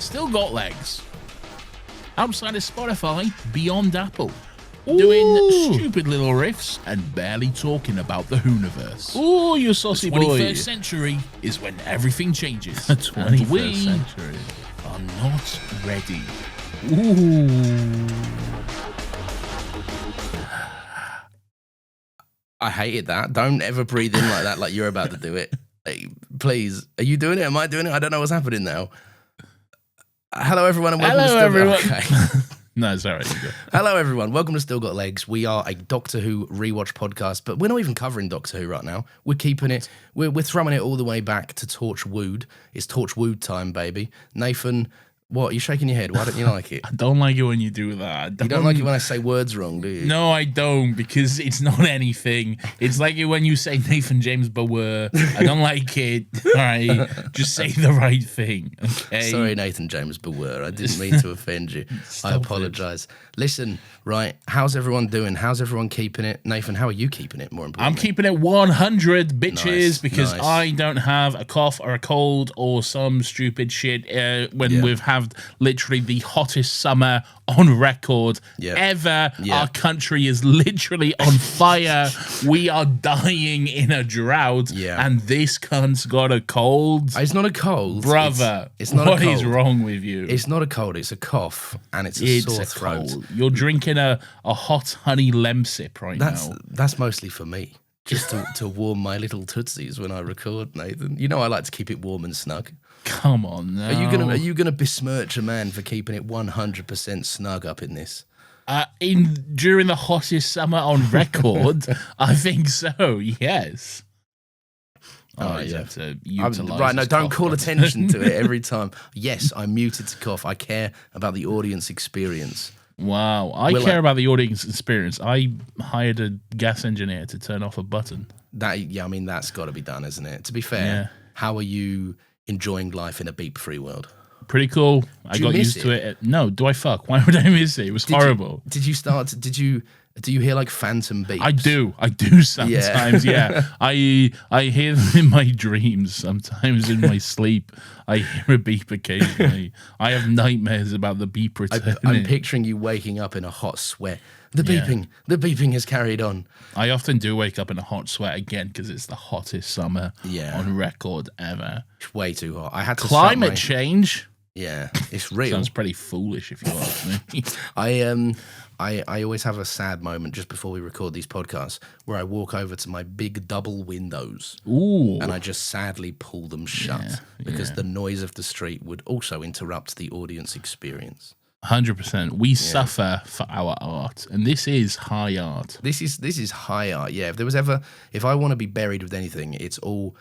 Still Got Legs. Outside of Spotify, beyond Apple. Doing stupid little riffs and barely talking about the Hooniverse. Ooh, you saucy the boy. 21st century is when everything changes. The 21st and century. are not ready. Ooh. I hated that. Don't ever breathe in like that, like you're about to do it. Hey, please. Are you doing it? Am I doing it? I don't know what's happening now. Hello, everyone, and welcome to Still everyone. Okay. No, it's all right. Hello, everyone. Welcome to Still Got Legs. We are a Doctor Who rewatch podcast, but we're not even covering Doctor Who right now. We're keeping it. We're throwing it all the way back to Torchwood. It's Torchwood time, baby. Nathan, what? You're shaking your head. Why don't you like it? I don't like it when you do that. You don't like it when I say words wrong, do you? No, I don't, because it's not anything. It's like it when you say Nathan James Bower. I don't like it. All right, just say the right thing. Okay. Sorry, Nathan James Bower. I didn't mean to offend you. I apologise. Listen, right? How's everyone doing? How's everyone keeping it? Nathan, how are you keeping it? More importantly, I'm keeping it 100 bitches Nice, because nice. I don't have a cough or a cold or some stupid shit when we've had literally the hottest summer on record ever. Yeah. Our country is literally on fire. We are dying in a drought, and this cunt's got a cold. It's not a cold, brother. It's not What a cold. is wrong with you? It's not a cold. It's a cough, and it's a sore throat. Cold. You're drinking a hot honey lemsip right now. That's mostly for me, just to warm my little tootsies when I record, Nathan. You know I like to keep it warm and snug. Come on now. Are you gonna besmirch a man for keeping it 100% snug up in this? During the hottest summer on record, I think so. Yes. Oh, you yeah. have to utilize Right, no, this don't cough call button. attention to it every time. Yes, I'm muted to cough. I care about the audience experience. Wow, I care about the audience experience. I hired a gas engineer to turn off a button. That's got to be done, isn't it? To be fair, how are you enjoying life in a beep-free world? Pretty cool. I got used to it. No, do I fuck? Why would I miss it? It was horrible. Do you hear like phantom beeps? I do sometimes. Yeah. I hear them in my dreams. Sometimes in my sleep, I hear a beep occasionally. I have nightmares about the beep returning. I'm picturing you waking up in a hot sweat. The beeping has carried on. I often do wake up in a hot sweat again because it's the hottest summer on record ever. It's way too hot. I had to climate change. Yeah, it's real. Sounds pretty foolish if you ask me. I always have a sad moment just before we record these podcasts where I walk over to my big double windows and I just sadly pull them shut because the noise of the street would also interrupt the audience experience. 100%. We suffer for our art, and this is high art. This is high art. Yeah, if I want to be buried with anything, it's all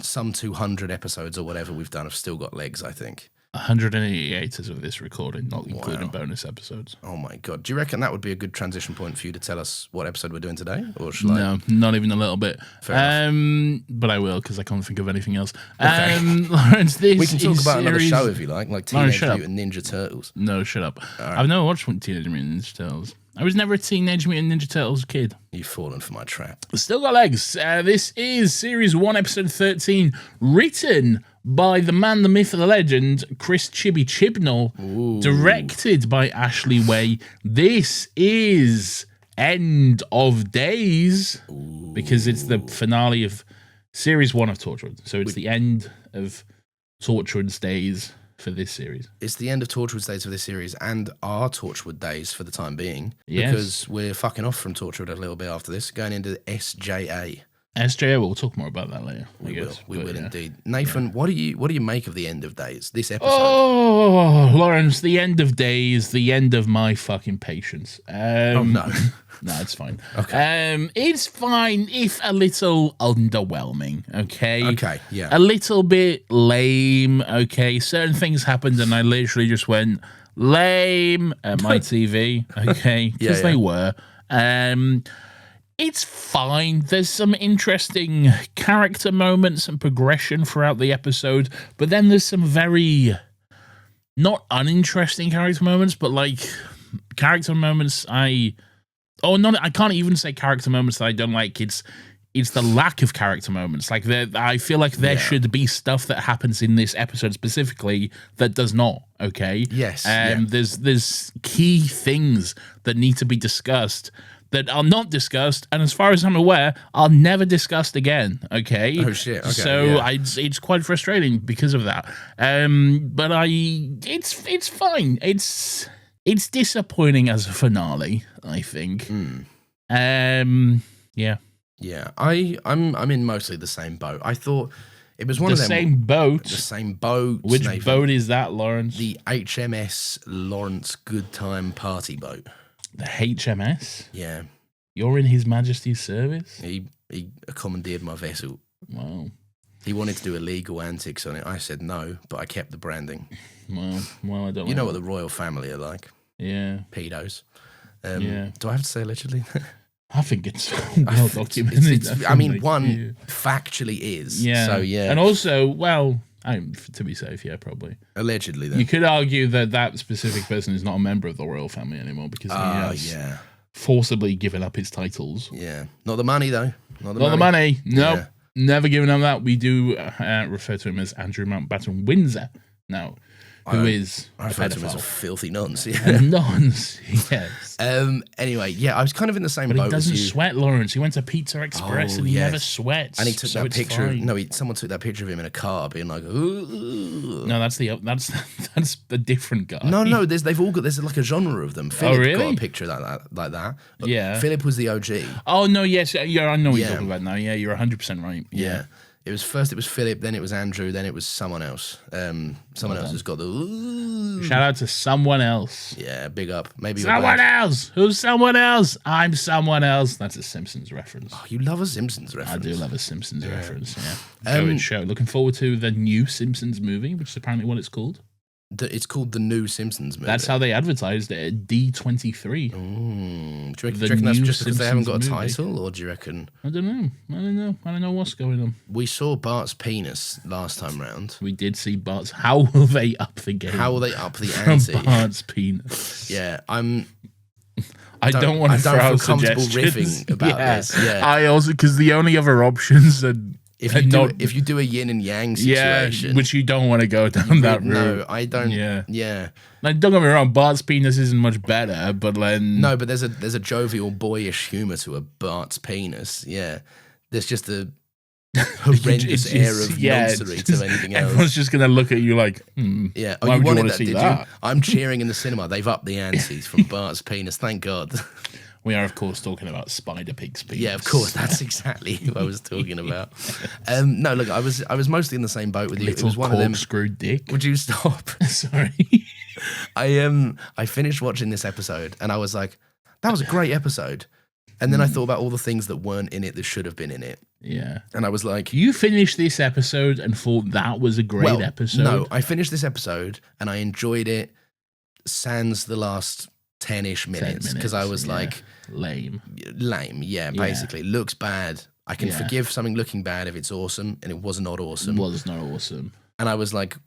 some 200 episodes or whatever we've done have Still Got Legs, I think. 188 as of this recording, not including bonus episodes. Oh my God. Do you reckon that would be a good transition point for you to tell us what episode we're doing today? Or No, not even a little bit. Fair enough. But I will, because I can't think of anything else. Okay. Lawrence, this we can talk about another series... show if you like Teenage Mutant Ninja Turtles. No, shut up. Right. I've never watched Teenage Mutant Ninja Turtles. I was never a Teenage Mutant Ninja Turtles kid. You've fallen for my trap. Still Got Legs. This is Series 1, Episode 13, written by the man, the myth, the legend, Chris Chibi Chibnall, directed by Ashley Way. This is End of Days, because it's the finale of Series 1 of Torchwood. So it's the end of Torchwood's days for this series. It's the end of Torchwood's days for this series and our Torchwood days for the time being. Yes. Because we're fucking off from Torchwood a little bit after this, going into SJA. SJA, we'll talk more about that later. We will indeed. Nathan, what do you make of the end of days? This episode. Oh, Lawrence, the end of days, the end of my fucking patience. Oh no. No, it's fine. Okay. It's fine if a little underwhelming, okay? Okay, yeah. A little bit lame, okay? Certain things happened and I literally just went lame at my TV, okay? Because they were. It's fine. There's some interesting character moments and progression throughout the episode, but then there's some very not uninteresting character moments, but like character moments I can't even say character moments that I don't like. It's It's the lack of character moments. Like I feel like there should be stuff that happens in this episode specifically that does not. Okay. Yes. There's key things that need to be discussed that are not discussed, and as far as I'm aware, are never discussed again. Okay. Oh shit. Okay. So it's quite frustrating because of that. But it's fine. It's disappointing as a finale, I think. Yeah. Yeah. I'm in mostly the same boat. I thought it was one The of them. same boat. The same boat. Which Nathan. boat is that, Lawrence? The HMS Lawrence Good Time Party boat. The HMS? Yeah. You're in His Majesty's service? He commandeered my vessel. Wow. He wanted to do illegal antics on it. I said no, but I kept the branding. Well, I don't know. You know what the royal family are like. Yeah. Pedos. Yeah. Do I have to say allegedly? I think it's well documented. Factually is. Yeah. So, yeah. And also, well, to be safe, yeah, probably. Allegedly, then. You could argue that specific person is not a member of the royal family anymore because he has forcibly given up his titles. Yeah. Not the money, though. Not the money. Nope. Yeah. Never given up that. We do refer to him as Andrew Mountbatten Windsor now, who is I refer to him as a filthy nonce. Yeah. A nonce, yes. Anyway, yeah, I was kind of in the same But boat he doesn't as you. sweat, Lawrence. He went to Pizza Express and he never sweats. And he took so that it's picture. fine. No, someone took that picture of him in a car, being like, "Ooh." No, that's a different guy. No. There's like a genre of them. Philip really? got a picture like that. But Yeah. Philip was the OG. Oh no, yes, yeah, I know what you're talking about now. Yeah, you're 100% right. Yeah. It was Philip, then it was Andrew, then it was someone else. Someone else has got the. Ooh. Shout out to someone else. Yeah, big up. Maybe someone else. Who's someone else? I'm someone else. That's a Simpsons reference. Oh, you love a Simpsons reference. I do love a Simpsons reference. Yeah. Good show. Looking forward to the new Simpsons movie, which is apparently what it's called. It's called the new Simpsons movie. That's how they advertised it at D23. Do you reckon that's just because they haven't got a title, or do you reckon? I don't know. I don't know what's going on. We saw Bart's penis last time round. We did see Bart's. How will they up the game? How will they up the ante? Bart's penis. Yeah, I don't want to throw out comfortable suggestions. riffing about this. Yeah, I also, because the only other options are. If you do a yin and yang situation, which you don't want to go down that route. No, I don't. Yeah. Like, don't get me wrong, Bart's penis isn't much better, but then no, but there's a jovial, boyish humor to a Bart's penis. Yeah, there's just a horrendous air of noncery to anything else. Everyone's just gonna look at you like, yeah. Why would you want to see that? You? I'm cheering in the cinema. They've upped the ante from Bart's penis. Thank God. We are, of course, talking about Spider Pig's penis. Yeah, of course. That's exactly who I was talking about. No, look, I was mostly in the same boat with you. It was one of them. Corkscrew dick. Would you stop? Sorry. I finished watching this episode and I was like, that was a great episode. And then I thought about all the things that weren't in it that should have been in it. Yeah. And I was like, you finished this episode and thought that was a great episode? No, I finished this episode and I enjoyed it sans the last 10-ish minutes because I was like, lame, yeah, basically. Looks bad. I can forgive something looking bad if it's awesome, and it was not awesome. It was not awesome. And I was like,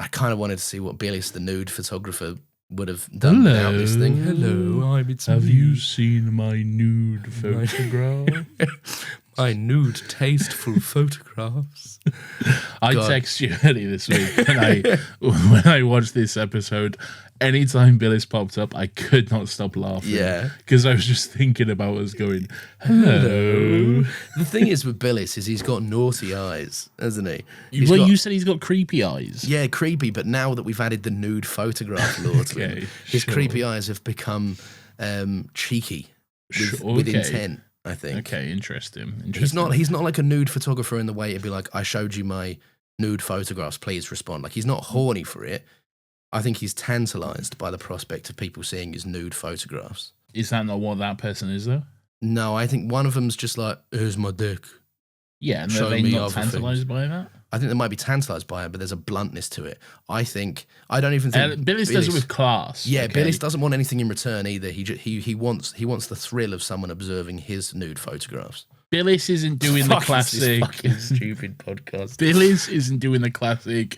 I kind of wanted to see what Billis, the nude photographer, would have done without this thing. Hello, have you seen my nude photograph? My nude, tasteful photographs. I texted you earlier this week when I watched this episode. Anytime Billis popped up, I could not stop laughing. Yeah. Because I was just thinking about us going, hello. The thing is with Billis is he's got naughty eyes, hasn't he? You said he's got creepy eyes. Yeah, creepy, but now that we've added the nude photograph law to him, his creepy eyes have become cheeky with intent, I think. Okay, interesting. He's not like a nude photographer in the way it'd be like, I showed you my nude photographs, please respond. Like, he's not horny for it. I think he's tantalized by the prospect of people seeing his nude photographs. Is that not what that person is, though? No, I think one of them's just like, here's my dick. Yeah, and are they not tantalized by that? I think they might be tantalized by it, but there's a bluntness to it. I don't even think Billis does it with class. Yeah, okay. Billis doesn't want anything in return either. He wants the thrill of someone observing his nude photographs. Billis isn't doing the classic. Fucking stupid podcast. Billis isn't doing the classic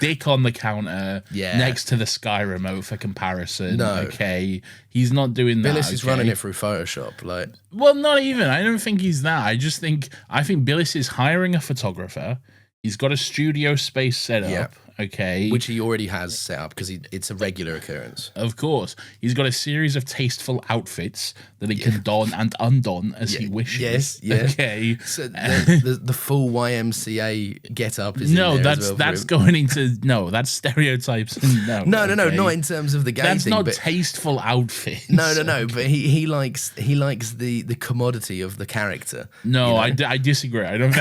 dick on the counter Yeah. next to the Sky remote for comparison. No. Okay. He's not doing that. Billis is running it through Photoshop. Like, Well, not even. I don't think he's that. I think Billis is hiring a photographer. He's got a studio space set up. Yeah. Okay. which he already has set up because it's a regular occurrence. Of course. He's got a series of tasteful outfits that he can don and undon as he wishes. Yes. Okay. So the full YMCA get up is No, in there as that's well that's for him. going into that's stereotypes. No, No, okay. not in terms of the gay That's thing. not but tasteful outfits. no. But he likes the commodity of the character. No, I disagree. I don't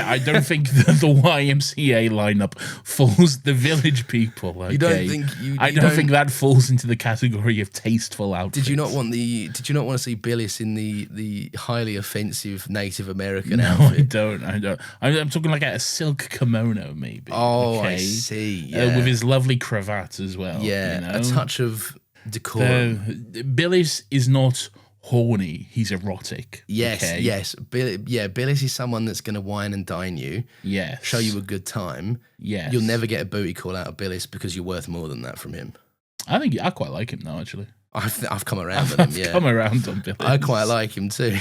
think the YMCA lineup falls the village people. Okay? You don't think I don't think that falls into the category of tasteful outfits. Did you not want to see Billis in the highly offensive Native American No, outfit? I don't. I'm talking like a silk kimono, maybe. Oh, okay? I see. Yeah. With his lovely cravat as well. Yeah, you know? a touch of decorum. Billis is not horny. He's erotic. Yes, okay? yes. Billis is someone that's going to wine and dine you, Yes. show you a good time. Yes. You'll never get a booty call out of Billis because you're worth more than that from him. I think I quite like him now, actually. I've come around with him, yeah. Come around on Billis. I quite like him too.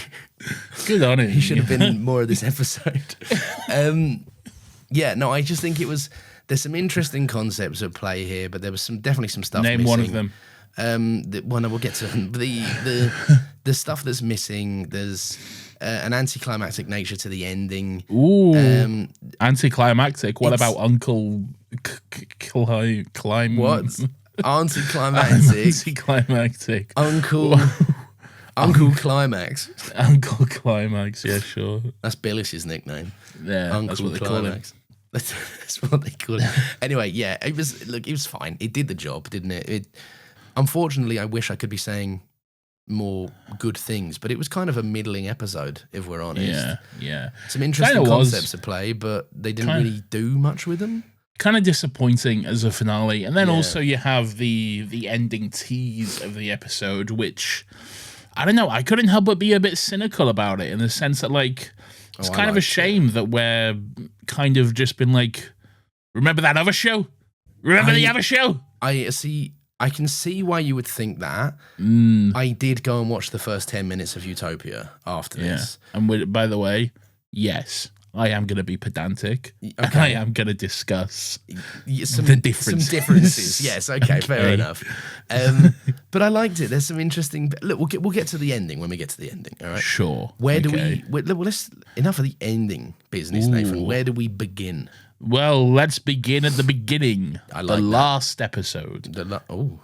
Good on him. He should have been in more of this episode. Yeah, no, I just think there's some interesting concepts at play here, but there was definitely some stuff Name missing. one of them. We'll get to the stuff that's missing. There's an anticlimactic nature to the ending. Ooh, anticlimactic. What it's- about Uncle Climb? What? Anticlimactic. Anticlimactic. Uncle Climax. Uncle Climax. Yeah, sure. That's Billis's nickname. Yeah, Uncle that's what they call him. Climax. That's what they call it. Anyway, yeah, it was fine. It did the job, didn't it? Unfortunately, I wish I could be saying more good things, but it was kind of a middling episode, if we're honest. Yeah. Some interesting Kinda was. concepts at play, but they didn't Kinda. really do much with them. Kind of disappointing as a finale, and then Yeah. also you have the ending tease of the episode, which I don't know. I couldn't help but be a bit cynical about it in the sense that it's I kind of a liked it. shame that we're kind of just been like, remember that other show? Remember the other show? I can see why you would think that. I did go and watch the first 10 minutes of Utopia after Yeah. this. And by the way, yes, I am going to be pedantic. And Okay. I am going to discuss Some the differences. Some differences. Yes, okay, fair Okay. enough. But I liked it. There's some interesting. Look, we'll get to the ending when we get to the ending. All right. Sure. Where do Okay. let's enough of the ending business, Nathan. Where do we begin? Well, let's begin at the beginning. I like the that. last episode. Oh,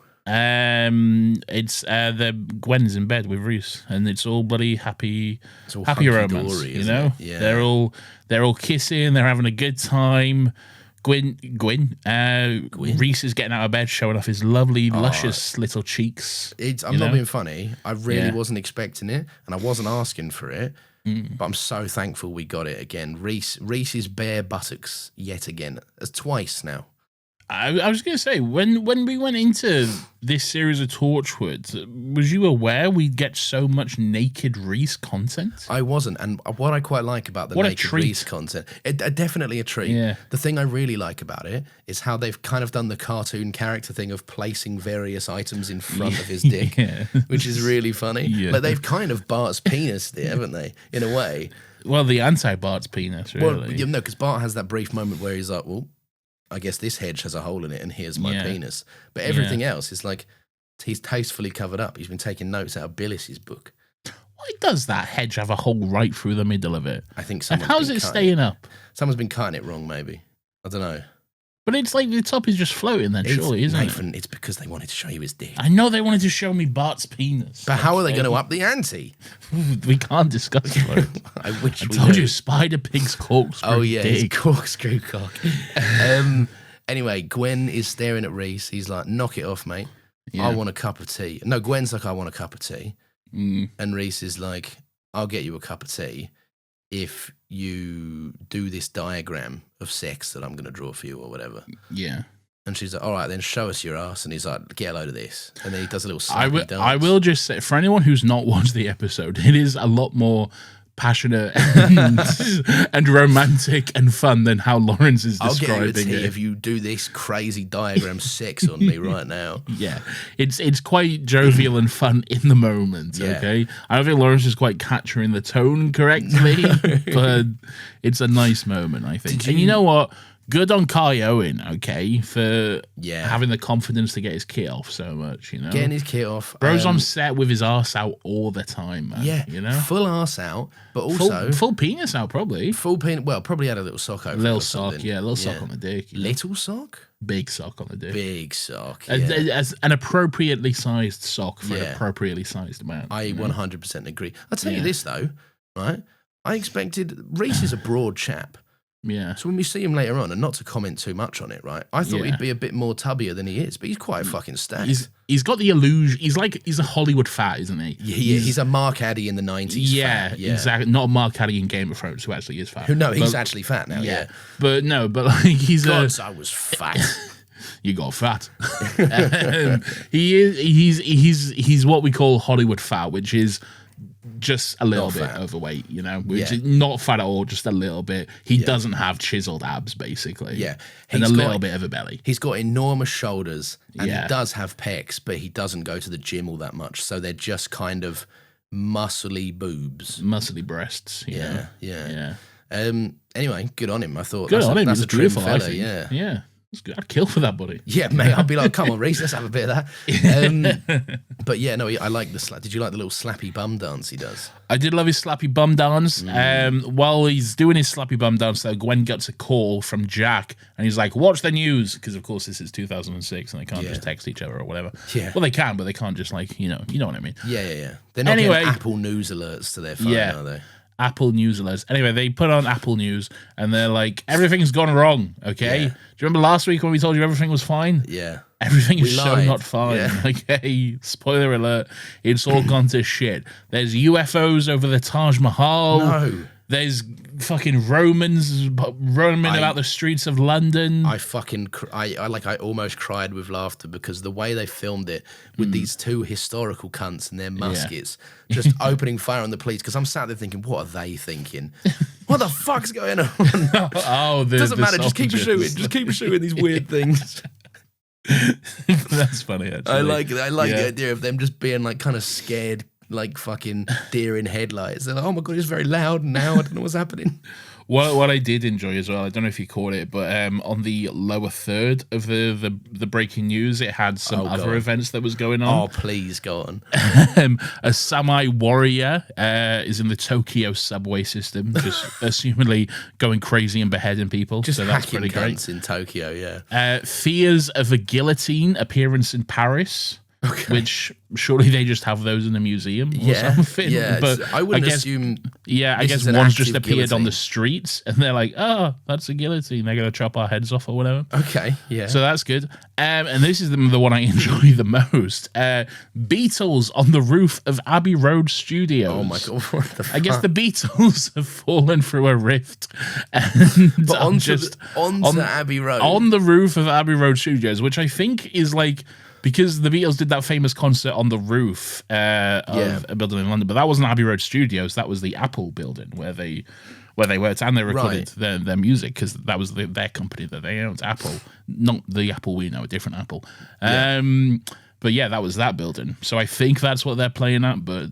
It's the Gwen's in bed with Reese, and it's all bloody happy, all happy hunky-dory, romance. You isn't know, it? Yeah. they're all kissing, they're having a good time. Reese is getting out of bed, showing off his lovely, luscious little cheeks. I'm not being funny. I really Yeah. wasn't expecting it, and I wasn't asking for it. But I'm so thankful we got it again. Reese's bare buttocks yet again. It's twice now. I was going to say, when we went into this series of Torchwood, was you aware we'd get so much naked Reese content? I wasn't, and what I quite like about the What a naked treat. Reese content, definitely a treat. Yeah. The thing I really like about it is how they've kind of done the cartoon character thing of placing various items in front of his dick, Yeah. which is really funny. Yeah. Like they've kind of Bart's penis there, haven't they? In a way. Well, the anti-Bart's penis, really. Well, you know, because Bart has that brief moment where he's like, well, I guess this hedge has a hole in it, and here's my Yeah. penis. But everything else is like, he's tastefully covered up. He's been taking notes out of Billis's book. Why does that hedge have a hole right through the middle of it? I think And someone's how's been it cutting staying up? Someone's been cutting it wrong, maybe. I don't know. But it's like the top is just floating then, surely, isn't Nathan, it's because they wanted to show you his dick. it? I know they wanted to show me Bart's penis. But how are they going to up the ante? We can't discuss it. I wish I we told knew. you, Spider Pig's corkscrew. Oh, yeah, his dick. corkscrew cock. Anyway, Gwen is staring at Reese. He's like, knock it off, mate. Yeah. I want a cup of tea. No, Gwen's like, I want a cup of tea. Mm. And Reese is like, I'll get you a cup of tea if you do this diagram of sex that I'm going to draw for you or whatever. Yeah. And she's like, all right, then show us your ass. And he's like, get a load of this. And then he does a little I slappy will, dance. I will just say, for anyone who's not watched the episode, it is a lot more passionate and romantic and fun than how Lawrence is I'll get you a describing tea it. if you do this crazy diagram sex on me right now. Yeah, it's quite jovial and fun in the moment. Yeah. Okay, I don't think Lawrence is quite capturing the tone correctly, but it's a nice moment, I think. And you know what? Good on Kai Owen, okay, for having the confidence to get his kit off so much, you know. Getting his kit off. Bro's on set with his arse out all the time, man. Yeah, you know, full arse out, but also full penis out, probably. full penis. Well, probably had a little sock over. Little it or sock, something. yeah, little sock on the dick. You know? Little sock. Big sock on the dick. Big sock. As an appropriately sized sock for an Yeah. appropriately sized man. I 100% agree. I'll tell you this though, right? I expected Reese is a broad chap. Yeah. So when we see him later on, and not to comment too much on it, right? I thought he'd be a bit more tubbier than he is, but he's quite fucking stacked. He's got the illusion. He's a Hollywood fat, isn't he? Yeah, he's a Mark Addy in the 90s. Yeah, fat. exactly. Not a Mark Addy in Game of Thrones, who actually is fat. He's actually fat now. Yeah, but like he's Gods, I was fat. You got fat. He's what we call Hollywood fat, which is just a little bit overweight, you know, which is not fat at all, just a little bit. He doesn't have chiseled abs, basically. Yeah. And a little bit of a belly. He's got enormous shoulders, and he does have pecs, but he doesn't go to the gym all that much. So they're just kind of muscly boobs. Muscly breasts. Yeah. Yeah. Anyway, good on him. I thought Good on him. that's He's a trim beautiful, I fella. think. Yeah. Yeah. It's good. I'd kill for that, buddy. Yeah, mate. I'd be like, come on, Reese, let's have a bit of that. But yeah, no, I like the slap. Did you like the little slappy bum dance he does? I did love his slappy bum dance. While he's doing his slappy bum dance, though, Gwen gets a call from Jack, and he's like, "Watch the news," because of course this is 2006, and they can't just text each other or whatever. Yeah. Well, they can, but they can't just like you know what I mean. Yeah. They're not getting Apple News alerts to their phone, are they? Apple News alerts. Anyway, they put on Apple News and they're like, everything's gone wrong, okay? Yeah. Do you remember last week when we told you everything was fine? Yeah. Everything is so lied. not fine. Yeah. Okay, spoiler alert. It's all gone to shit. There's UFOs over the Taj Mahal. No. There's fucking Romans roaming about the streets of London. I almost cried with laughter because the way they filmed it with these two historical cunts and their muskets just opening fire on the police, because I'm sat there thinking, what are they thinking? What the fuck's going on? Doesn't matter, just keep shooting. Just keep shooting these weird things. That's funny, actually. I like the idea of them just being like kind of scared, like fucking deer in headlights. They're like, oh my god, it's very loud now. I don't know what's happening. What I did enjoy as well, I don't know if you caught it, but on the lower third of the breaking news, it had some other events that was going on. Oh, please go on. A Samurai warrior is in the Tokyo subway system, just assumedly going crazy and beheading people. Just so that's hacking pretty great. cunts in Tokyo, yeah. Fears of a guillotine appearance in Paris. Okay. Which surely they just have those in a museum or something. Yeah, but I wouldn't assume. Yeah, I guess one's just appeared on the streets, and they're like, "Oh, that's a guillotine. They're gonna chop our heads off or whatever." Okay, yeah. So that's good. And this is the one I enjoy the most. Beatles on the roof of Abbey Road Studios. Oh my god! What the fuck? I guess the Beatles have fallen through a rift, and but onto Abbey Road, on the roof of Abbey Road Studios, which I think is like. Because the Beatles did that famous concert on the roof of a building in London, but that wasn't Abbey Road Studios. That was the Apple building where they worked and they recorded their music, because that was their company that they owned, Apple, not the Apple we know, a different Apple. But yeah, that was that building. So I think that's what they're playing at, but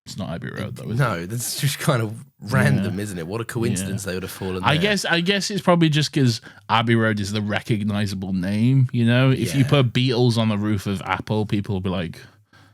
it's not Abbey Road though. No, that's just kind of random, isn't it? What a coincidence they would have fallen there. I guess it's probably just because Abbey Road is the recognizable name, you know? If you put Beatles on the roof of Apple, people will be like,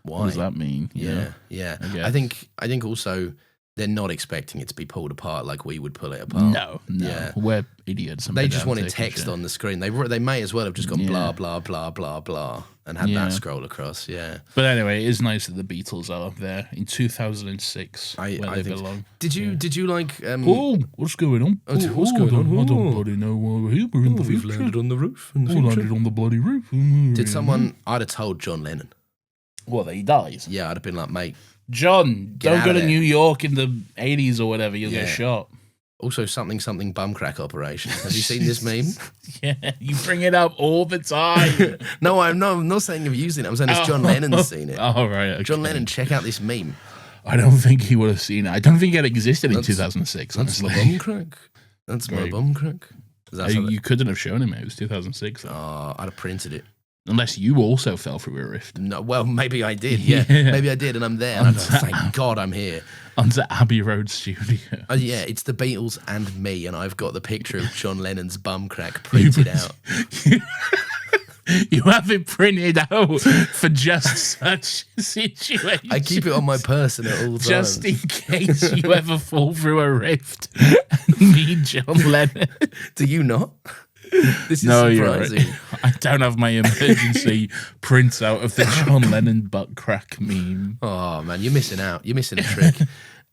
what does that mean? Yeah. I think also they're not expecting it to be pulled apart like we would pull it apart. No. Yeah. We're idiots. They just wanted text on the screen. They may as well have just gone blah, blah, blah, blah, blah, and had that scroll across, But anyway, it is nice that the Beatles are there in 2006, where they belong. Did you like... oh, what's going on? What's going on? I don't bloody know why we're here. We're in the future. We've landed on the roof. Landed on the bloody roof. Did someone... I'd have told John Lennon. What, that he dies? Yeah, I'd have been like, mate... John, don't go to New York in the 80s or whatever. You'll get shot. Also, something bum crack operation. Have you seen this meme? Yeah, you bring it up all the time. No, I'm not saying you've used it. I'm saying it's John Lennon's seen it. Oh, right. Okay. John Lennon, check out this meme. I don't think he would have seen it. I don't think it existed in 2006, That's honestly. my bum crack. That's my bum crack. You couldn't have shown him it. It was 2006. I'd have printed it. Unless you also fell through a rift. No, well, maybe I did. Yeah, maybe I did, and I'm there. And thank God I'm here. Onto Abbey Road Studio. Yeah, it's the Beatles and me, and I've got the picture of John Lennon's bum crack printed out. You have it printed out for just such a situation. I keep it on my person at all times. Just in case you ever fall through a rift and meet John Lennon. Do you not? This is No, surprising. you're right. I don't have my emergency printout of the John Lennon butt crack meme. Oh man, you're missing out. You're missing a trick.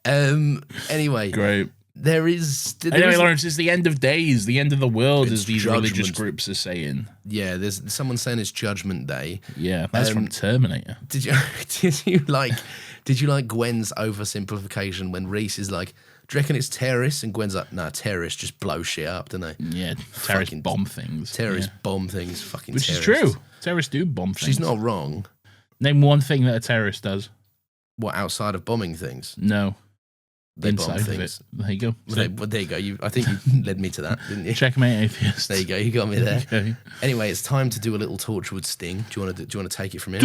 Anyway, Great. there is. Anyway, Lawrence, it's the end of days, the end of the world, It's as these religious judgment. groups are saying. Yeah, there's someone saying it's Judgment Day. Yeah, that's from Terminator. Did you like Gwen's oversimplification when Reese is like, "Do you reckon it's terrorists?" And Gwen's like, "Nah, terrorists just blow shit up, don't they?" Yeah, terrorists bomb things. Terrorists bomb things, fucking Which terrorists. is true. Terrorists do bomb things. She's not wrong. Name one thing that a terrorist does. What, outside of bombing things? No. They bomb Inside of things. it. There you go. Well, there you go. I think you led me to that, didn't you? Checkmate, atheist. There you go. You got me there. Okay. Anyway, it's time to do a little Torchwood sting. Do you want to take it from here?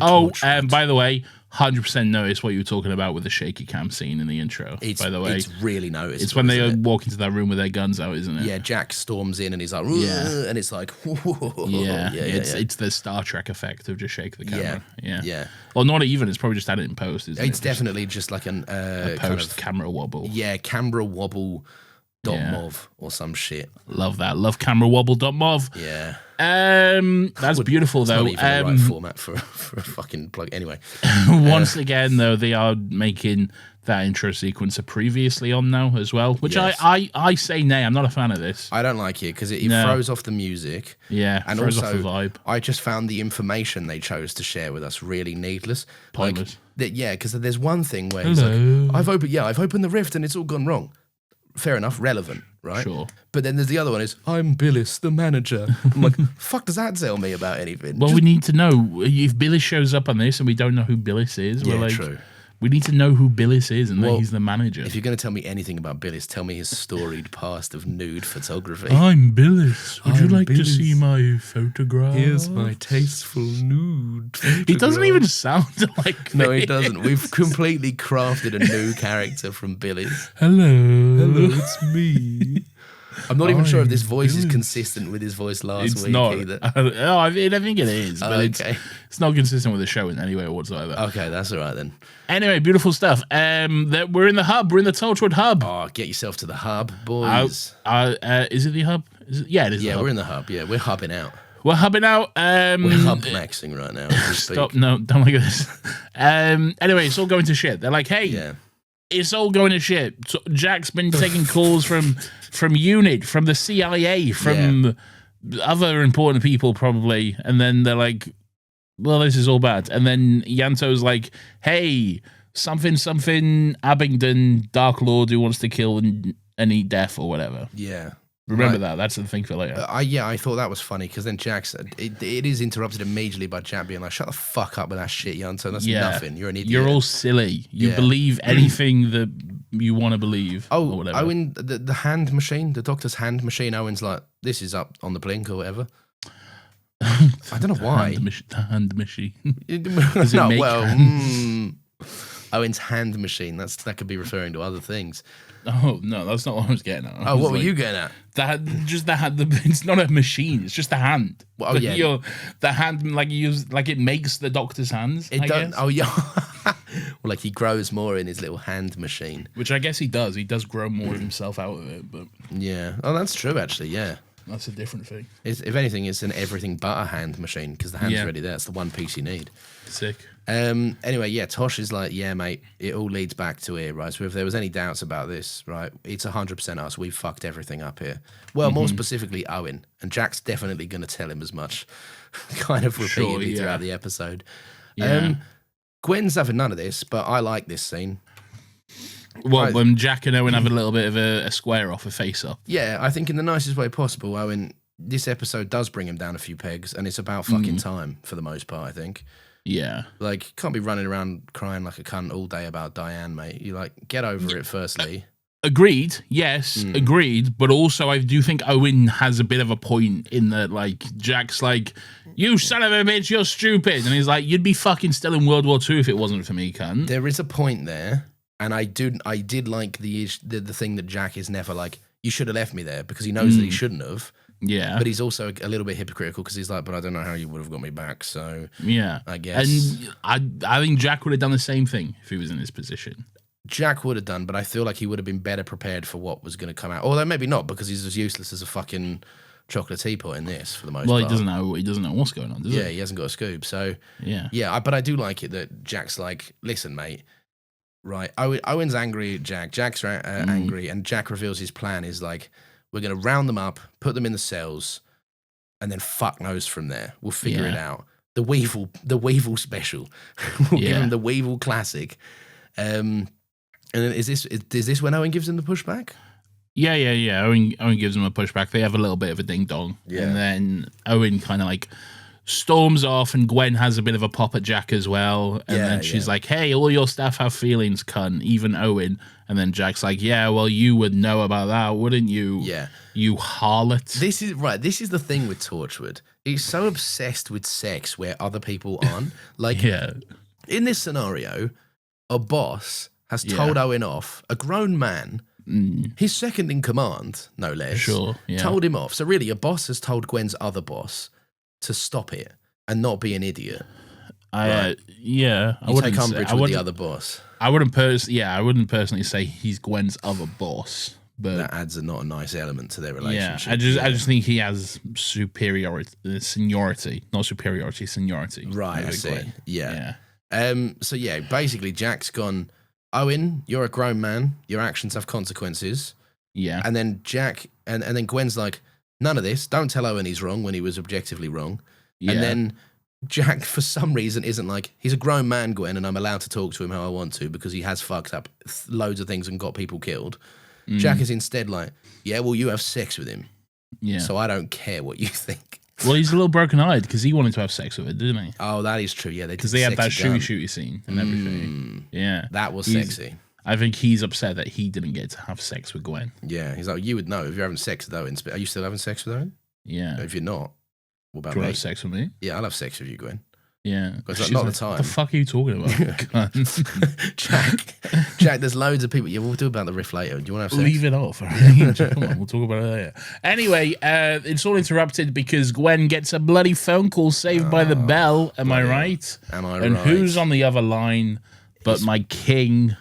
Oh, by the way, 100% notice what you were talking about with the shaky cam scene in the intro. By the way, it's really noticeable. it's when they isn't it? walk into that room with their guns out, isn't it? Yeah, Jack storms in and he's like, Yeah. and it's like, Yeah, yeah, it's the Star Trek effect of just shake the camera. Yeah, yeah. Well, not even. It's probably just added in post. Isn't It's it? definitely just like an Just kind post of, camera wobble. yeah, camera wobble Yeah. .mov or some shit. Love that. Love camera wobble.mov. Yeah. That's beautiful It's though. not even the right format for a fucking plug. Anyway, Once again, though, they are making that intro sequence a previously on now as well, which Yes. I say nay. I'm not a fan of this. I don't like it because it No. throws off the music. Yeah, And throws also, off the vibe. I just found the information they chose to share with us really needless. Pointless. Yeah, because there's one thing where he's like, I've opened the rift and it's all gone wrong. Fair enough, relevant, right? Sure. But then there's the other one is, I'm Billis, the manager. I'm like, fuck does that tell me about anything? Well, we need to know if Billis shows up on this and we don't know who Billis is. Yeah, we're like, true. We need to know who Billis is and that Well, he's the manager. If you're going to tell me anything about Billis, tell me his storied past of nude photography. I'm Billis. Would you I'm like to Billis. see my photograph? Here's my tasteful nude photograph. He doesn't even sound like No, he this. doesn't. We've completely crafted a new character from Billis. Hello. It's me. I'm not even sure if this voice is Billis. consistent with his voice last It's week not. either. I think it is, but Okay. it's not consistent with the show in any way whatsoever. Okay, that's all right then. Anyway, beautiful stuff. We're in the hub. We're in the Torchwood hub. Oh, get yourself to the hub, boys. Is it the hub? Yeah, it is. Yeah, the hub. we're in the hub. Yeah, we're hubbing out. We're hubbing out. We're hub maxing right now. As we speak. Stop! No, don't look at this. Anyway, it's all going to shit. They're like, hey, Yeah. it's all going to shit. So Jack's been taking calls from UNIT, from the CIA, from other important people probably, and then they're like, well, this is all bad. And then Yanto's like, hey, something Abingdon, Dark Lord who wants to kill and eat death or whatever. Yeah. Remember Right. that. That's the thing for later. I thought that was funny because then Jack's it is interrupted immediately by Jack being like, "Shut the fuck up with that shit, Yanto. That's nothing. You're an idiot. You're all silly. You Yeah. believe anything that you want to believe. or Oh, whatever. Owen, the hand machine, the doctor's hand machine. Owen's like, this is up on the blink or whatever. I don't know why. The hand machine. No, make well, hands? Owen's hand machine. That could be referring to other things. Oh no, that's not what I was getting at. Oh, what were you getting at? It's not a machine. It's just a hand. Well, yeah. The hand, like you use, like it makes the doctor's hands. It I does. guess. Oh yeah. Well, like he grows more in his little hand machine. Which I guess he does. He does grow more of himself out of it, but Yeah. Oh, that's true. Actually, yeah. that's a different thing. If anything, it's an everything but a hand machine because the hand's Yeah. already there. It's the one piece you need. Sick. Anyway, yeah, Tosh is like, yeah, mate, it all leads back to here, right? So if there was any doubts about this, right, it's 100% us. We've fucked everything up here. Well, more specifically, Owen. And Jack's definitely going to tell him as much, kind of repeatedly yeah. throughout the episode. Yeah. Gwen's having none of this, but I like this scene. Well, when Jack and Owen have a little bit of a square off, a face off. Yeah, I think in the nicest way possible, Owen, this episode does bring him down a few pegs, and it's about fucking time for the most part, I think. Yeah. Like, you can't be running around crying like a cunt all day about Diane, mate. You like, get over it firstly. Agreed. Yes, agreed. But also, I do think Owen has a bit of a point in that, like, Jack's like, you son of a bitch, you're stupid. And he's like, you'd be fucking still in World War II if it wasn't for me, cunt. There is a point there. And I did like the thing that Jack is never like, you should have left me there, because he knows that he shouldn't have. Yeah. But he's also a little bit hypocritical because he's like, but I don't know how you would have got me back. So yeah, I guess. And I think Jack would have done the same thing if he was in his position. Jack would have done, but I feel like he would have been better prepared for what was going to come out. Although maybe not, because he's as useless as a fucking chocolate teapot in this for the most part. Well, he doesn't know what's going on, does he? Yeah, he hasn't got a scoop. So yeah. But I do like it that Jack's like, listen, mate. Right, Owen's angry at Jack. Jack's angry, and Jack reveals his plan is like, we're going to round them up, put them in the cells, and then fuck knows from there. We'll figure it out. The Weevil special. We'll give him the Weevil classic. And then is this when Owen gives him the pushback? Yeah. Owen gives him a pushback. They have a little bit of a ding dong, and then Owen kind of like storms off, and Gwen has a bit of a pop at Jack as well. And then she's like, hey, all your staff have feelings, cunt, even Owen. And then Jack's like, yeah, well, you would know about that, wouldn't you? Yeah. You harlot. This is the thing with Torchwood. He's so obsessed with sex where other people aren't. Like, in this scenario, a boss has told Owen off, a grown man, his second in command, no less, told him off. So really, a boss has told Gwen's other boss to stop it and not be an idiot. I wouldn't take umbrage with the other boss. I wouldn't personally say he's Gwen's other boss, but that adds not a nice element to their relationship. I just think he has seniority. Right, I see. Yeah. So yeah, basically Jack's gone, Owen, you're a grown man. Your actions have consequences. Yeah. And then Jack and then Gwen's like, none of this. Don't tell Owen he's wrong when he was objectively wrong. Yeah. And then Jack, for some reason, isn't like, he's a grown man, Gwen, and I'm allowed to talk to him how I want to because he has fucked up loads of things and got people killed. Jack is instead like, yeah, well, you have sex with him. Yeah. So I don't care what you think. Well, he's a little broken-eyed because he wanted to have sex with it, didn't he? Oh, that is true. Yeah, because they had that shooty scene and everything. Yeah. That was sexy. I think he's upset that he didn't get to have sex with Gwen. Yeah, he's like, you would know if you're having sex with Owen. Are you still having sex with Owen? Yeah. If you're not, what about me? Do you have sex with me? Yeah, I'll have sex with you, Gwen. Yeah. Because like, not the time. What the fuck are you talking about? Jack, there's loads of people. Yeah, we'll do about the riff later. Do you want to have sex? Leave it off. Come on, we'll talk about it later. Anyway, it's all interrupted because Gwen gets a bloody phone call saved by the bell. Am I right? Am I right? And who's on the other line but my king,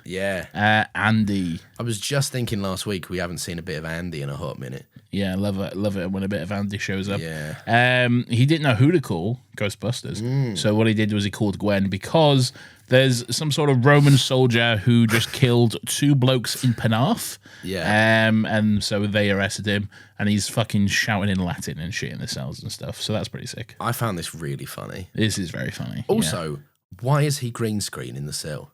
Andy? I was just thinking last week we haven't seen a bit of Andy in a hot minute. Yeah, love it when a bit of Andy shows up. Yeah. He didn't know who to call, Ghostbusters. So what he did was he called Gwen because there's some sort of Roman soldier who just killed 2 blokes in Penarth. Yeah. And so they arrested him, and he's fucking shouting in Latin and shit in the cells and stuff. So that's pretty sick. I found this really funny. This is very funny. Also, why is he green screen in the cell?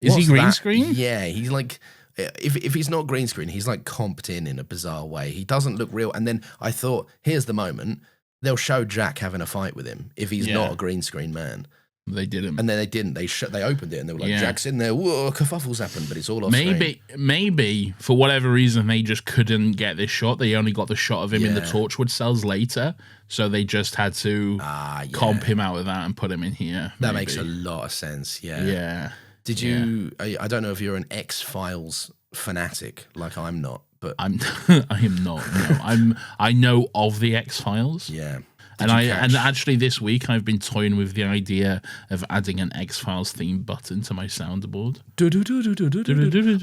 Is he green screen? Yeah, he's like... If he's not green screen, he's like comped in a bizarre way. He doesn't look real. And then I thought, here's the moment. They'll show Jack having a fight with him if he's not a green screen man. They didn't. And then they didn't. They opened it and they were like, Jack's in there. Whoa, kerfuffles happened, but it's all off Maybe, for whatever reason, they just couldn't get this shot. They only got the shot of him in the Torchwood cells later. So they just had to comp him out of that and put him in here. That makes a lot of sense. Yeah. Yeah. Did you? I don't know if you're an X-Files fanatic, like I'm not, but I am not. No, I know of the X-Files. Yeah, and actually this week I've been toying with the idea of adding an X-Files theme button to my soundboard.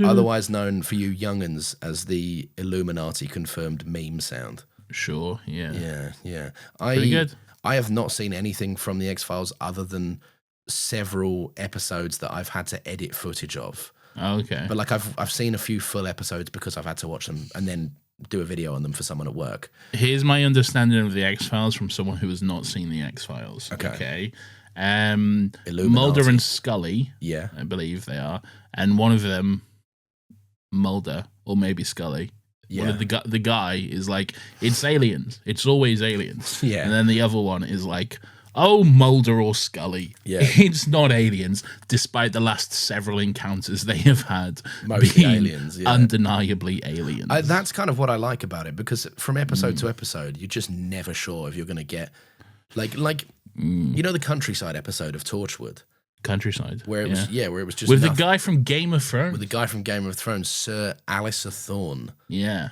Otherwise known for you young'uns as the Illuminati confirmed meme sound. Sure. Yeah. Yeah. Pretty good. I have not seen anything from the X-Files other than several episodes that I've had to edit footage of. Okay. But like I've seen a few full episodes because I've had to watch them and then do a video on them for someone at work. Here's my understanding of the X-Files from someone who has not seen the X-Files. Okay. Mulder and Scully. Yeah. I believe they are. And one of them, Mulder, or maybe Scully. Yeah. One of the guy is like, it's aliens. It's always aliens. Yeah. And then the other one is like, Oh, Mulder or Scully. Yeah. It's not aliens, despite the last several encounters they have had Mostly being aliens, yeah. undeniably aliens. That's kind of what I like about it, because from episode to episode, you're just never sure if you're going to get like you know the countryside episode of Torchwood, Countryside, where it was where it was just with the guy from Game of Thrones. with the guy from Game of Thrones, Sir Alistair Thorne. Yeah,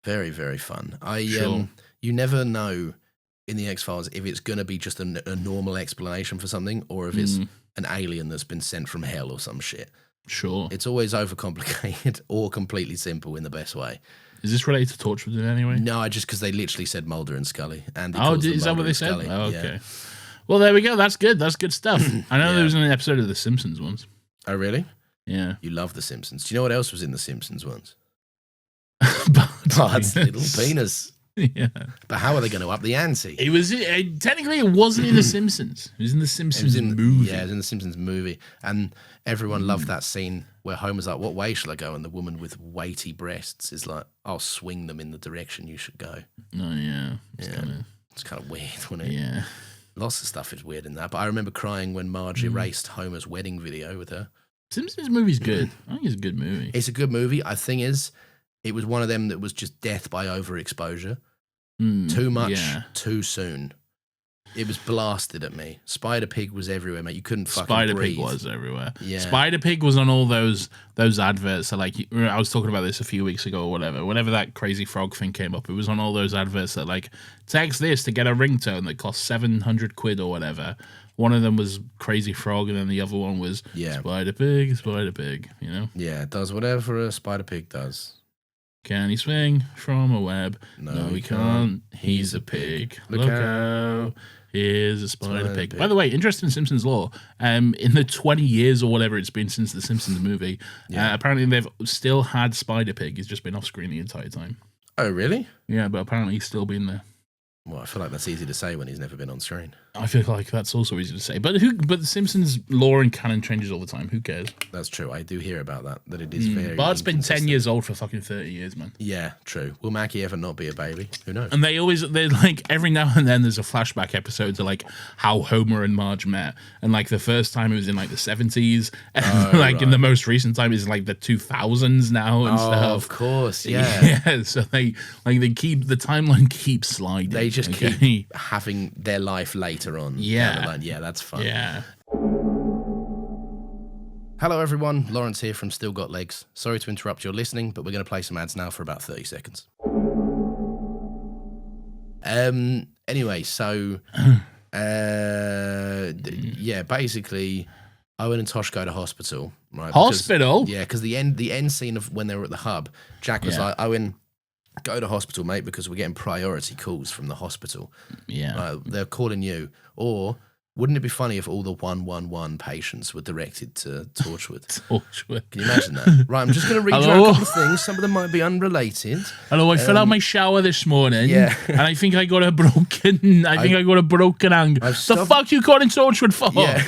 Very, very fun. Sure. You never know in the X-Files if it's going to be just a normal explanation for something, or if it's an alien that's been sent from hell or some shit. sure. It's always overcomplicated or completely simple in the best way. Is this related to Torchwood in any way? No, just because they literally said Mulder and Scully. And Is that what they said? Oh, okay. Well, there we go. That's good. That's good stuff. I know there was an episode of The Simpsons once. Oh, really? Yeah. You love The Simpsons. Do you know what else was in The Simpsons once? Bart's little penis. Yeah. But how are they going to up the ante? It was technically it wasn't in The Simpsons. It was in The Simpsons movie. Yeah, it was in The Simpsons movie. And everyone loved that scene where Homer's like, what way shall I go? And the woman with weighty breasts is like, I'll swing them in the direction you should go. Oh, yeah. It's kind of weird, wasn't it? Yeah. Lots of stuff is weird in that. But I remember crying when Marge erased Homer's wedding video with her. Simpsons movie's good. I think it's a good movie. It's a good movie. I think it was one of them that was just death by overexposure. Too much, too soon. It was blasted at me. Spider Pig was everywhere, mate. You couldn't fucking Spider breathe. Pig was everywhere. Yeah. Spider Pig was on all those adverts. So like I was talking about this a few weeks ago or whatever. Whenever that crazy frog thing came up, it was on all those adverts that like text this to get a ringtone that costs 700 quid or whatever. One of them was Crazy Frog, and then the other one was Spider Pig, Spider Pig. You know? Yeah, it does whatever a Spider Pig does. Can he swing from a web? No, he can't. He's a pig. Look out. Here's a spider pig. By the way, interesting Simpsons lore. In the 20 years or whatever it's been since the Simpsons movie, apparently they've still had Spider Pig. He's just been off screen the entire time. Oh, really? Yeah, but apparently he's still been there. Well, I feel like that's easy to say when he's never been on screen. I feel like that's also easy to say. But the Simpsons lore and canon changes all the time. Who cares? That's true. I do hear about that it is very Bart's been 10 years old for fucking 30 years, man. Yeah, true. Will Mackie ever not be a baby? Who knows? And they're like, every now and then there's a flashback episode to like how Homer and Marge met. And like the first time it was in like the 70s. And in the most recent time it's like the 2000s now and stuff. Oh, of course. Yeah. Yeah. So the timeline keeps sliding. They just keep having their life later on. Yeah. Yeah, that's fun. Yeah. Hello, everyone. Lawrence here from Still Got Legs. Sorry to interrupt your listening, but we're going to play some ads now for about 30 seconds. Anyway, so, basically, Owen and Tosh go to hospital. Right? Hospital? Because the end scene of when they were at the hub, Jack was like, Owen, go to hospital, mate, because we're getting priority calls from the hospital. Yeah. They're calling you. Or wouldn't it be funny if all the 111 patients were directed to Torchwood? Torchwood. Can you imagine that? Right, I'm just going to read you a couple of things. Some of them might be unrelated. Hello, I fell out my shower this morning. Yeah. And I think I got a broken ankle. The fuck you calling Torchwood for? Yeah.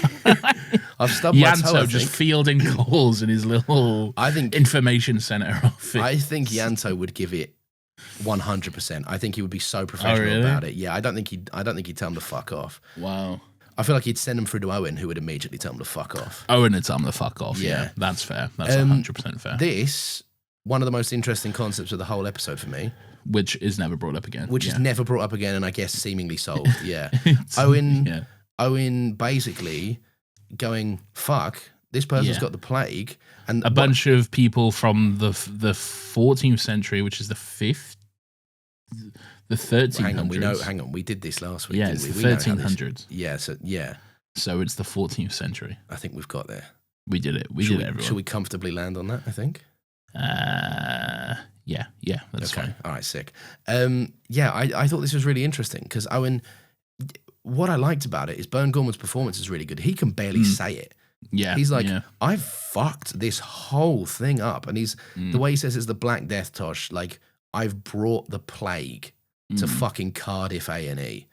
I've stubbed my toe, Yanto just fielding calls in his little information center office. I think Yanto would give it 100%. I think he would be so professional about it. Yeah, I don't think he'd tell him to fuck off. Wow. I feel like he'd send him through to Owen, who would immediately tell him to fuck off. Owen would tell him to fuck off. Yeah, that's fair. That's 100% fair. This, one of the most interesting concepts of the whole episode for me. Which is never brought up again. Which is never brought up again, and I guess seemingly solved. Yeah. Owen basically going, fuck, this person's got the plague. And a bunch of people from the 14th century, which is the 5th, the 1300s. Hang on, we did this last week. Yeah, it's the 1300s. Yeah, so it's the 14th century. I think we've got there. We did it. We did it, everyone. Should we comfortably land on that, I think? Yeah, that's fine. All right, sick. I thought this was really interesting because Owen, what I liked about it is Bern Gorman's performance is really good. He can barely say it. Yeah. He's like, I fucked this whole thing up. And the way he says it's the Black Death, Tosh, like, I've brought the plague to fucking Cardiff A&E.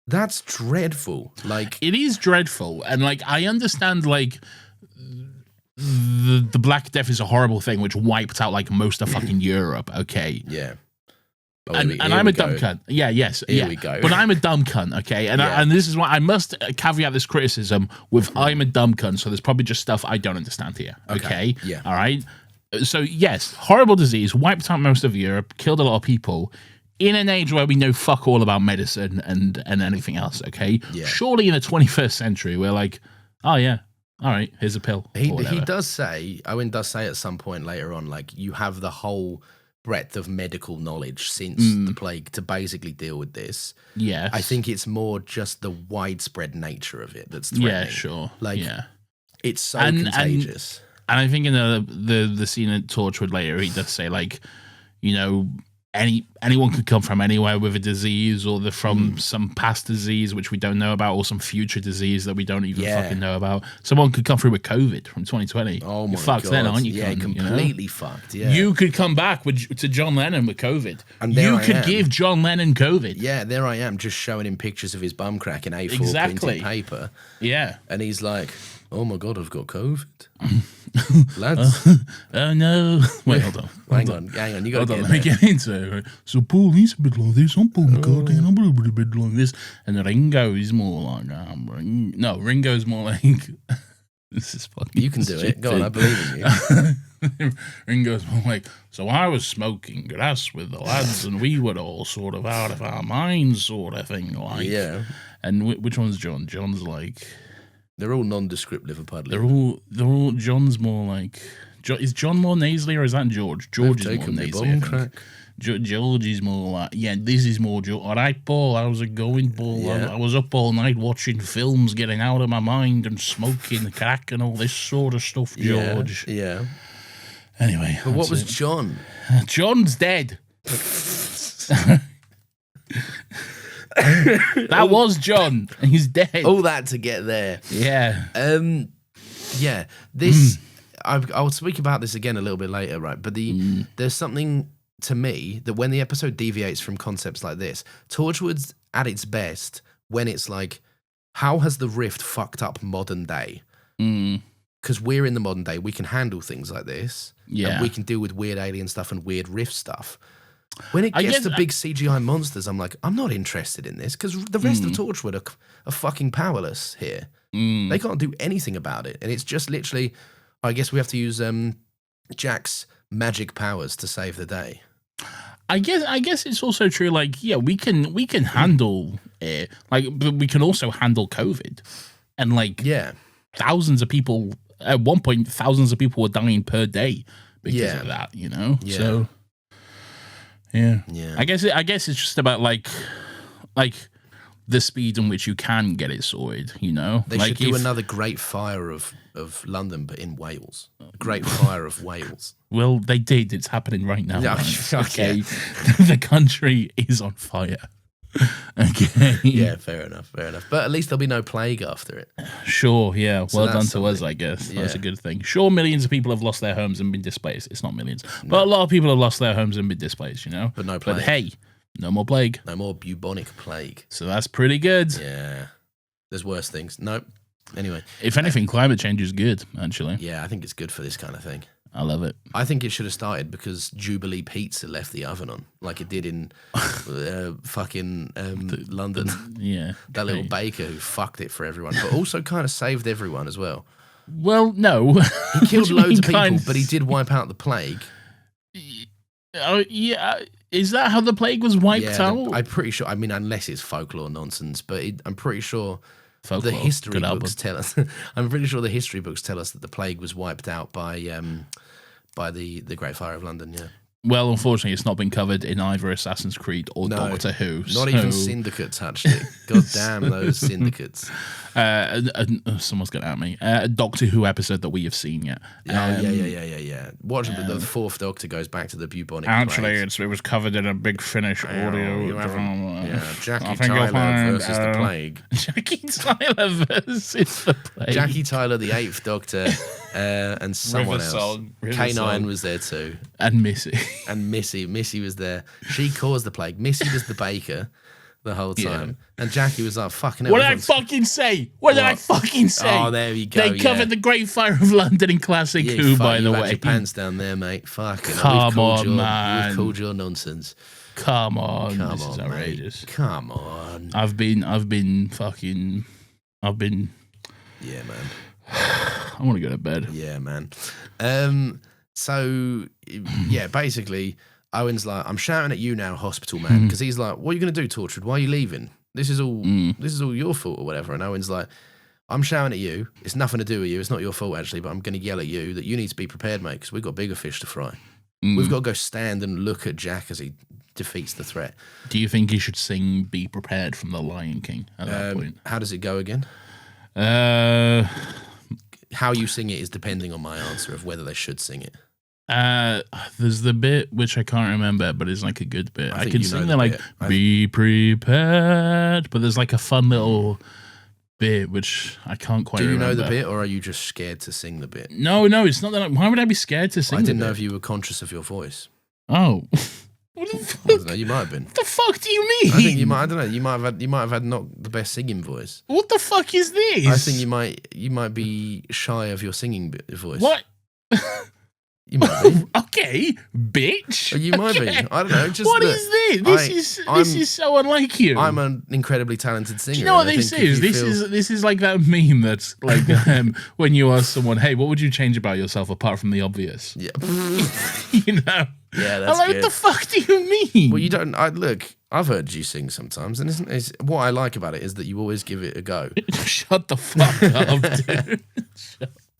That's dreadful. Like, it is dreadful. And like, I understand like the Black Death is a horrible thing which wiped out like most of fucking Europe. Okay. Yeah. And I'm a dumb cunt. Yeah, yes. Here we go. But I'm a dumb cunt, okay? And this is why I must caveat this criticism with I'm a dumb cunt, so there's probably just stuff I don't understand here, okay? Yeah. All right? So, yes, horrible disease, wiped out most of Europe, killed a lot of people, in an age where we know fuck all about medicine and anything else, okay? Yeah. Surely in the 21st century, we're like, oh, yeah, all right, here's a pill. He does say, Owen does say at some point later on, like, you have the whole breadth of medical knowledge since the plague to basically deal with this. Yes. I think it's more just the widespread nature of it that's threatening. Yeah, sure. Like, yeah. it's so contagious. And I think in the scene at Torchwood later, he does say, like, you know, anyone could come from anywhere with a disease, or they're from some past disease which we don't know about, or some future disease that we don't even fucking know about. Someone could come through with COVID from 2020. Oh my You're fucked God. then, aren't you? Yeah, cunt, completely fucked. Yeah, You could come back to John Lennon with COVID. And there you I could am. give John Lennon COVID. Yeah, there I am, just showing him pictures of his bum crack in A4 Exactly. printed paper. Yeah. And he's like, oh my God, I've got COVID. Lads. Oh no. Wait, hold on. Hang on. You got to Let me get into it. So Paul, he's a bit like this. I'm Paul McCartney, and I'm a bit like this. And Ringo is more like no, Ringo's more like this is fucking. You can do it. Go on, I believe in you. Ringo's more like, so I was smoking grass with the lads, and we were all sort of out of our minds, sort of thing. Like, Yeah. And which one's John? John's like, They're all nondescript Liverpudlian. they're all. John's more like. Is John more nasally, or is that George? George is more nasally. I think. George is more like, yeah, this is more George. All right, Paul, how's it going, Paul? Yeah. I was up all night watching films, getting out of my mind, and smoking crack and all this sort of stuff, George. Yeah. Anyway. But what that's was it. John? John's dead. That was John. He's dead. All that to get there. Yeah. Yeah. This I'll speak about this again a little bit later, right? But there's something to me that when the episode deviates from concepts like this, Torchwood's at its best when it's like, how has the Rift fucked up modern day? Because we're in the modern day, we can handle things like this. Yeah. And we can deal with weird alien stuff and weird Rift stuff. When it gets to big CGI monsters, I'm like, I'm not interested in this, because the rest of Torchwood are fucking powerless here. They can't do anything about it. And it's just literally, I guess we have to use Jack's magic powers to save the day. I guess it's also true. Like, yeah, we can handle it. Like, but we can also handle COVID, and like, thousands of people at one point. Thousands of people were dying per day because of that. You know. Yeah. So, yeah. I guess it's just about like the speed in which you can get it sorted. You know, They should do another Great Fire of London, but in Wales. Great Fire of Wales. Well, they did. It's happening right now. Yeah, man. Okay. The country is on fire. Okay. Yeah, fair enough. But at least there'll be no plague after it. Sure, yeah. So Well done that's to us, something. I guess. Yeah. That's a good thing. Sure, millions of people have lost their homes and been displaced. It's not millions. But a lot of people have lost their homes and been displaced, you know? But no plague. But hey, no more plague. No more bubonic plague. So that's pretty good. Yeah. There's worse things. Nope. Anyway. If anything, climate change is good, actually. Yeah, I think it's good for this kind of thing. I love it. I think it should have started because Jubilee Pizza left the oven on, like it did in fucking London. Yeah. That little baker who fucked it for everyone, but also kind of saved everyone as well. Well, no. He killed loads of people, kind- but he did wipe out the plague. Oh, yeah. Is that how the plague was wiped out? I'm pretty sure. I mean, unless it's folklore nonsense, but I'm pretty sure Folklore, the history good album. books tell us. I'm pretty sure the history books tell us that the plague was wiped out by the Great Fire of London. Yeah. Well, unfortunately, it's not been covered in either Assassin's Creed or Doctor Who. Not even Syndicate touched it. God damn those syndicates. Someone's got at me. A Doctor Who episode that we have seen yet. Yeah. Watch the fourth Doctor goes back to the bubonic Actually, plague. it was covered in a big Finnish audio drama. Yeah, Jackie I think you'll Tyler find, versus the plague. Jackie Tyler versus the plague. Jackie Tyler, the Eighth Doctor, and someone else. K9 was there too. And Missy. And Missy was there. She caused the plague. Missy was the baker the whole time. And Jackie was like, fucking hell. What did I fucking say? What did I fucking say? Oh, there you go. They covered the Great Fire of London in Classic Who, by the you way. had your pants down there, mate. Fucking Come on, man. We've called your nonsense. Come on, Come this on, is outrageous. mate. Come on. I've been Yeah, man. I want to go to bed. Yeah, man. So yeah, basically, Owen's like, I'm shouting at you now, hospital man, because he's like, what are you gonna do, Torchwood? Why are you leaving? This is all your fault or whatever. And Owen's like, I'm shouting at you. It's nothing to do with you. It's not your fault actually, but I'm gonna yell at you that you need to be prepared, mate, because we've got bigger fish to fry. We've got to go stand and look at Jack as he defeats the threat. Do you think he should sing "Be Prepared" from The Lion King at that point? How does it go again? How you sing it is depending on my answer of whether they should sing it. There's the bit which I can't remember, but it's like a good bit. I think can you know sing the the bit. "Be prepared," but there's like a fun little bit which I can't quite remember. Do you know the bit, or are you just scared to sing the bit? No, it's not that. Why would I be scared to sing? I didn't the know bit? if you were conscious of your voice. Oh, what the I fuck? don't know, you might have been. What the fuck do you mean? I think you might. I don't know. You might have had not the best singing voice. What the fuck is this? I think you might be shy of your singing voice. What? You might be. Okay, bitch. Or you might be. I don't know. Just What look, is this? This is so unlike you. I'm an incredibly talented singer. Do you know what and I this think if is? you This is like that meme that's like when you ask someone, "Hey, what would you change about yourself apart from the obvious?" Yeah. You know. Yeah, I'm that's like, good. what the fuck do you mean? Well, you don't. Look, I've heard you sing sometimes, and it's what I like about it is that you always give it a go. Shut the fuck up, dude.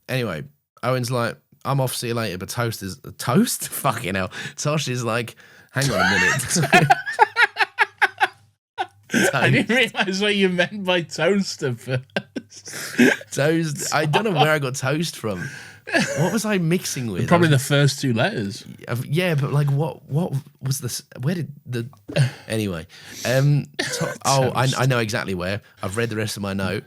Anyway, Owen's like, I'm off, see you later, but Toast is... Toast? Fucking hell. Tosh is like, hang on a minute. I didn't realise what you meant by toaster first. Toast. I don't know where I got Toast from. What was I mixing with? Probably the first two letters. Yeah, but like, what was this? Where did the... Anyway. I know exactly where. I've read the rest of my note.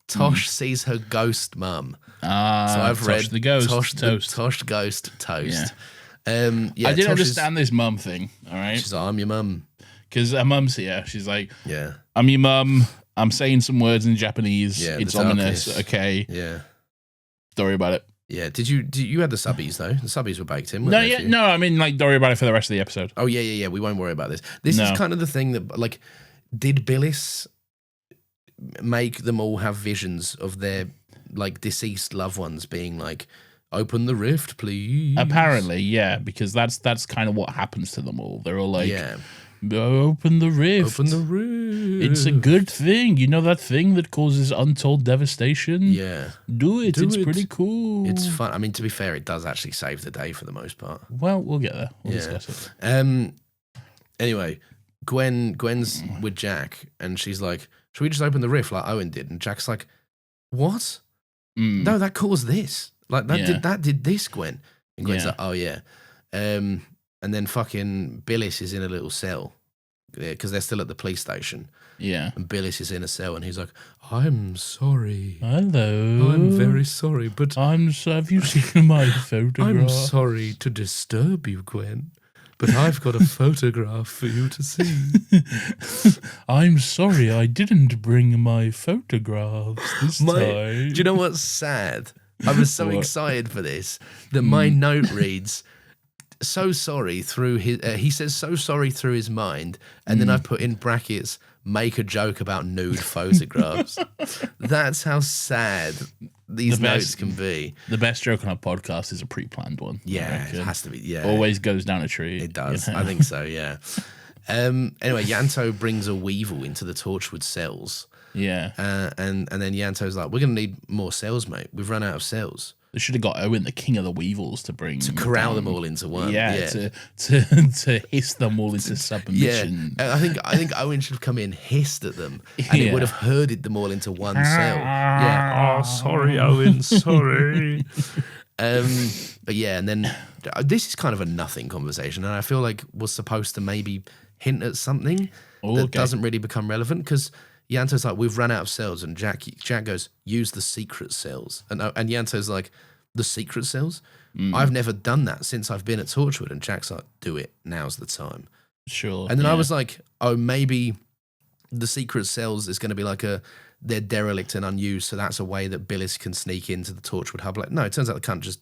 Tosh sees her ghost mum. So I've read the ghost, Tosh, toast. Tosh ghost toast. I didn't Tosh understand this mum thing. All right, She's like, I'm your mum. because her mum's here. She's like, Yeah, "I'm your mum. I'm saying some words in Japanese. Yeah, it's the ominous. darkness. Okay, yeah, don't worry about it." yeah. Did you had the subbies though? The subbies were baked in. No, weren't they, yeah, for you? no. I mean, like, don't worry about it for the rest of the episode. Oh yeah. We won't worry about this. This No. is kind of the thing that, like, did Billis make them all have visions of their like deceased loved ones being like, open the rift, please? Apparently, yeah, because that's kind of what happens to them all. They're all like, Yeah. open the rift. Open the rift. It's a good thing. You know that thing that causes untold devastation? Yeah. Do it. Do it's it. pretty cool. It's fun. I mean, to be fair, it does actually save the day for the most part. Well, we'll get there. We'll Yeah. discuss it. Anyway, Gwen's with Jack, and she's like, "Should we just open the rift like Owen did?" And Jack's like, "What? No, that caused this. Like that did this, Gwen." And Gwen's like, "Oh yeah." And then fucking Billis is in a little cell because they're still at the police station. Yeah. And Billis is in a cell, and he's like, "I'm sorry. Hello. I'm very sorry, but Have you seen my photograph? I'm sorry to disturb you, Gwen, but I've got a photograph for you to see." I'm sorry, I didn't bring my photographs this time. Do you know what's sad? I was so What? excited for this that my note reads, "So sorry" through his. He says "so sorry" through his mind, and then I put in brackets, "make a joke about nude photographs." That's how sad these notes can be. The best joke on a podcast is a pre-planned one. I Yeah, reckon. it has to be. Yeah, Always goes down a tree. it does. you know? I think so. Yeah. Anyway, Yanto brings a weevil into the Torchwood cells. Yeah. And then Yanto's like, "We're going to need more cells, mate. We've run out of cells." They should have got Owen, the king of the weevils, to bring Corral down. them all into one. Yeah, to hiss them all into Yeah, submission. I think Owen should have come in, hissed at them, and it would have herded them all into one cell. Yeah. Oh, sorry, Owen. Sorry. But yeah, and then this is kind of a nothing conversation, and I feel like was supposed to maybe hint at something that doesn't really become relevant because Yanto's like, "We've run out of cells," and Jack goes, "Use the secret cells," and Yanto's like, "The secret cells? I've never done that since I've been at Torchwood," and Jack's like, "Do it. Now's the time." Sure. And then I was like, "Oh, maybe the secret cells is going to be like they're derelict and unused, so that's a way that Billis can sneak into the Torchwood hub." Like, no, it turns out the cunt just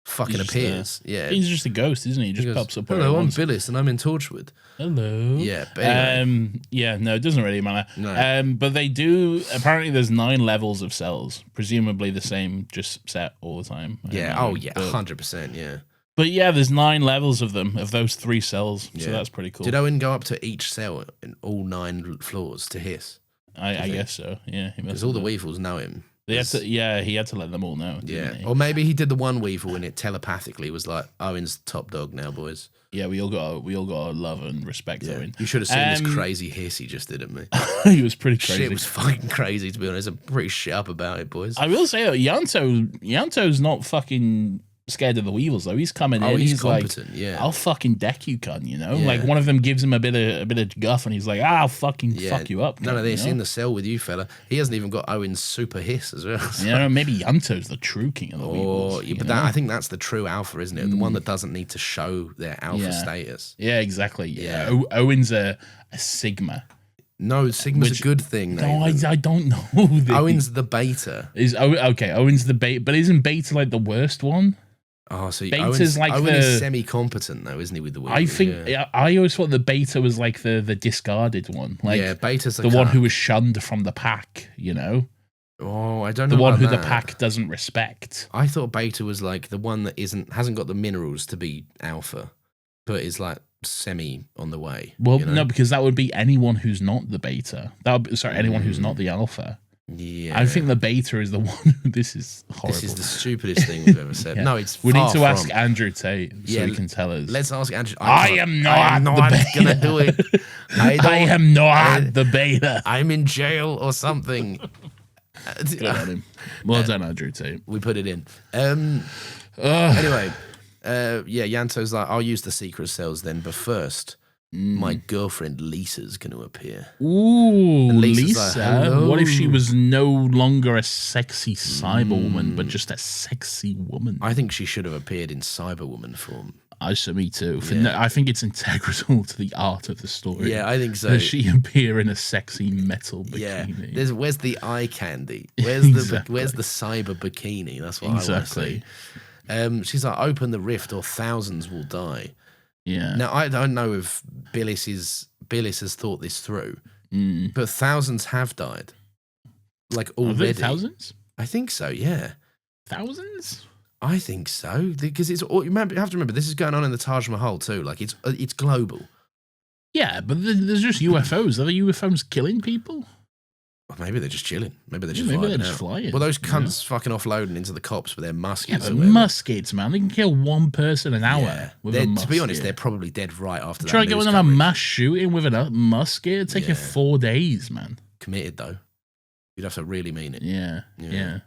fucking appears. Yeah. He's just a ghost, isn't he? He just pops up. Hello, I'm Billis and I'm in Torchwood. Hello. Yeah, but anyway. No, it doesn't really matter. No. But they do. Apparently, there's 9 levels of cells, presumably the same, just set all the time. Yeah. Oh, yeah. 100%. Yeah. But yeah, there's 9 levels of them, of those 3 cells. Yeah. So that's pretty cool. Did Owen go up to each cell in all 9 floors to hiss? I guess so. Yeah. Because all the Weevils know him. He had to let them all know. Yeah. Or maybe he did the one Weevil and it telepathically was like, Owen's top dog now, boys. Yeah, we all got to love and respect Owen. You should have seen this crazy hiss he just did at me. He was pretty crazy. Shit was fucking crazy, to be honest. I'm pretty sharp about it, boys. I will say, Yanto's not fucking scared of the Weevils though. He's coming in. He's competent. Like, yeah. I'll fucking deck you, cunt. You know, like one of them gives him a bit of guff, and he's like, I'll fucking fuck you up. None of this in the cell with you, fella. He hasn't even got Owen's super hiss as well. So. Yeah, maybe Yanto's the true king of the Weevils. Yeah, but I think that's the true alpha, isn't it? The one that doesn't need to show their alpha status. Yeah, exactly. Yeah, Owen's a Sigma. No, Sigma's a good thing. No, I don't know. Owen's the beta. Owen's the beta, but isn't beta like the worst one? Oh, so Beta's Owen is semi-competent though, isn't he? With the Weevil? I think I always thought the beta was like the discarded one. Like beta's the one who was shunned from the pack. You know. Oh, I don't know. The one who the pack doesn't respect. I thought beta was like the one that hasn't got the minerals to be alpha, but is like semi on the way. Well, no, because that would be anyone who's not the beta. Anyone who's not the alpha. Yeah, I think the beta is the one. This is horrible. This is the stupidest thing we've ever said. No, it's we need to ask Andrew Tate so he can tell us. Let's ask Andrew. I am not gonna do it. I am not the beta. I'm in jail or something. Good on him. Well done, Andrew Tate. We put it in. Anyway, Yanto's like, I'll use the secret cells then, but first. My girlfriend Lisa's going to appear. Ooh, Lisa. Like, what if she was no longer a sexy cyberwoman, but just a sexy woman? I think she should have appeared in cyberwoman form. Me too. I think it's integral to the art of the story. Yeah, I think so. Does she appear in a sexy metal bikini? Yeah. Where's the eye candy? Where's the cyber bikini? That's what I want to see. She's like, open the rift or thousands will die. Yeah. Now, I don't know if Billis has thought this through, but thousands have died. Like already. Thousands? I think so, yeah. Thousands? I think so. Because you have to remember, this is going on in the Taj Mahal too. Like, it's global. Yeah, but there's just UFOs. Are the UFOs killing people? Well, maybe they're just chilling. Maybe they're just flying. Well, those cunts fucking offloading into the cops with their muskets. Yeah, muskets, man. They can kill one person an hour with a musket. To be honest, they're probably dead right after that. Try to go in on a mass shooting with a musket. It'd take you 4 days, man. Committed, though. You'd have to really mean it. Yeah.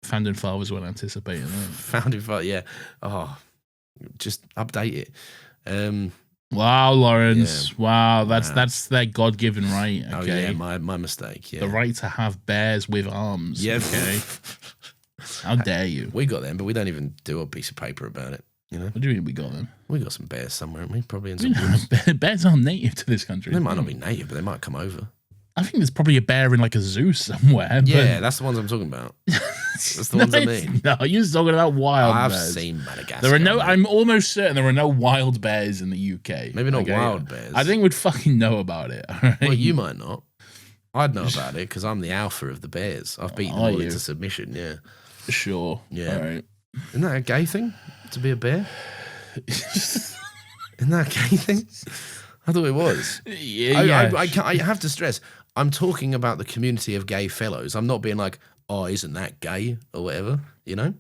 Founding fathers weren't anticipating that. Founding fathers, yeah. Oh, just update it. Wow, Lawrence. Yeah. Wow, that's their God-given right. Okay? Oh yeah, my mistake. Yeah, the right to have bears with arms. Yeah. Okay. How dare you? We got them, but we don't even do a piece of paper about it. You know? What do you mean we got them? We got some bears somewhere, haven't we? Probably in some bears aren't native to this country. They might not be native, but they might come over. I think there's probably a bear in like a zoo somewhere. Yeah, that's the ones I'm talking about. That's the ones I mean. No, you're talking about wild bears. I've seen Madagascar. I'm almost certain there are no wild bears in the UK. Maybe not wild bears. I think we'd fucking know about it. Right? Well, you might not. I'd know about it because I'm the alpha of the bears. I've beaten them all into submission, yeah. Sure. Yeah. All right. Isn't that a gay thing, to be a bear? Isn't that a gay thing? I thought it was. Yeah. I have to stress, I'm talking about the community of gay fellows. I'm not being like, oh, isn't that gay or whatever, you know?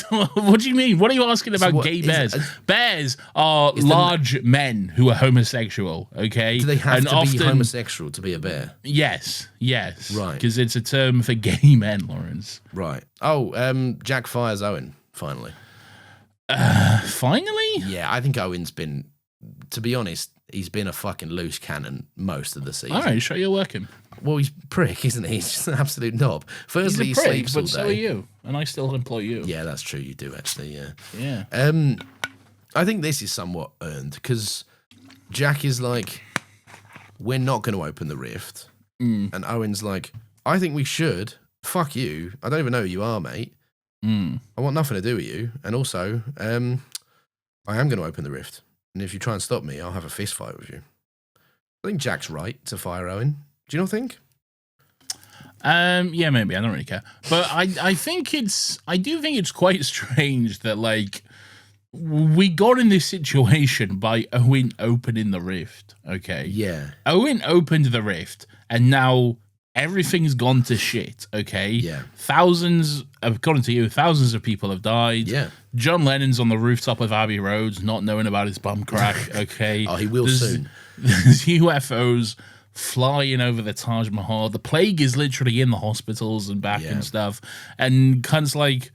What do you mean? What are you asking about gay bears? Bears are large men who are homosexual, okay? Do they have to be homosexual to be a bear? Yes. Right. Because it's a term for gay men, Lawrence. Right. Oh, Jack fires Owen, finally. Finally? Yeah, I think Owen's been, to be honest, he's been a fucking loose cannon most of the season. All right, show you're working. Well, he's a prick, isn't he? He's just an absolute knob. Firstly, he's a prick, he sleeps all day. But so are you, and I still employ you. Yeah, that's true. You do actually. Yeah. Yeah. I think this is somewhat earned because Jack is like, we're not going to open the rift, and Owen's like, I think we should. Fuck you. I don't even know who you are, mate. I want nothing to do with you. And also, I am going to open the rift. And if you try and stop me, I'll have a fist fight with you. I think Jack's right to fire Owen. Do you not think? Yeah, maybe. I don't really care. But I do think it's quite strange that, like, we got in this situation by Owen opening the rift, okay? Yeah. Owen opened the rift, and now everything's gone to shit, okay? Yeah. According to you, thousands of people have died. Yeah. John Lennon's on the rooftop of Abbey Road, not knowing about his bum crack, okay? Oh, he will soon. There's UFOs flying over the Taj Mahal. The plague is literally in the hospitals and back and stuff. And cunts like,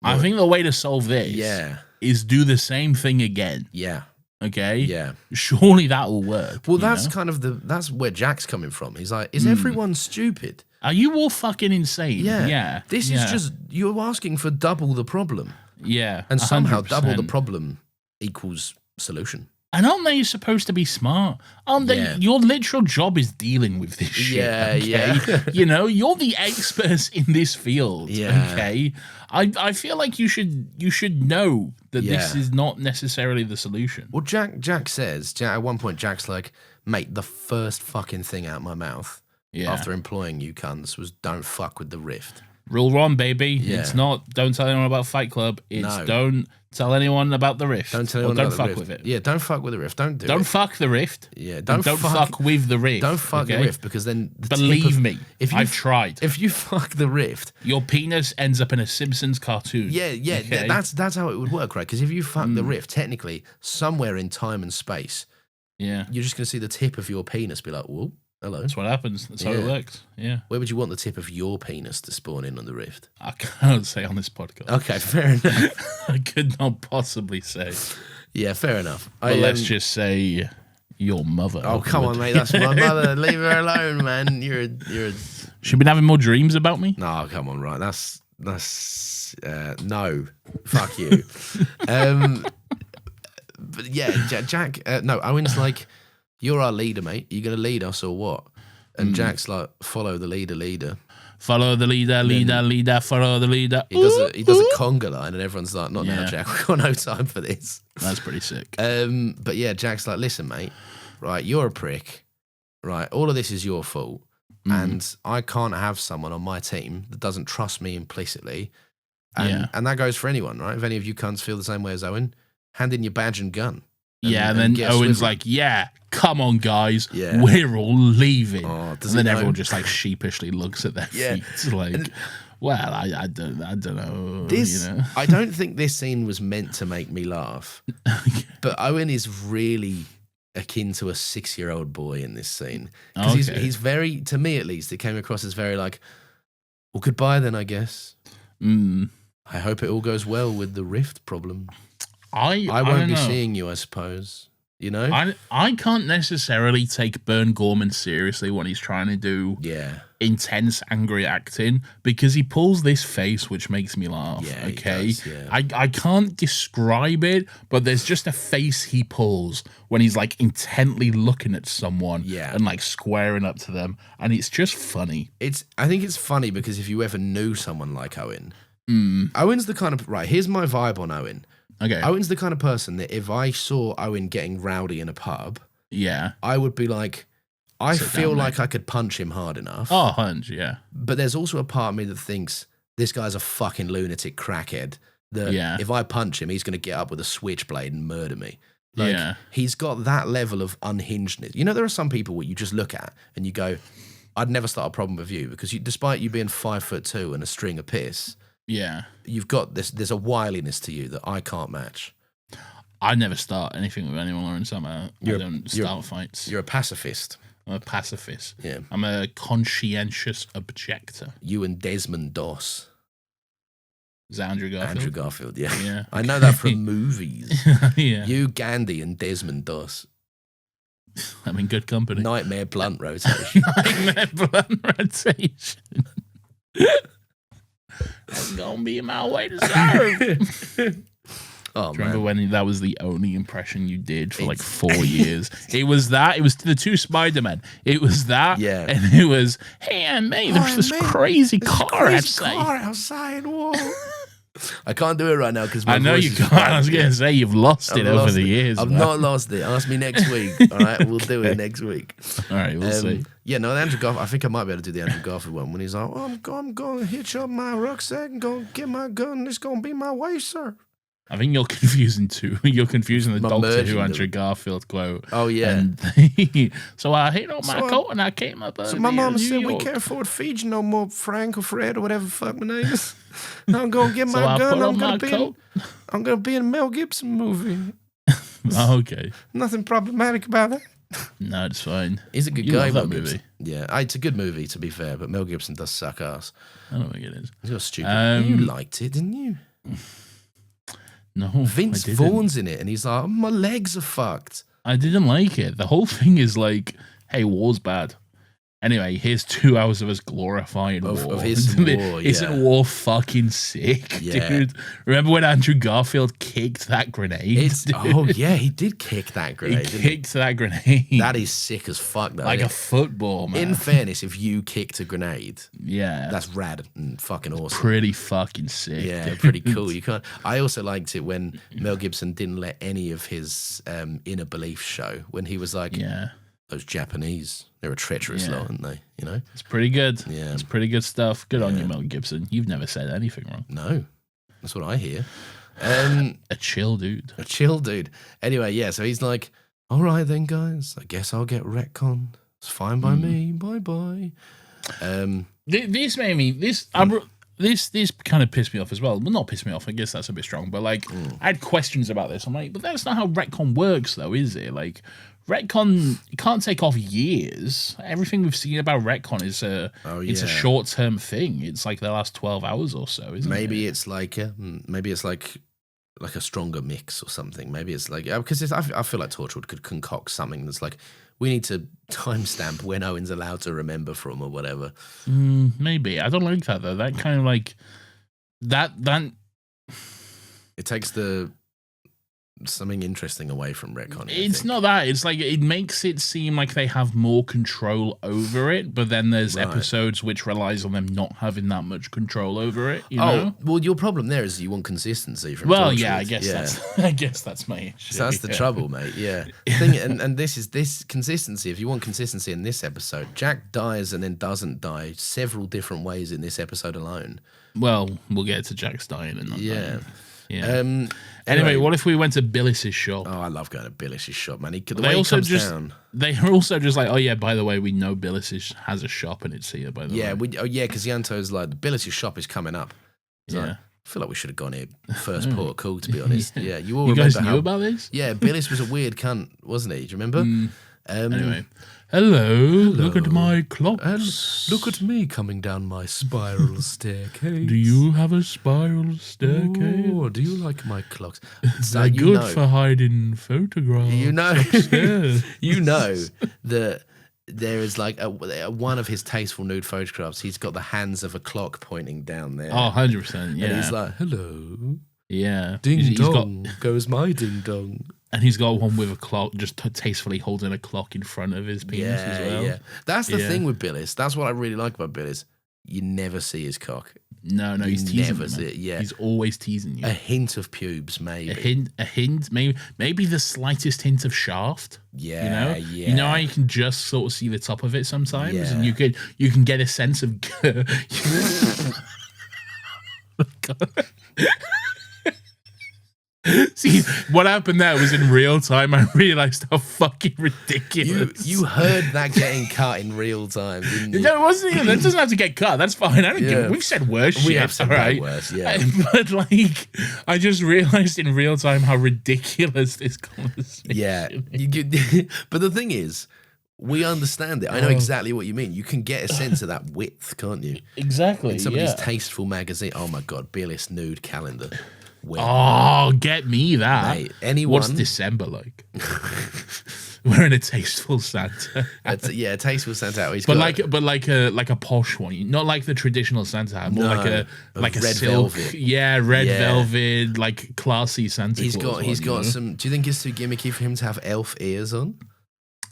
I think the way to solve this is do the same thing again. Yeah. Okay? Yeah. Surely that will work. Well, that's kind of that's where Jack's coming from. He's like, is everyone stupid? Are you all fucking insane? Yeah. This is just, you're asking for double the problem. Yeah. And somehow 100%. double the problem equals solution. And aren't they supposed to be smart? Aren't they? Your literal job is dealing with this shit. Okay? You know, you're the experts in this field. Yeah. Okay. I feel like you should know that this is not necessarily the solution. Well, Jack says, at one point, Jack's like, mate, the first fucking thing out of my mouth after employing you cunts was don't fuck with the rift. Rule 1, baby. Yeah. It's not don't tell anyone about Fight Club. It's don't tell anyone about the rift. Don't tell anyone about the rift. Don't fuck with it. Yeah, don't fuck with the rift. Don't fuck the rift. Yeah, don't fuck with the rift. Don't fuck the rift because then believe me, I've tried. If you fuck the rift, your penis ends up in a Simpsons cartoon. Yeah, okay? That's how it would work, right? Because if you fuck the rift, technically somewhere in time and space, you're just gonna see the tip of your penis be like, whoa. Hello. That's what happens. That's how it works. Yeah. Where would you want the tip of your penis to spawn in on the rift? I can't say on this podcast. Okay, fair enough. I could not possibly say. Yeah, fair enough. But let's just say your mother. Oh, come on, mate. That's my mother. Leave her alone, man. You're She's been having more dreams about me? No, come on, right. That's no. Fuck you. But yeah, Jack, no, Owen's like, you're our leader, mate. You going to lead us or what? And Jack's like, follow the leader. Follow the leader, follow the leader. He does a conga line and everyone's like, not now, Jack. We've got no time for this. That's pretty sick. But yeah, Jack's like, listen, mate, right, you're a prick. Right, all of this is your fault. And I can't have someone on my team that doesn't trust me implicitly. And that goes for anyone, right? If any of you cunts feel the same way as Owen, hand in your badge and gun. And then Owen's like, come on, guys, we're all leaving. And then everyone just like sheepishly looks at their feet. Like, well, I don't know. This, I don't think this scene was meant to make me laugh. But Owen is really akin to a 6-year-old boy in this scene. Because he's very, to me at least, it came across as very like, well, goodbye then, I guess. I hope it all goes well with the rift problem. I won't be seeing you, I suppose. You know? I can't necessarily take Bern Gorman seriously when he's trying to do intense, angry acting because he pulls this face which makes me laugh. Yeah, okay? Does, I can't describe it, but there's just a face he pulls when he's like intently looking at someone and like squaring up to them, and it's just funny. I think it's funny because if you ever knew someone like Owen, Owen's the kind of, right, here's my vibe on Owen. Okay. Owen's the kind of person that if I saw Owen getting rowdy in a pub, I would be like, I feel like I could punch him hard enough. Oh, hunch, yeah. But there's also a part of me that thinks this guy's a fucking lunatic crackhead. That if I punch him, he's going to get up with a switchblade and murder me. Like, he's got that level of unhingedness. You know, there are some people where you just look at and you go, I'd never start a problem with you because despite you being 5'2" and a string of piss, you've got this. There's a wiliness to you that I can't match. I never start anything with anyone or in summer. I don't start fights. You're a pacifist. I'm a pacifist. Yeah. I'm a conscientious objector. You and Desmond Doss. Is that Andrew Garfield? Andrew Garfield, yeah. I know that from movies. Yeah. You, Gandhi, and Desmond Doss. I'm in good company. Nightmare blunt rotation. Nightmare blunt rotation. That's gonna be my way to serve. Oh, remember when that was the only impression you did for like 4 years? It was the two Spider-Men. It was that, and it was, hey, mate, there's this crazy car outside. Whoa. I can't do it right now because I know you can't. I was going to say you've lost it over the years. I've not lost it. Ask me next week. All right, we'll do it next week. All right, we'll see. Yeah, no, Andrew Garfield. I think I might be able to do the Andrew Garfield one when he's like, I'm going to hitch up my rucksack and go get my gun. It's going to be my way, sir. I think you're confusing two. You're confusing the Doctor Who Andrew Garfield quote. Oh, yeah. So I hit on my coat and I came up. So my mom said we can't afford to feed you no more, Frank or Fred or whatever the fuck my name is. I'm going to get my gun. I'm going to be in a Mel Gibson movie. Okay. Nothing problematic about that. No, it's fine. He's a good you guy, love Mel that Gibson. movie. Yeah, it's a good movie, to be fair, but Mel Gibson does suck ass. I don't think it is. You're stupid. You liked it, didn't you? No, Vince Vaughn's in it, and he's like, my legs are fucked. I didn't like it. The whole thing is like, hey, war's bad. Anyway, here's 2 hours of us glorifying war. Of his war, Isn't war fucking sick, dude? Remember when Andrew Garfield kicked that grenade? Oh, yeah, he did kick that grenade. He kicked that grenade. That is sick as fuck, though. Like a football, man. In fairness, if you kicked a grenade, yeah, that's rad and fucking awesome. Pretty fucking sick. Yeah, dude. pretty cool. You can't. I also liked it when Mel Gibson didn't let any of his inner beliefs show. When he was like, yeah. Those Japanese, they're a treacherous lot, aren't they? You know? It's pretty good. Yeah. It's pretty good stuff. Good on you, Mel Gibson. You've never said anything wrong. No. That's what I hear. A chill dude. A chill dude. Anyway, yeah, so he's like, all right then, guys, I guess I'll get retconned. It's fine by me. Bye-bye. This made me... This kind of pissed me off as well. Well, not pissed me off. I guess that's a bit strong. But, like, I had questions about this. I'm like, but that's not how retcon works, though, is it? Like... retcon, it can't take off years. Everything we've seen about retcon is it's a short-term thing. It's like the last 12 hours or so, isn't it? Maybe it's like a stronger mix or something. Maybe it's like because I feel like Torchwood could concoct something that's like we need to timestamp when Owen's allowed to remember from or whatever. Maybe I don't like that though. That kind of like that. It takes something interesting away from retcon. It's not that. It's like it makes it seem like they have more control over it, but then there's episodes which relies on them not having that much control over it. You know? Well, your problem there is you want consistency from. Well, Torchwood. yeah, I guess that's my issue. So that's the trouble, mate. Yeah, and this consistency. If you want consistency in this episode, Jack dies and then doesn't die several different ways in this episode alone. Well, we'll get to Jack's dying and not dying. Yeah. Anyway, what if we went to Billis's shop? Oh, I love going to Billis's shop, man. They are also just like, oh yeah, by the way, we know Billis has a shop and it's here. By the way, because Yanto's like, Billis's shop is coming up. Like, I feel like we should have gone here first port of call, to be honest. Yeah, you guys knew about this? Yeah, Billis was a weird cunt, wasn't he? Do you remember? Anyway. Hello, look at my clocks. And look at me coming down my spiral staircase. Do you have a spiral staircase? Oh, do you like my clocks? They're good for hiding photographs. You know, upstairs. You know that there is like one of his tasteful nude photographs. He's got the hands of a clock pointing down there. Oh, 100%. Yeah. And he's like, hello. Yeah. Ding dong goes my ding dong. And he's got one with a clock, just tastefully holding a clock in front of his penis as well. Yeah, that's the thing with Billis. That's what I really like about Billis. You never see his cock. No, he's teasing you. See it. Yeah, he's always teasing you. A hint of pubes, maybe. A hint, maybe the slightest hint of shaft. Yeah, You know how you can just sort of see the top of it sometimes, and you can get a sense of. See, what happened there was in real time. I realized how fucking ridiculous. You heard that getting cut in real time, didn't you? No, it wasn't even. That doesn't have to get cut. That's fine. I don't give. We've said worse shit. We have said worse, yeah. But like, I just realized in real time how ridiculous this conversation is. Yeah. But the thing is, we understand it. I know exactly what you mean. You can get a sense of that width, can't you? Exactly. In some of these tasteful magazines. Oh my God, Billis nude calendar. Oh, get me that. Mate, anyone? What's December like? Wearing a tasteful Santa. A tasteful Santa hat. But like a posh one, not like the traditional Santa hat. More like a red silk, velvet. Yeah, red velvet, like classy Santa. He's got some. Do you think it's too gimmicky for him to have elf ears on?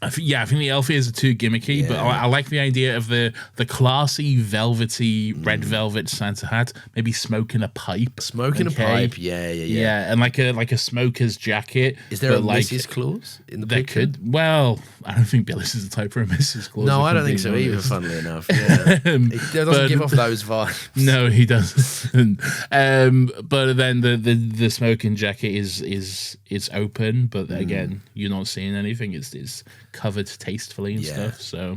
I think the elf ears are too gimmicky, but I like the idea of the classy, velvety, red velvet Santa hat, maybe smoking a pipe. Smoking a pipe, yeah. Yeah, and like a smoker's jacket. Is there a Mrs. Claus in the picture? Could. Well, I don't think Billis is the type for a Mrs. Claus. No, I don't think so either, funnily enough. Yeah. It doesn't give off those vibes. No, he doesn't. But then the smoking jacket is open, but again, you're not seeing anything. It's covered tastefully and stuff. So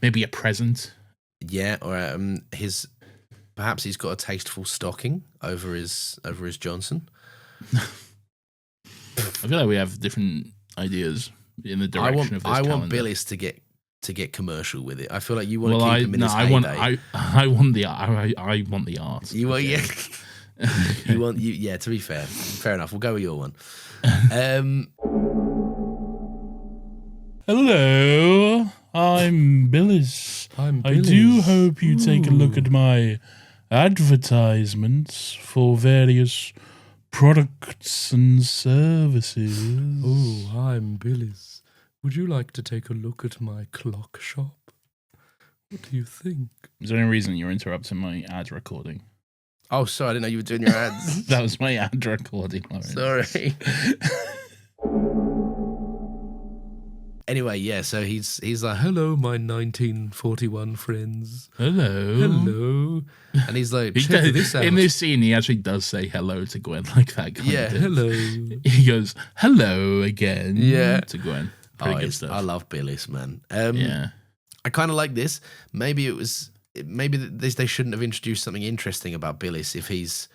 maybe a present. Yeah, or perhaps he's got a tasteful stocking over his Johnson. I feel like we have different ideas in the direction of this calendar. I want Billis to get commercial with it. I feel like you want to keep him in his heyday. I want the art. You want to be fair enough. We'll go with your one. Hello, I'm Billis. I do hope you take a look at my advertisements for various products and services. Oh, I'm Billis. Would you like to take a look at my clock shop? What do you think? Is there any reason you're interrupting my ad recording? Oh, sorry, I didn't know you were doing your ads. That was my ad recording, Lawrence. Sorry. Anyway, yeah, so he's like, hello, my 1941 friends. Hello. And he's like, check this out. In this scene, he actually does say hello to Gwen like that. Hello. He goes, hello again to Gwen. Pretty good stuff. I love Billis, man. I kind of like this. Maybe they shouldn't have introduced something interesting about Billis if he's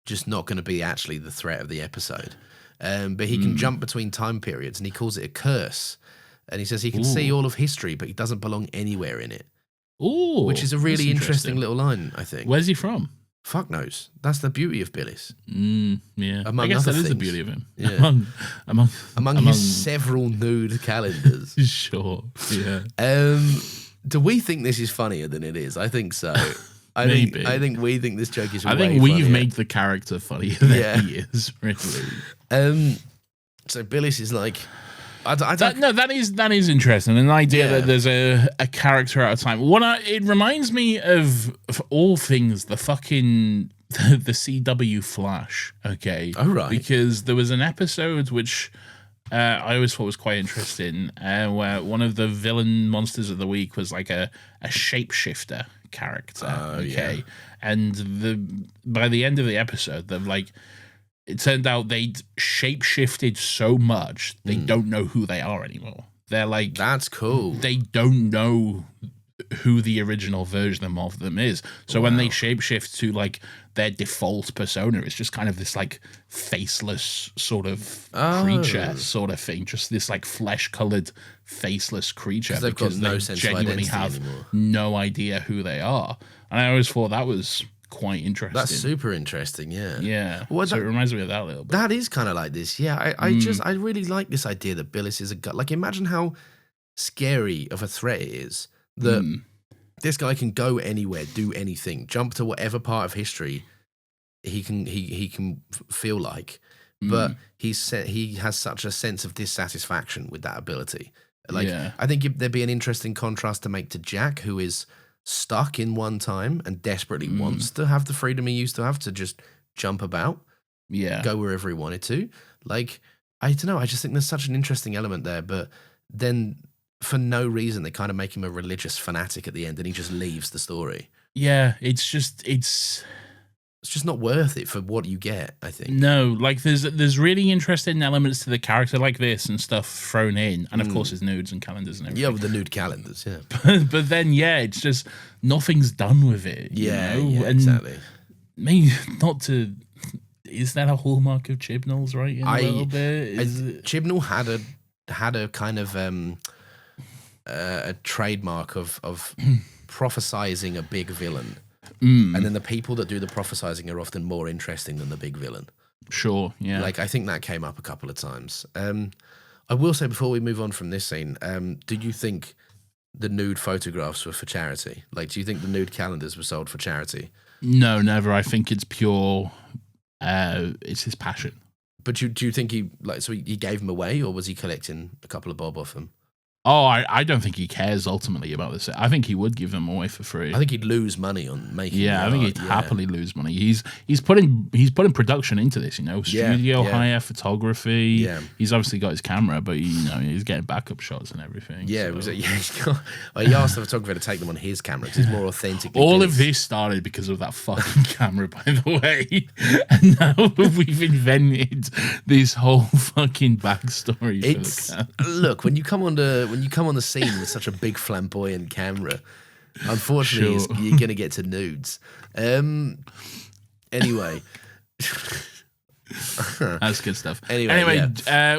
just not going to be actually the threat of the episode. But he can jump between time periods, and he calls it a curse. And he says he can see all of history, but he doesn't belong anywhere in it. Ooh, which is a really interesting little line, I think. Where's he from? Fuck knows. That's the beauty of Billis. Yeah, among I guess other that is the things. beauty of him. Yeah. among his several nude calendars. Sure. Yeah. Do we think this is funnier than it is? I think so. I think we think this joke is. I think we've made the character funnier than he is. Really. So Billis is like. That is interesting. An idea that there's a character at a time. It reminds me of all things the fucking the CW Flash. Okay, oh right, because there was an episode which I always thought was quite interesting, where one of the villain monsters of the week was like a shapeshifter character. And by the end of the episode, they're like. It turned out they'd shape-shifted so much, they don't know who they are anymore. They're like... That's cool. They don't know who the original version of them is. So when they shape-shift to, like, their default persona, it's just kind of this, like, faceless sort of creature sort of thing. Just this, like, flesh-coloured, faceless creature. Because no sense genuinely have anymore. No idea who they are. And I always thought that was... quite interesting. That's super interesting, yeah. Yeah. Well, so it reminds me of that a little bit. That is kind of like this, yeah. I really like this idea that Billis is a guy. Like, imagine how scary of a threat it is that this guy can go anywhere, do anything, jump to whatever part of history he can feel like. But he has such a sense of dissatisfaction with that ability. Like, I think there'd be an interesting contrast to make to Jack, who is stuck in one time and desperately wants to have the freedom he used to have to just jump about, go wherever he wanted to. Like, I don't know, I just think there's such an interesting element there, but then for no reason they kind of make him a religious fanatic at the end and he just leaves the story. Yeah, it's just not worth it for what you get, I think. No, like there's really interesting elements to the character like this and stuff thrown in, and of course his nudes and calendars and everything. Yeah, with the nude calendars, yeah. but then it's just nothing's done with it. Yeah, you know? Exactly. Maybe not to. Is that a hallmark of Chibnall's writing a little bit? Chibnall had a kind of a trademark of prophesizing a big villain. And then the people that do the prophesizing are often more interesting than the big villain. Sure, yeah. Like, I think that came up a couple of times. I will say, before we move on from this scene, do you think the nude photographs were for charity? Like, do you think the nude calendars were sold for charity? No, never. I think it's pure... it's his passion. But do you think he gave them away, or was he collecting a couple of bob off them? Oh, I don't think he cares ultimately about this. I think he would give them away for free. I think he'd lose money on making. Yeah, I think he'd happily lose money. He's putting production into this, studio hire, photography. Yeah. He's obviously got his camera, but he's getting backup shots and everything. Yeah, so. he asked the photographer to take them on his camera because it's more authentic. All of this started because of that fucking camera, by the way. And now we've invented this whole fucking backstory. Look, when you come on the scene with such a big flamboyant camera, unfortunately, you're gonna get to nudes. Anyway. That's good stuff. Anyway,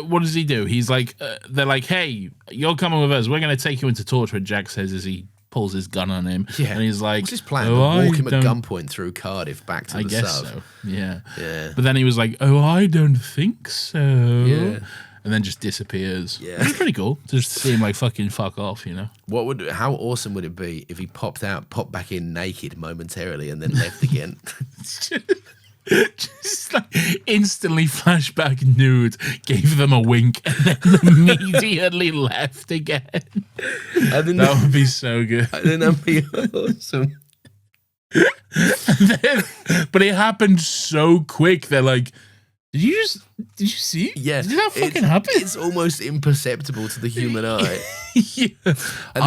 what does he do? He's like, they're like, hey, you're coming with us. We're going to take you into Torchwood, Jack says as he pulls his gun on him. Yeah. And he's like, what's his plan? Walk him at gunpoint through Cardiff back to the guess sub. so. Yeah. Yeah. But then he was like, oh, I don't think so. Yeah. And then just disappears. Yeah. It's pretty cool to just see him like fucking fuck off, How awesome would it be if he popped back in naked momentarily and then left again? Just like instantly flashback nude, gave them a wink, and then immediately left again. That would be so good. I think that'd be awesome. But it happened so quick. They're like, did you see? Yeah. Did that fucking happen? It's almost imperceptible to the human eye. Yeah.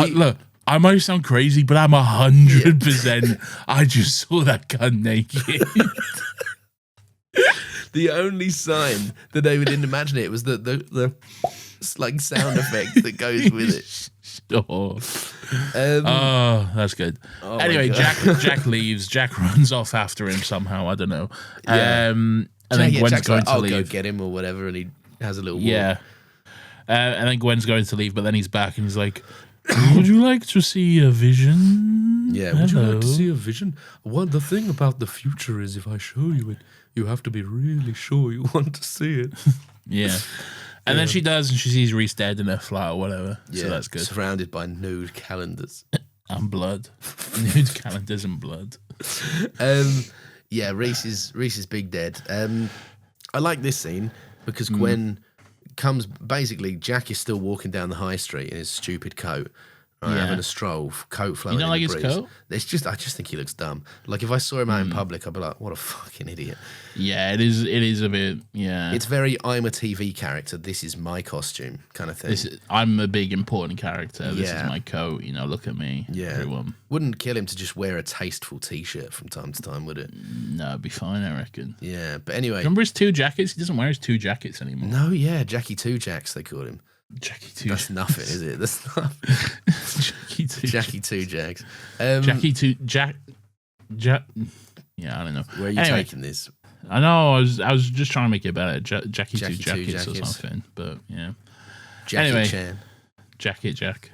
Look, I might sound crazy, but I'm 100%. I just saw that gun naked. The only sign that they didn't imagine it was the like sound effect that goes with it. Sure. That's good. Anyway, Jack leaves. Jack runs off after him somehow. I don't know. Yeah. And then Gwen's Jack's going like, to I'll leave. go get him or whatever, and he has a little walk. Yeah. And then Gwen's going to leave, but then he's back and he's like, would you like to see a vision? Yeah, would you like to see a vision? Well, the thing about the future is if I show you it, you have to be really sure you want to see it. Yeah. And then she does, and she sees Reese dead in her flat or whatever. Yeah, so that's good. Surrounded by nude calendars. And blood. Nude calendars and blood. Yeah, Reese is big dead. I like this scene because Gwen comes, basically, Jack is still walking down the high street in his stupid coat. Right, having a stroll, coat flowing. You don't like his coat? I just think he looks dumb. Like if I saw him out in public, I'd be like, "What a fucking idiot!" Yeah, it is a bit. Yeah, it's very I'm a TV character. This is my costume, kind of thing. I'm a big important character. This is my coat. Look at me. Yeah, everyone. Wouldn't kill him to just wear a tasteful T-shirt from time to time, would it? No, it'd be fine, I reckon. Yeah, but anyway, remember his 2 jackets? He doesn't wear his 2 jackets anymore. No, yeah, Jackie 2 Jacks they called him. Jackie 2. That's nothing, is it? That's not. Jackie 2 Jacks. Jackie 2 Jack. Yeah, I don't know. Where are you taking this? I know. I was just trying to make it better. Jackie 2 jackets or something. But yeah. Jackie Chan. Jack.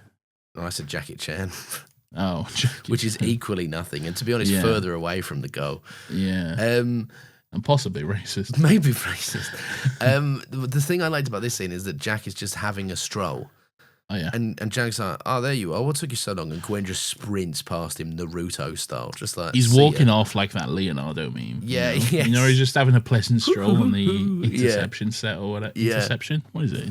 Oh, I said Jackie Chan. Oh, which is equally nothing, and to be honest, further away from the goal. Yeah. And possibly racist. Maybe racist. The thing I liked about this scene is that Jack is just having a stroll. Oh, yeah. And Jack's like, oh, there you are. What took you so long? And Gwen just sprints past him Naruto style. Just like he's walking off like that Leonardo meme. Yeah, he's just having a pleasant stroll on the Interception set or whatever. Yeah. Interception? What is it?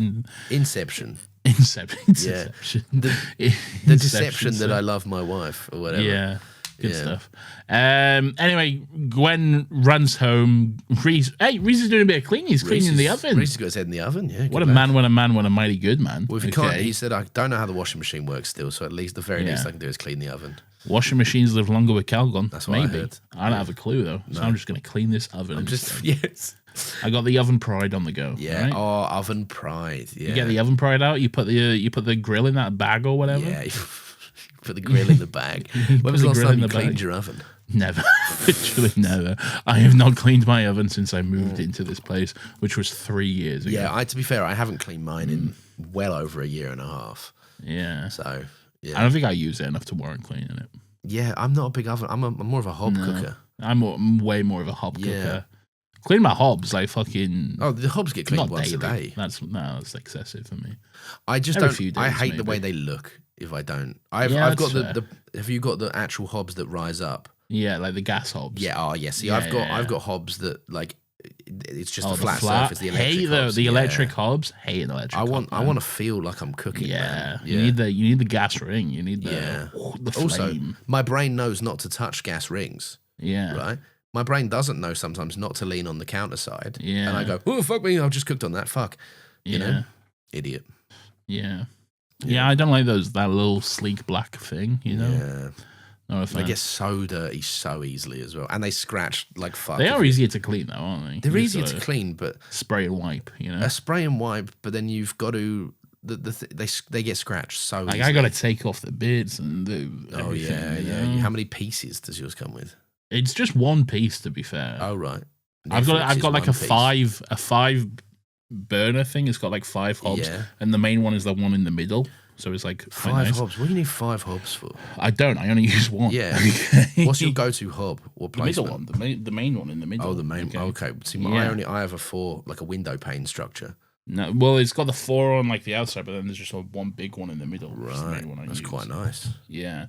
Inception. Inception. The deception that I love my wife or whatever. Yeah. Good stuff. Anyway, Gwen runs home. Reese is doing a bit of cleaning. He's cleaning the oven. Reese has got his head in the oven. Yeah. What a man, what a mighty good man. Well, if you can't, he said, I don't know how the washing machine works still, so at least the very least I can do is clean the oven. Washing machines live longer with Calgon. That's what I heard. I don't have a clue though, so I'm just going to clean this oven. Yes. I got the oven pride on the go. Yeah. Right? Oh, oven pride. Yeah. You get the oven pride out. You put the grill in that bag or whatever. Yeah. Put the grill in the bag. When was the last time you cleaned your oven? Never. Literally never. I have not cleaned my oven since I moved into this place, which was 3 years ago. Yeah, to be fair, I haven't cleaned mine in well over a year and a half. Yeah. So, yeah. I don't think I use it enough to warrant cleaning it. Yeah, I'm not a big oven. I'm more of a hob cooker. I'm way more of a hob cooker. Clean my hobs like fucking. Oh, the hobs get cleaned once daily. a day. That's excessive for me. I just don't. I hate the way they look. If I don't, I've got the. Have you got the actual hobs that rise up? Yeah, like the gas hobs. Yeah. Oh, yeah. See, I've got hobs that like it's just a flat surface. The electric hate hobs. the electric hobs. Hate electric. I want hob, to feel like I'm cooking. yeah. Man. You need the gas ring. You need the flame. Also, my brain knows not to touch gas rings. Yeah. Right. My brain doesn't know sometimes not to lean on the counter side. Yeah. And I go, oh fuck me, I've just cooked on that. Fuck. You know, idiot. Yeah. Yeah, I don't like that little sleek black thing, you know? Yeah. They get so dirty so easily as well. And they scratch like fuck. They are easier to clean though, aren't they? They're easier to clean, but spray and wipe, you know? A spray and wipe, but then you've got to they get scratched so easily. I got to take off the bits and do everything. Yeah. How many pieces does yours come with? It's just one piece, to be fair. Oh right. I've got like a five burner thing. It's got like 5 hobs, and the main one is the one in the middle. So it's like 5 hobs. What do you need 5 hobs for? I don't. I only use one. Yeah. What's your go-to hob? What placement? The middle one. The main one in the middle. Oh, the main. Okay. See, I have a 4, like a window pane structure. No, well, it's got the 4 on like the outside, but then there's just one big one in the middle. Right. Is the main one That's quite nice. Yeah.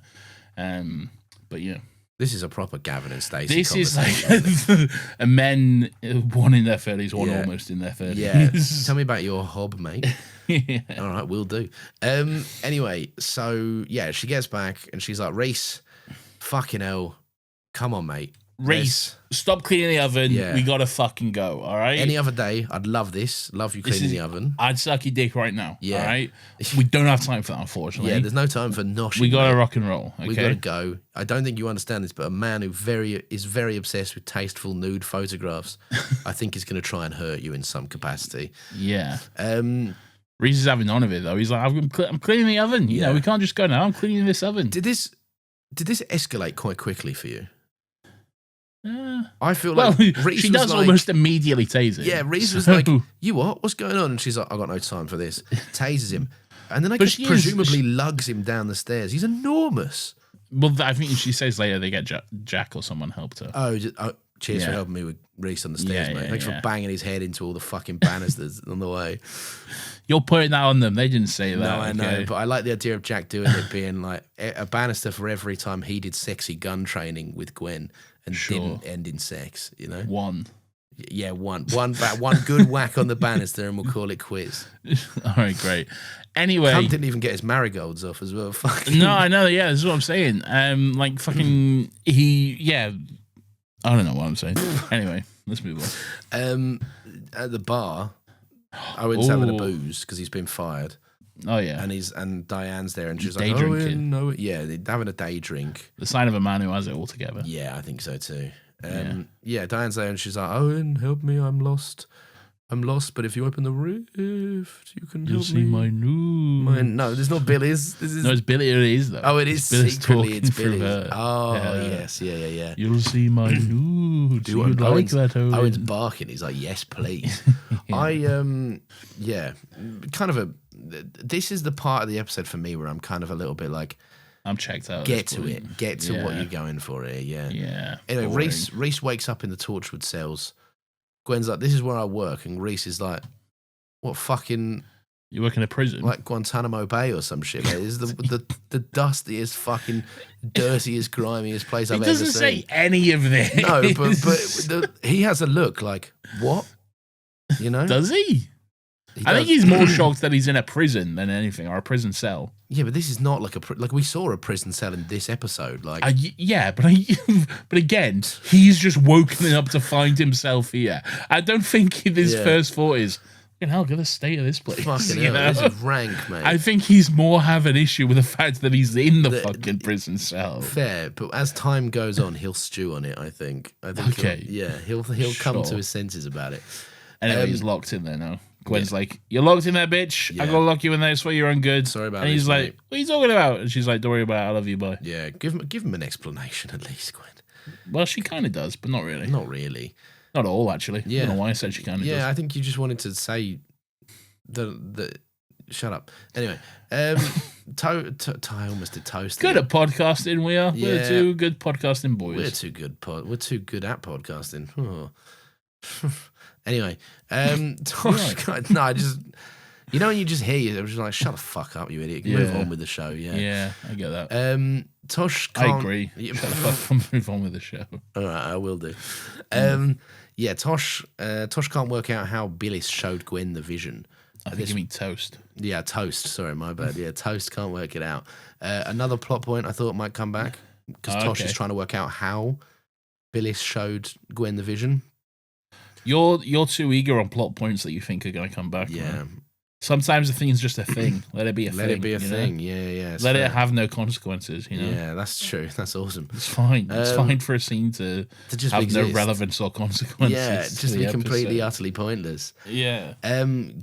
But yeah. This is a proper Gavin and Stacey. This is like a men, one in their 30s, one almost in their 30s. Yeah. Tell me about your hob, mate. Yeah. All right, we'll do. Anyway, so yeah, she gets back and she's like, Reese, fucking hell, come on, mate. Reese, stop cleaning the oven. Yeah. We gotta fucking go. All right. Any other day, I'd love this. Love you cleaning the oven. I'd suck your dick right now. Yeah. All right. We don't have time for that, unfortunately. Yeah. There's no time for noshing. We gotta rock and roll. Okay? We gotta go. I don't think you understand this, but a man who is very obsessed with tasteful nude photographs, I think is gonna try and hurt you in some capacity. Yeah. Reese is having none of it though. He's like, I'm cleaning the oven. You know, we can't just go now. I'm cleaning this oven. Did this escalate quite quickly for you? I feel like Reese she does almost immediately tase him. Yeah, Reese was like, "You what? What's going on?" And she's like, "I got no time for this." Tases him, and then I guess presumably lugs him down the stairs. He's enormous. Well, I think she says later they get Jack or someone helped her. Oh, cheers for helping me with Reese on the stairs, mate. Thanks for banging his head into all the fucking banisters on the way. You're putting that on them. They didn't say that. No, I know, but I like the idea of Jack doing it being like a banister for every time he did sexy gun training with Gwen and didn't end in sex, you know? One. Yeah, one good whack on the banister and we'll call it quiz. All right, great. Anyway. Trump didn't even get his marigolds off as well. Fucking. No, I know, yeah, this is what I'm saying. Like fucking I don't know what I'm saying. Anyway, let's move on. At the bar, Owen's having a booze because he's been fired. Oh yeah, and Diane's there, and she's day like, drinking. Yeah, they're having a day drink. The sign of a man who has it all together. Yeah, I think so too. Diane's there, and she's like, Owen, help me, I'm lost, but if you open the rift, you can You'll help see me. my nude. No, there's not Billy's. No, it's Billy. It is though. Oh, it is secretly. It's Billy's. Yes, yeah. You'll see my nude. Do you like that? Owen's barking. He's like, yes, please. Kind of this is the part of the episode for me where I'm kind of a little bit like, I'm checked out. Get to what you're going for here. Yeah. Yeah. Anyway, Reese wakes up in the Torchwood cells. Gwen's like, this is where I work. And Reese is like, what fucking... You work in a prison? Like Guantanamo Bay or some shit. Like, this is the dustiest, fucking dirtiest, grimiest place I've ever seen. He doesn't say any of this. No, but he has a look like, what? You know? Does he? I think he's more shocked that he's in a prison than anything, or a prison cell. Yeah, but this is not like we saw a prison cell in this episode. Like, but again, he's just woken up to find himself here. I don't think his first thought is, "Fucking hell, get the state of this place." Fucking hell, this is rank, mate. I think he's more have an issue with the fact that he's in the fucking prison cell. Fair, but as time goes on, he'll stew on it. I think. Okay. He'll come to his senses about it. Anyway, he's locked in there now. Gwen's like, "You're locked in there, bitch. Yeah. I gotta lock you in there. Swear you're on good." Sorry about And he's this, like, mate. "What are you talking about?" And she's like, "Don't worry about it. I love you, bye." Yeah, give him an explanation at least, Gwen. Well, she kind of does, but not really. Not really. Not all, actually. Yeah. I don't know why I said she kind of does. Yeah, I think you just wanted to say the. Shut up. Anyway, I almost did toast. Good at podcasting, we are. Yeah. We're two good podcasting boys. We're too good. We're too good at podcasting. Oh. Anyway, no, You know, when you just hear you, they're just like, shut the fuck up, you idiot. Move on with the show. Yeah, I get that. Tosh can't... I agree. Shut the fuck up, move on with the show. All right, I will do. Yeah, Tosh can't work out how Billis showed Gwen the vision. I think you mean Toast. Yeah, Toast. Sorry, my bad. Yeah, Toast can't work it out. Another plot point I thought might come back because Tosh is trying to work out how Billis showed Gwen the vision. You're too eager on plot points that you think are going to come back. Yeah. Man. Sometimes a thing's just a thing. Let it be a thing. Let it be a thing. Yeah. Let it have no consequences. Yeah, that's true. That's awesome. It's fine. It's fine for a scene to just have exist. no relevance or consequences. Yeah, just be completely, utterly pointless. Yeah.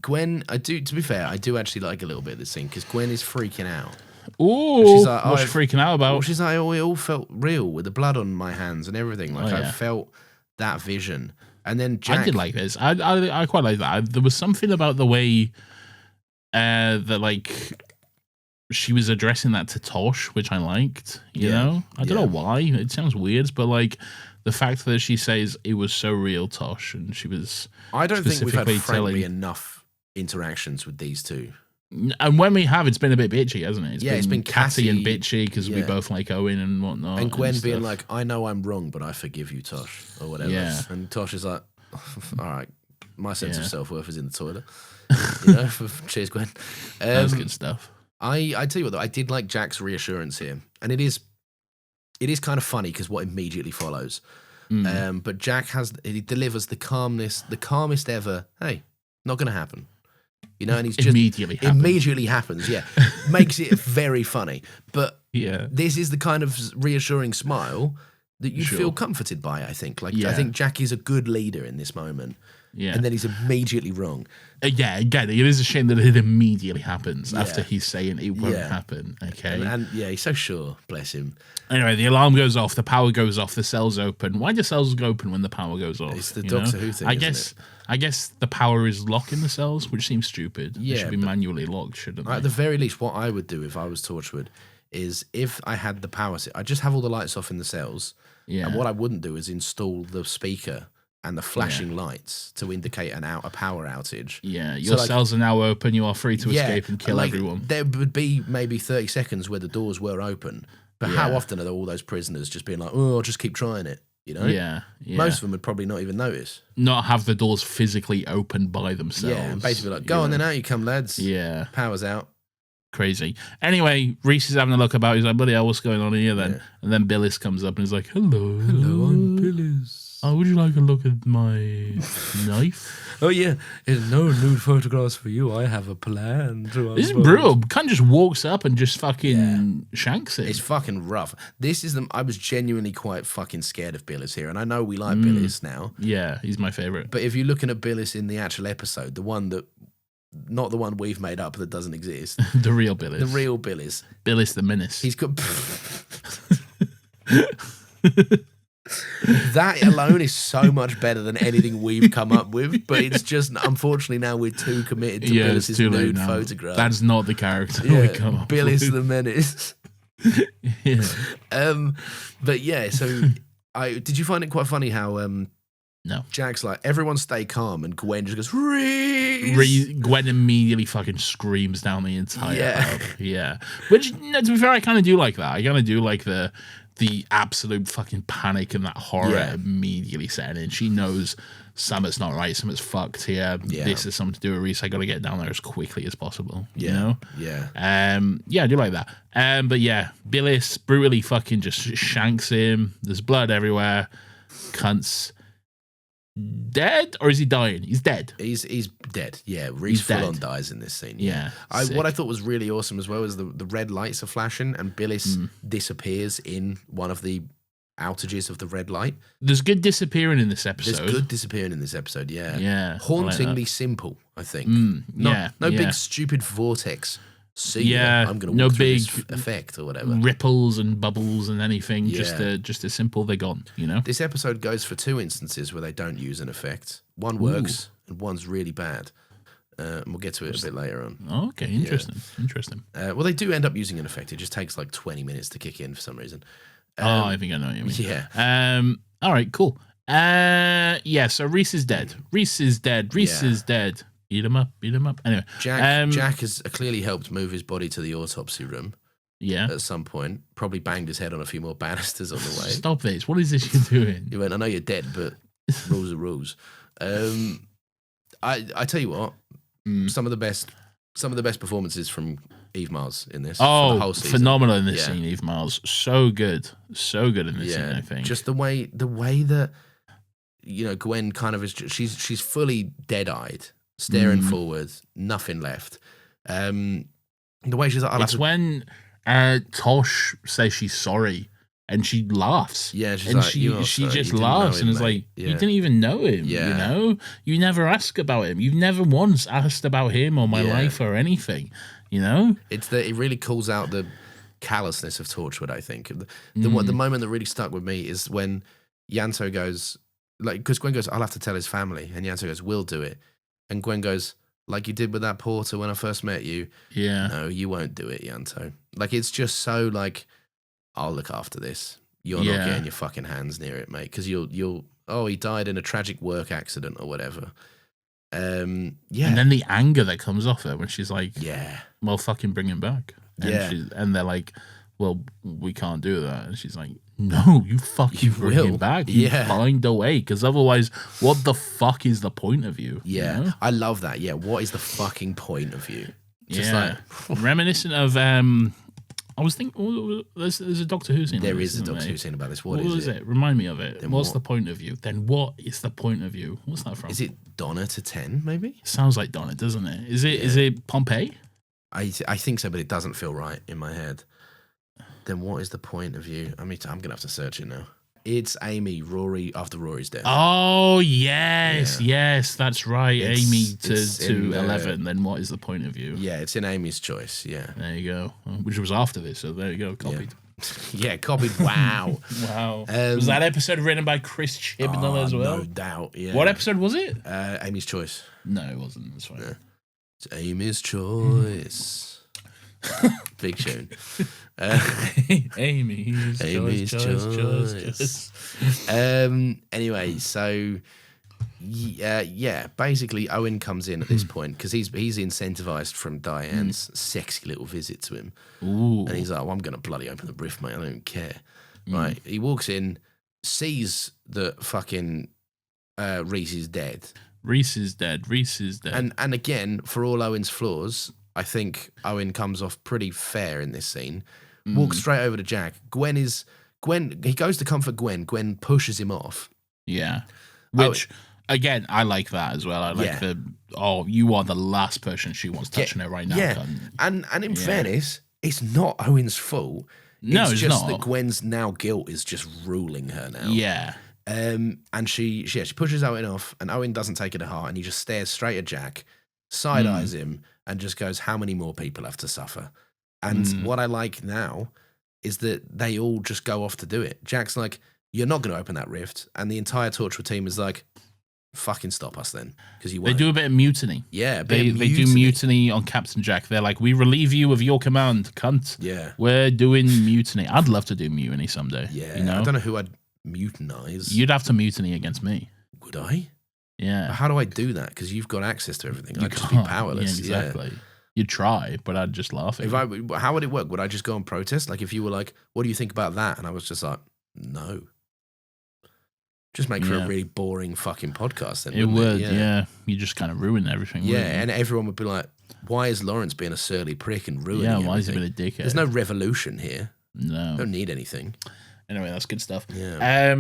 Gwen, to be fair, I do actually like a little bit of this scene because Gwen is freaking out. Ooh, she's like, what's she freaking out about? Well, she's like, it all felt real with the blood on my hands and everything. Like, I felt that vision. And then Jack... I did like this. I quite like that. There was something about the way that, like, she was addressing that to Tosh, which I liked, you know? I don't know why. It sounds weird, but, like, the fact that she says it was so real, Tosh, and she was... I don't think we've had, frankly, enough interactions with these two. And when we have, it's been a bit bitchy, hasn't it? It's been catty and bitchy because we both like Owen and whatnot. And Gwen being like, I know I'm wrong, but I forgive you, Tosh, or whatever. Yeah. And Tosh is like, all right, my sense of self-worth is in the toilet. You know, cheers, Gwen. That was good stuff. I tell you what, though, I did like Jack's reassurance here. And it is kind of funny because what immediately follows. But Jack he delivers the calmest ever, hey, not going to happen. You know, and he's just immediately happens. Yeah, makes it very funny. But this is the kind of reassuring smile that you feel comforted by. I think. I think Jack is a good leader in this moment. Yeah, and then he's immediately wrong. Again, it is a shame that it immediately happens after he's saying it won't happen. Okay, and he's so sure. Bless him. Anyway, the alarm goes off, the power goes off, the cells open. Why do cells go open when the power goes off? It's the Doctor Who thing. I guess the power is locking the cells, which seems stupid. Yeah, it should be manually locked, shouldn't it? At the very least, what I would do if I was Torchwood is if I had the power, I'd just have all the lights off in the cells. Yeah. And what I wouldn't do is install the speaker and the flashing lights to indicate a power outage. Yeah, your cells are now open. You are free to escape and kill everyone. There would be maybe 30 seconds where the doors were open. But how often are there all those prisoners just being like, oh, I'll just keep trying it? You know? Yeah. Most of them would probably not even notice. Not have the doors physically open by themselves. Yeah, and basically like, go on then, out you come, lads. Yeah. Power's out. Crazy. Anyway, Reese is having a look about. He's like, bloody hell, what's going on here then? Yeah. And then Billis comes up and he's like, hello. Hello, I'm Billis. Oh, would you like a look at my knife? Oh, yeah. There's no nude photographs for you. I have a plan. This is brutal. Cunt just walks up and just fucking shanks it. It's fucking rough. I was genuinely quite fucking scared of Billis here. And I know we like Billis now. Yeah, he's my favourite. But if you're looking at Billis in the actual episode, not the one we've made up that doesn't exist. The real Billis. The real Billis. Billis the Menace. He's got... That alone is so much better than anything we've come up with, but it's just, unfortunately, now we're too committed to Billis's nude photograph. That's not the character we come up Billis with. the Menace. But yeah, so did you find it quite funny how no. Jack's like, everyone stay calm, and Gwen just goes, Reese! Gwen immediately fucking screams down the entire pub. Yeah. Which, to be fair, I kind of do like that. I kind of do like the absolute fucking panic and that horror immediately setting in. She knows something's not right, something's fucked here. Yeah. This is something to do with Reese. I got to get down there as quickly as possible. Yeah. You know? Yeah. Yeah, I do like that. But yeah, Billis brutally fucking just shanks him. There's blood everywhere. Cunts. Dead, or is he dying? He's dead. He's dead. Yeah, Reese full on dies in this scene. Yeah. What I thought was really awesome as well is the red lights are flashing and Billis disappears in one of the outages of the red light. There's good disappearing in this episode. Yeah. Yeah. Hauntingly like simple, I think. No big stupid vortex. I'm going to walk through this effect or whatever. Ripples and bubbles and anything. Yeah. Just as simple, they're gone, you know? This episode goes for 2 instances where they don't use an effect. One works and one's really bad. And we'll get to it a bit later on. Oh, okay, interesting. Well, they do end up using an effect. It just takes like 20 minutes to kick in for some reason. I think I know what you mean. Yeah. All right, cool. So Reese is dead. Reese is dead. Eat him up. Anyway, Jack has clearly helped move his body to the autopsy room. Yeah. At some point, probably banged his head on a few more banisters on the way. Stop this! What is this you're doing? He went, I know you're dead, but rules are rules. I tell you what, some of the best performances from Eve Miles in this. Oh, for the whole season. phenomenal in this scene, Eve Miles. So good in this scene. I think just the way that Gwen kind of is. She's fully dead-eyed, staring forward, nothing left. The way she's like, it's when Tosh says she's sorry. And she laughs. Yeah, she's and like, she just laughs and is like, you didn't even know him, you know? You never ask about him. You've never once asked about him or my life or anything, you know? It really calls out the callousness of Torchwood, I think. The moment that really stuck with me is when Yanto goes, like, because Gwen goes, I'll have to tell his family. And Yanto goes, we'll do it. And Gwen goes, like you did with that porter when I first met you. Yeah. No, you won't do it, Yanto. Like, it's just so like, I'll look after this. You're not getting your fucking hands near it, mate, because you'll. Oh, he died in a tragic work accident or whatever. And then the anger that comes off her when she's like, well, fucking bring him back. And and they're like, well, we can't do that. And she's like, no, you fucking bring him back. You find a way, because otherwise, what the fuck is the point of you? Yeah, you know? I love that. Yeah, what is the fucking point of you? Just like reminiscent of. I was thinking, there's a Doctor Who scene. There is a Doctor Who scene about this. What is it? Remind me of it. Then What's the point of you? Then what is the point of you? What's that from? Is it Donna to 10, maybe? Sounds like Donna, doesn't it? Is it Pompeii? I think so, but it doesn't feel right in my head. Then what is the point of you? I mean, I'm going to have to search it now. It's Amy, Rory, after Rory's death. Oh, yes, that's right. Amy to 11. Then what is the point of you? Yeah, it's in Amy's choice, yeah. There you go. Which was after this, so there you go, copied. Yeah, copied, wow. Wow. Was that episode written by Chris Chibnall as well? No doubt, yeah. What episode was it? Amy's choice. No, it wasn't. That's fine. Yeah. It's Amy's choice. Big tune. Amy's choice. Anyway, so basically Owen comes in at this point because he's incentivized from Diane's sexy little visit to him. Ooh. And he's like, well, I'm gonna bloody open the rift, mate. I don't care. Right. He walks in, sees that fucking Reese is dead. Reese is dead. And again, for all Owen's flaws, I think Owen comes off pretty fair in this scene. Walks straight over to Jack. He goes to comfort Gwen. Gwen pushes him off. Yeah. Which, again, I like that as well. I like you are the last person she wants touching her right now. Yeah. And in fairness, it's not Owen's fault. No, it's just not. that Gwen's now guilt is just ruling her now. Yeah. And she pushes Owen off, and Owen doesn't take it to heart, and he just stares straight at Jack, side eyes him, and just goes, how many more people have to suffer? And what I like now is that they all just go off to do it. Jack's like, you're not going to open that rift. And the entire Torchwood team is like, fucking stop us then. Because you won't. They do a bit of mutiny. Yeah, they do mutiny on Captain Jack. They're like, we relieve you of your command, cunt. Yeah. We're doing mutiny. I'd love to do mutiny someday. Yeah. You know? I don't know who I'd mutinize. You'd have to mutiny against me. Would I? Yeah. But how do I do that? Because you've got access to everything. I'd just be powerless. Yeah, exactly. Yeah. You'd try, but I'd just laugh at you. How would it work? Would I just go and protest? Like if you were like, what do you think about that? And I was just like, no. Just make for a really boring fucking podcast then. It would, yeah. You just kind of ruin everything. Yeah, and everyone would be like, why is Lawrence being a surly prick and ruining everything? Yeah, why is he being a dickhead? There's no revolution here. No. Don't need anything. Anyway, that's good stuff. Yeah.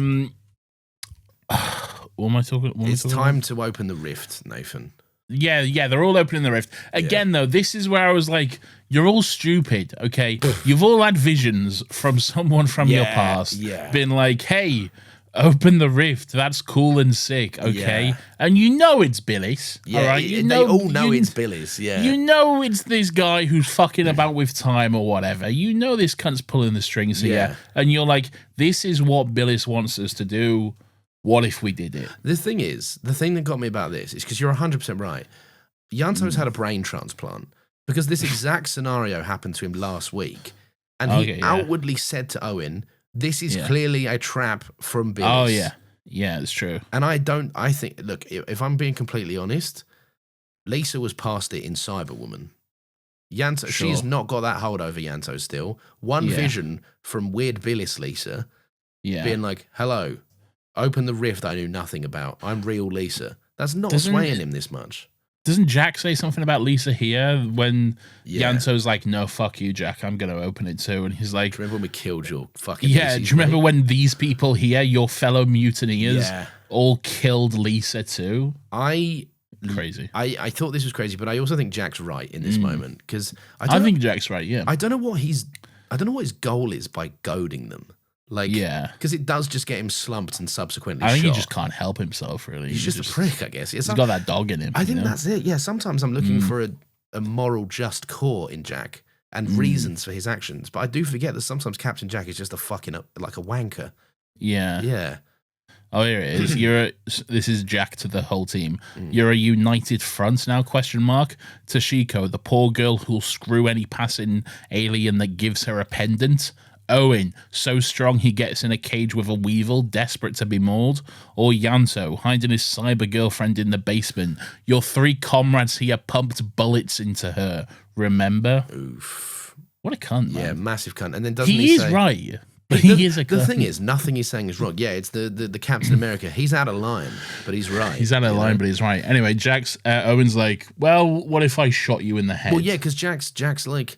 What am I talking about? It's time to open the rift, Nathan. Yeah, they're all opening the rift. Again, though, this is where I was like, you're all stupid, okay? You've all had visions from someone from your past. Yeah. Been like, hey, open the rift. That's cool and sick, okay? Yeah. And you know it's Billy's, all right? They all know it's Billy's, yeah. You know it's this guy who's fucking about with time or whatever. You know this cunt's pulling the strings here. And you're like, this is what Billy's wants us to do. What if we did it? The thing that got me about this is because you're 100% right. Yanto's had a brain transplant because this exact scenario happened to him last week. And he outwardly said to Owen, this is clearly a trap from Billy. Oh, yeah. Yeah, it's true. And I think, look, if I'm being completely honest, Lisa was past it in Cyberwoman. Yanto, Sure. she's not got that hold over Yanto still. One vision from Weird Billis Lisa being like, hello, open the rift I knew nothing about. I'm real Lisa. That's not swaying him this much. Doesn't Jack say something about Lisa here when Yanto's like, no, fuck you, Jack, I'm going to open it too? And he's like... Do you remember when we killed your fucking Yeah, do you remember when these people here, your fellow mutineers, all killed Lisa too? Crazy. I thought this was crazy, but I also think Jack's right in this moment. Because I think Jack's right, yeah. I don't know what his goal is by goading them. Like, because it does just get him slumped and subsequently I think shot. he just can't help himself, really. He's just a prick, I guess. He's got that dog in him. I think that's it. Yeah, sometimes I'm looking for a moral, just core in Jack and reasons for his actions. But I do forget that sometimes Captain Jack is just a fucking, like a wanker. Yeah. Yeah. Oh, here it is. This is Jack to the whole team. You're a united front now, ? Toshiko, the poor girl who'll screw any passing alien that gives her a pendant. Owen, so strong he gets in a cage with a weevil, desperate to be mauled. Or Yanto, hiding his cyber girlfriend in the basement. Your 3 comrades here pumped bullets into her. Remember? Oof. What a cunt, man. Yeah, massive cunt. And then doesn't he is right. But he is a cunt. The thing is, nothing he's saying is wrong. Yeah, it's the Captain America. He's out of line, but he's right. He's out of line, but he's right. Anyway, Owen's like, well, what if I shot you in the head? Well, yeah, because Jack's like,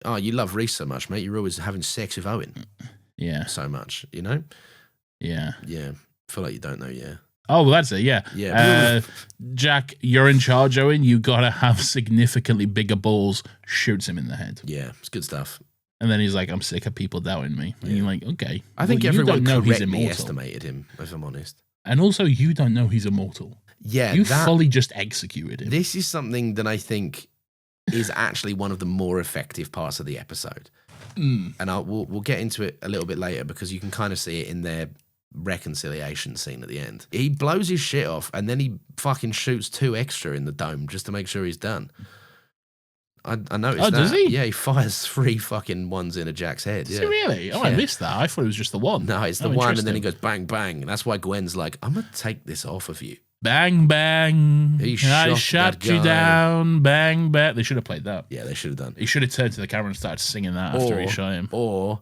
oh, you love Reese so much, mate. You're always having sex with Owen. Yeah. So much, you know? Yeah. Yeah. Feel like you don't know, yeah. Oh, well, that's it, yeah. Yeah. Jack, you're in charge, Owen. You got to have significantly bigger balls. Shoots him in the head. Yeah, it's good stuff. And then he's like, I'm sick of people doubting me. And you're like, okay. I think everyone know he's correctly immortal. estimated him, if I'm honest. And also, you don't know he's immortal. Yeah. You fully just executed him. This is something that I think is actually one of the more effective parts of the episode. And we'll get into it a little bit later because you can kind of see it in their reconciliation scene at the end. He blows his shit off and then he fucking shoots 2 extra in the dome just to make sure he's done. I noticed that. Does he? Yeah, he fires 3 fucking ones into Jack's head. Does he really? Oh, I missed that. I thought it was just the one. No, it's the one and then he goes bang, bang. And that's why Gwen's like, I'm going to take this off of you. Bang, bang. I shot you down. Bang, bang. They should have played that. Yeah, they should have done. He should have turned to the camera and started singing that after he shot him. Or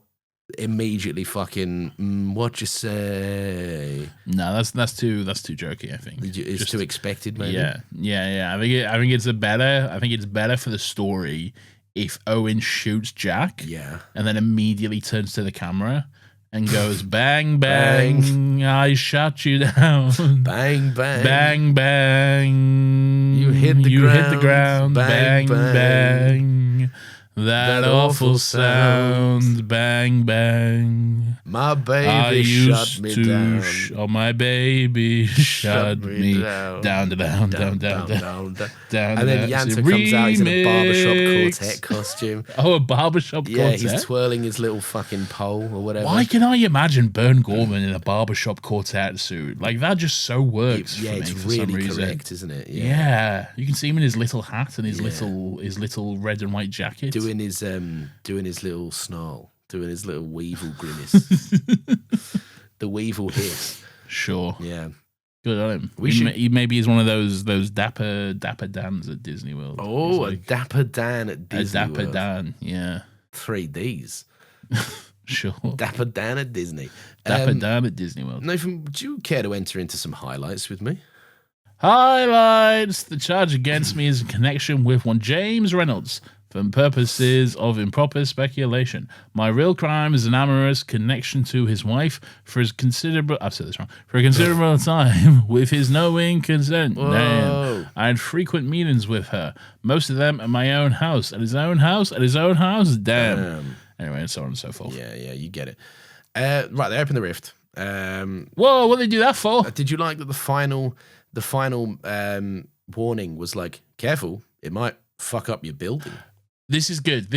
immediately fucking, what you say? No, that's too jokey, I think. It's too expected, maybe? Yeah. I think it's better for the story if Owen shoots Jack and then immediately turns to the camera and goes, bang, bang, I shot you down. Bang, bang. Bang, bang. You hit the ground. Bang, bang. That awful sound. Bang, bang. My baby shut me down. My baby shut me down. Down. And then Yanto comes out, he's in a barbershop quartet costume. Oh, a barbershop quartet? Yeah, he's twirling his little fucking pole or whatever. Why can I imagine Bern Gorman in a barbershop quartet suit? Like, that just so works for me it's for really some reason. correct, isn't it? Yeah. You can see him in his little hat and his little red and white jacket. Doing his little snarl. Doing his little weevil grimace. The weevil hiss. Sure. Yeah. Good on him. He maybe is one of those dapper Dans at Disney World. Oh, like, a dapper Dan at Disney World. A dapper Dan, yeah. 3 Ds. Sure. Dapper Dan at Disney. Dapper Dan at Disney World. Nathan, do you care to enter into some highlights with me? Highlights. The charge against me is in connection with one James Reynolds. For purposes of improper speculation, my real crime is an amorous connection to his wife for a considerable time with his knowing consent. Damn. I had frequent meetings with her, most of them at my own house, at his own house. Damn. Anyway, and so on and so forth. Yeah, you get it. Right, they open the rift. Whoa, what did they do that for? Did you like that the final warning was like, careful, it might fuck up your building? This is good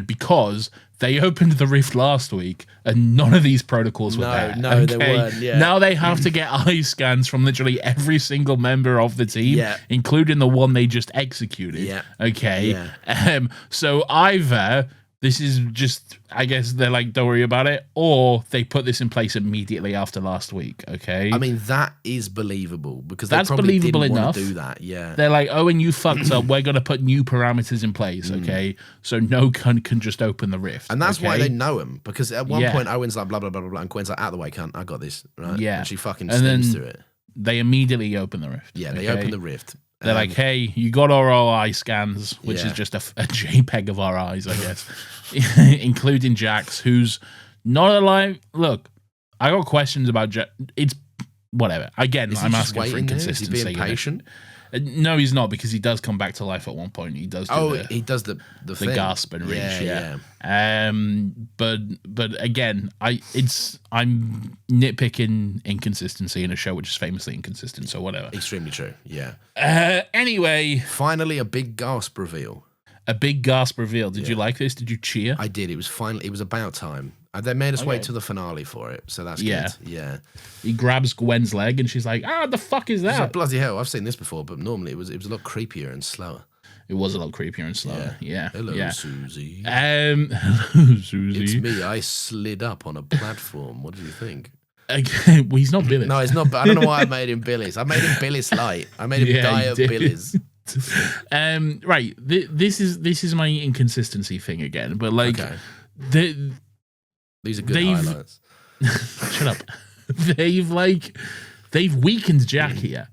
because they opened the rift last week and none of these protocols were there. No, they weren't. Yeah. Now they have to get eye scans from literally every single member of the team, including the one they just executed. Yeah. Okay. Yeah. So either this is just, I guess they're like, don't worry about it, or they put this in place immediately after last week. Okay, I mean, that is believable because that's they probably believable didn't enough. want to do that. Yeah, They're like, Owen, you fucked up. We're gonna put new parameters in place. Okay, so no cunt can just open the rift, and that's okay? why they know him, because at one point Owen's like blah blah blah blah blah, and Gwen's like, out of the way, cunt, I got this, right? Yeah, and she fucking and then steams through it. They immediately open the rift. Yeah, they open the rift. They're like, hey, you got our eye scans, which Yeah. is just a JPEG of our eyes, I guess, including Jack's, who's not alive. Look, I got questions about Jack. It's whatever. Again, Is he I'm just asking for waiting there? Is he inconsistency. being patient? No, he's not, because he does come back to life at one point. He does do He does the thing. gasp and reach, yeah. But again, I'm nitpicking inconsistency in a show which is famously inconsistent, so whatever. Extremely true, yeah. Anyway, Finally, a big gasp reveal. a big gasp reveal. Did you like this? Did you cheer? I did. It was about time. They made us wait till the finale for it, so that's good. Yeah. He grabs Gwen's leg and she's like, the fuck is It's like, that? bloody hell, I've seen this before, but normally it was a lot creepier and slower. It was a lot creepier and slower. Yeah. Hello, yeah. Susie. Hello, Susie. It's me. I slid up on a platform. What do you think? Okay, well, he's not Billy. No, it's not. I don't know why I made him Billy's. I made him Billy's light. I made him Diet Billy's. Right. This is my inconsistency thing again. But like, These are good highlights. Shut up. They've weakened Jack here,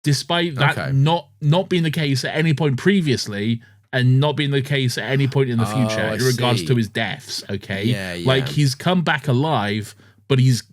despite that not being the case at any point previously, and not being the case at any point in the future in regards to his deaths. Okay, yeah. Like, he's come back alive, but he's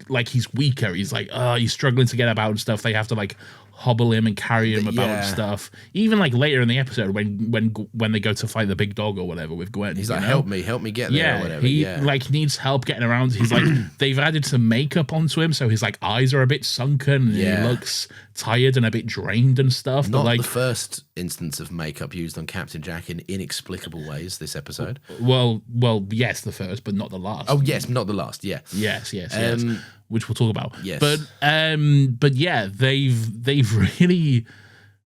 weaker. He's like, he's struggling to get about and stuff. They have to like hobble him and carry him about and stuff. Even like later in the episode when they go to fight the big dog or whatever with Gwen, he's like, help me get there or whatever. He like needs help getting around. He's like, they've added some makeup onto him, so his like eyes are a bit sunken and he looks tired and a bit drained and stuff. Not but like the first instance of makeup used on Captain Jack in inexplicable ways this episode. Well, yes, the first, but not the last. Oh yes, not the last. Yeah. Yes. Which we'll talk about. Yes. But yeah, they've really.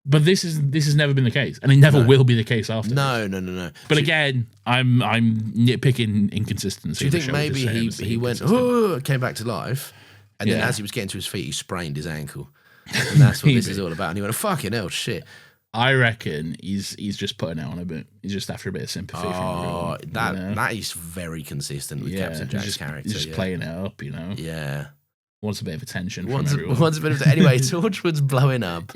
But this has never been the case, and it never will be the case after. No. But again, I'm nitpicking inconsistency. Do you think maybe he went, came back to life, and then as he was getting to his feet, he sprained his ankle, and that's what this is all about. And he went, fucking hell, shit. I reckon he's just putting it on a bit. He's just after a bit of sympathy from everyone. That is very consistent with Captain Jack's character. He's just playing it up, you know. Yeah. Wants a bit of attention from everyone. Anyway, Torchwood's blowing up.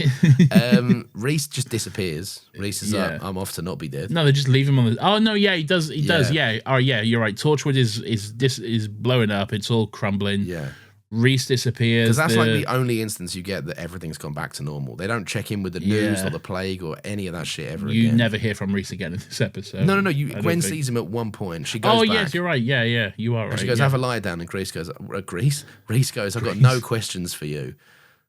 Reese just disappears. Reese is like, I'm off to not be dead. No, they just leave him on the. Oh no, yeah, he does. Yeah. Oh yeah, you're right. Torchwood is blowing up. It's all crumbling. Yeah. Reese disappears. Because that's like the only instance you get that everything's gone back to normal. They don't check in with the news or the plague or any of that shit ever again. You never hear from Reese again in this episode. No. Gwen sees him at one point. She goes back. Yes, you're right. Yeah, you are right. And she goes, have a lie down, and Reese goes, Reese goes, I've got no questions for you.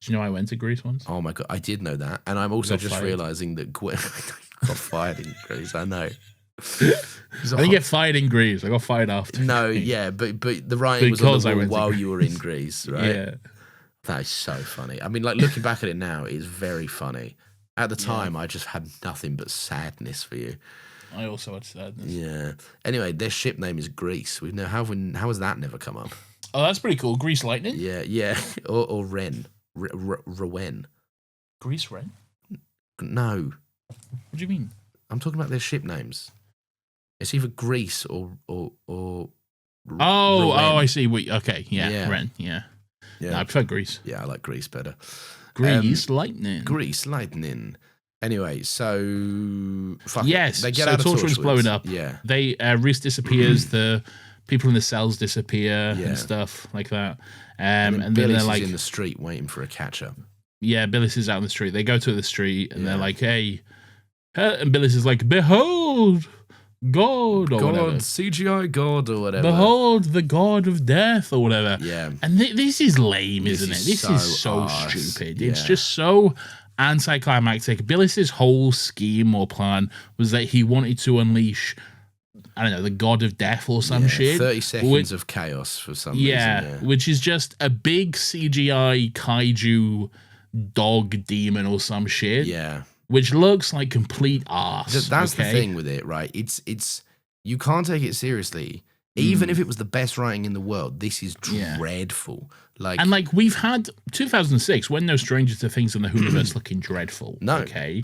Do you know I went to Greece once? Oh my God, I did know that. And I'm also just realising that Gwen got fired in Greece, I know. I didn't get fired in Greece. I got fired after. No, yeah, but the writing was on the wall while you were in Greece, right? Yeah. That is so funny. I mean, like, looking back at it now, it is very funny. At the time, I just had nothing but sadness for you. I also had sadness. Yeah. Anyway, their ship name is Greece. How has that never come up? Oh, that's pretty cool. Grease Lightning? Yeah. Or Ren. Rowen. Grease Ren? No. What do you mean? I'm talking about their ship names. It's either Greece or Oh, I see. Okay, yeah. Ren, yeah. No, I prefer Grease. Yeah, I like Greece better. Grease Lightning. Grease Lightning. Anyway, so they get out of Torchwood's blowing up. Yeah, Reese disappears. The people in the cells disappear and stuff like that. And then Billis they're like in the street waiting for a catch up. Yeah, Billis is out in the street. They go to the street and they're like, "Hey," and Billis is like, "Behold, God," or whatever. CGI God or whatever. Behold the God of Death or whatever. Yeah. And this is lame, isn't it? This is so stupid. It's just so anticlimactic. Billis's whole scheme or plan was that he wanted to unleash, I don't know, the God of Death or some shit. 30 seconds of chaos for some reason. Yeah, which is just a big CGI kaiju dog demon or some shit. Yeah. Which looks like complete arse. That's the thing with it, right? It's You can't take it seriously. Even if it was the best writing in the world, this is dreadful. And we've had 2006, when no stranger to things in the Hooniverse looking dreadful. No. Okay.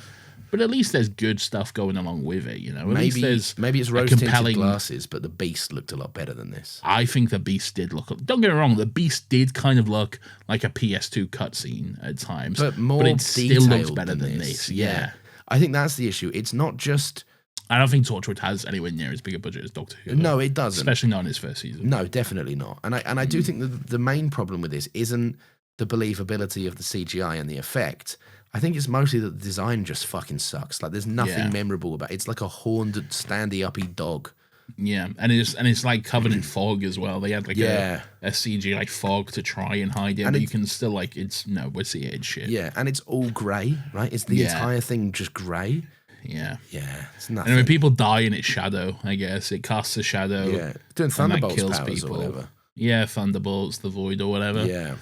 But at least there's good stuff going along with it, you know. Maybe it's rose-tinted glasses, but the Beast looked a lot better than this. I think the Beast did look... Don't get me wrong, the Beast did kind of look like a PS2 cutscene at times. But it still looks better than this. Yeah. I think that's the issue. It's not just... I don't think Torchwood has anywhere near as big a budget as Doctor Who. No, it doesn't. Especially not in its first season. No, definitely not. And I do think that the main problem with this isn't the believability of the CGI and the effect. I think it's mostly that the design just fucking sucks. Like, there's nothing memorable about it. It's like a horned, standy-uppy dog. Yeah, and it's like covered in fog as well. They had like a CGI fog to try and hide it, but you can still we're seeing it shit. Yeah, and it's all grey, right? It's the entire thing just grey. Yeah. Yeah, it's nothing. And when people die in its shadow, I guess, it casts a shadow. Yeah, doing Thunderbolts kills powers people. or whatever. Yeah, Thunderbolts, the Void or whatever. Yeah.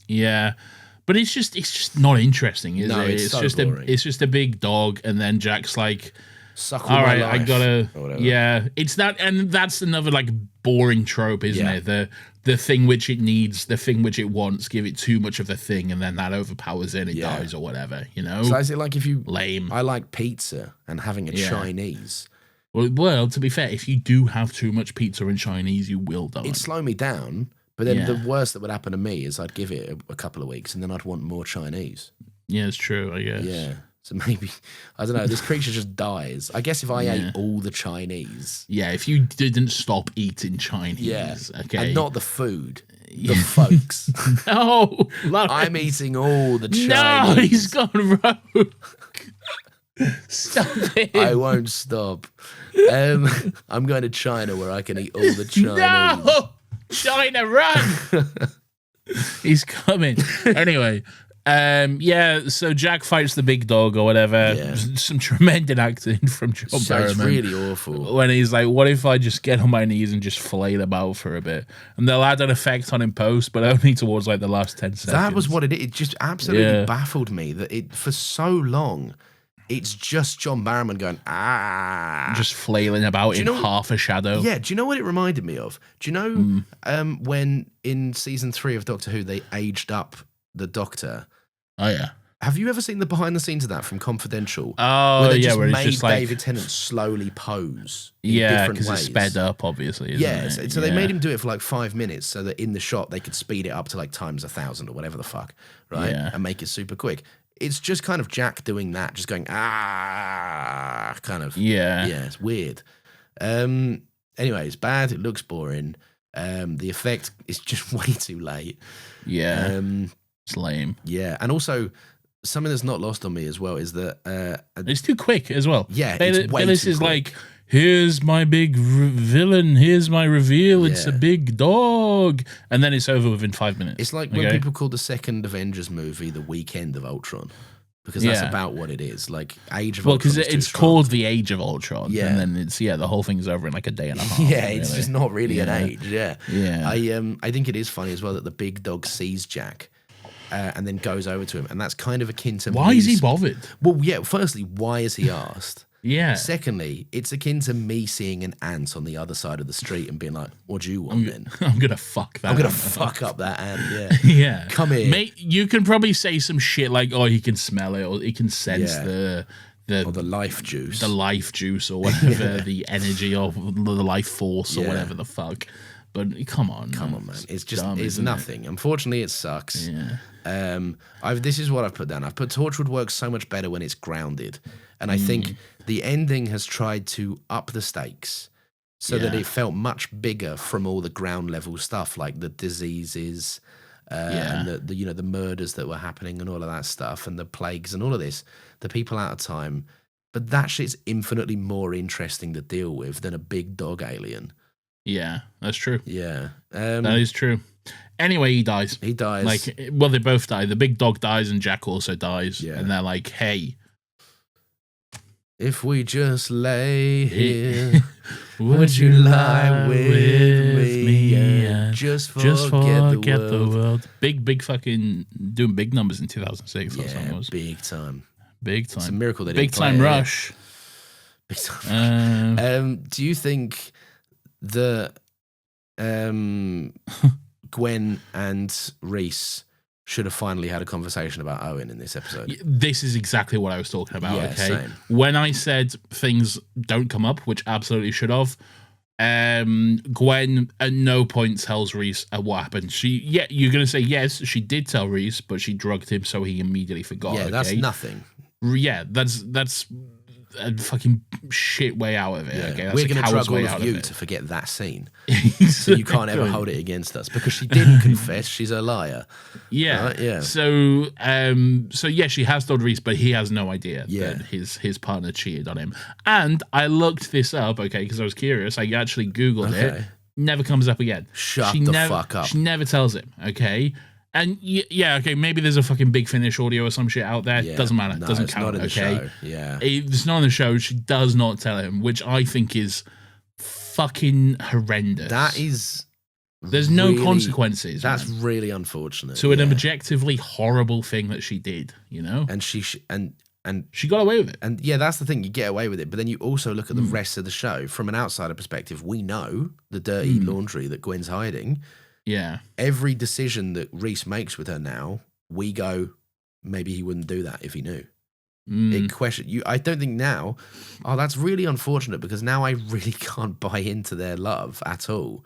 Yeah. But it's just not interesting, is it? It's so boring. It's just a big dog, and then Jack's like, suck all right, my life, I gotta, it's that, and that's another boring trope, isn't it? The thing which it needs, the thing which it wants, give it too much of the thing, and then that overpowers it, and it dies or whatever, you know? So is it like if you... Lame. I like pizza and having a Chinese. Well, to be fair, if you do have too much pizza and Chinese, you will die. It'd slow me down, but then the worst that would happen to me is I'd give it a couple of weeks, and then I'd want more Chinese. Yeah, it's true, I guess. Yeah. So maybe, I don't know, this creature just dies. I guess if I ate all the Chinese. Yeah, if you didn't stop eating Chinese. Okay. And not the food, the folks. No. I'm eating all the Chinese. No, he's gone rogue. Stop it. I won't stop. I'm going to China where I can eat all the Chinese. No! China, run! He's coming. Anyway. So Jack fights the big dog or whatever. Yeah. Some tremendous acting from John Barrowman. It's really awful. When he's like, what if I just get on my knees and just flail about for a bit? And they'll add an effect on in post, but only towards the last 10 seconds. That was what it is. It just absolutely baffled me that it, for so long, it's just John Barrowman going, just flailing about in half a shadow. Yeah, do you know what it reminded me of? Do you know when in season 3 of Doctor Who they aged up the Doctor? Oh, yeah. Have you ever seen the behind the scenes of that from Confidential? Oh, where they yeah, just where it's made just like... David Tennant slowly pose in yeah, different ways. because it's sped up, obviously, isn't it? So they made him do it for 5 minutes so that in the shot they could speed it up to times 1,000 or whatever the fuck, right? Yeah. And make it super quick. It's just kind of Jack doing that, just going, kind of. Yeah. Yeah, it's weird. Anyway, it's bad. It looks boring. The effect is just way too late. Yeah. It's lame. Yeah, and also something that's not lost on me as well is that it's too quick as well. Yeah, it's way this too is quick. Here's my big villain. Here's my reveal. It's a big dog, and then it's over within 5 minutes. It's like when people call the second Avengers movie the Weekend of Ultron, because that's about what it is. Age of Ultron. Well, because it's called the Age of Ultron. Yeah, and then it's the whole thing's over in a day and a half. Yeah, it's just not really an age. Yeah, yeah. I think it is funny as well that the big dog sees Jack. And then goes over to him, and that's kind of akin to why is he bothered? Well, yeah. Firstly, why is he asked? Yeah. Secondly, it's akin to me seeing an ant on the other side of the street and being like, "What do you want then?" I'm gonna fuck that. I'm gonna fuck up that ant. Yeah. Yeah. Come here. Mate, you can probably say some shit like, "Oh, he can smell it," or he can sense or the life juice, or whatever, the energy of the life force or whatever the fuck. But come on, man. It's just dumb, it's nothing. Unfortunately, it sucks. Yeah. This is what I've put down. I've put Torchwood works so much better when it's grounded, and I think the ending has tried to up the stakes so that it felt much bigger from all the ground level stuff, like the diseases, and the murders that were happening and all of that stuff, and the plagues and all of this, the people out of time. But that shit's infinitely more interesting to deal with than a big dog alien. Yeah, that's true. Yeah. That is true. Anyway, he dies. He dies. They both die. The big dog dies and Jack also dies. Yeah. And they're like, hey. If we just lay here, would you lie with me and just forget the world? Big fucking doing big numbers in 2006. Yeah, big time. Big time. It's a miracle they big didn't play time it. rush. Big time. Uh, Do you think that Gwen and Reese should have finally had a conversation about Owen in this episode? This is exactly what I was talking about. Yeah, okay, same. when I said things don't come up, which absolutely should have. Gwen at no point tells Reese what happened. You're gonna say yes, she did tell Reese, but she drugged him so he immediately forgot. Yeah, that's nothing. Yeah, that's a fucking shit way out of it. Yeah. Okay, that's We're a going to coward's drug way all out of you it. to forget that scene. So you can't ever hold it against us because she didn't confess. She's a liar. Yeah. Right? Yeah. So yeah, she has told Reese, but he has no idea Yeah. that his partner cheated on him. And I looked this up, okay, because I was curious. I actually Googled Okay. it. Never comes up again. Shut the fuck up. She never tells him, okay? And yeah, okay, maybe there's a fucking Big Finish audio or some shit out there. Yeah. Doesn't matter. No, Doesn't it's count, not in the okay? show. Yeah. It's not in the show. She does not tell him, which I think is fucking horrendous. That is. There's no really- consequences. That's man, really unfortunate. to an yeah. objectively horrible thing that she did, you know? And She got away with it. and yeah, that's the thing. You get away with it, but then you also look at the rest of the show from an outsider perspective. We know the dirty laundry that Gwen's hiding. Yeah. Every decision that Reese makes with her now, we go, maybe he wouldn't do that if he knew. It question you. I don't think now. Oh, that's really unfortunate because now I really can't buy into their love at all.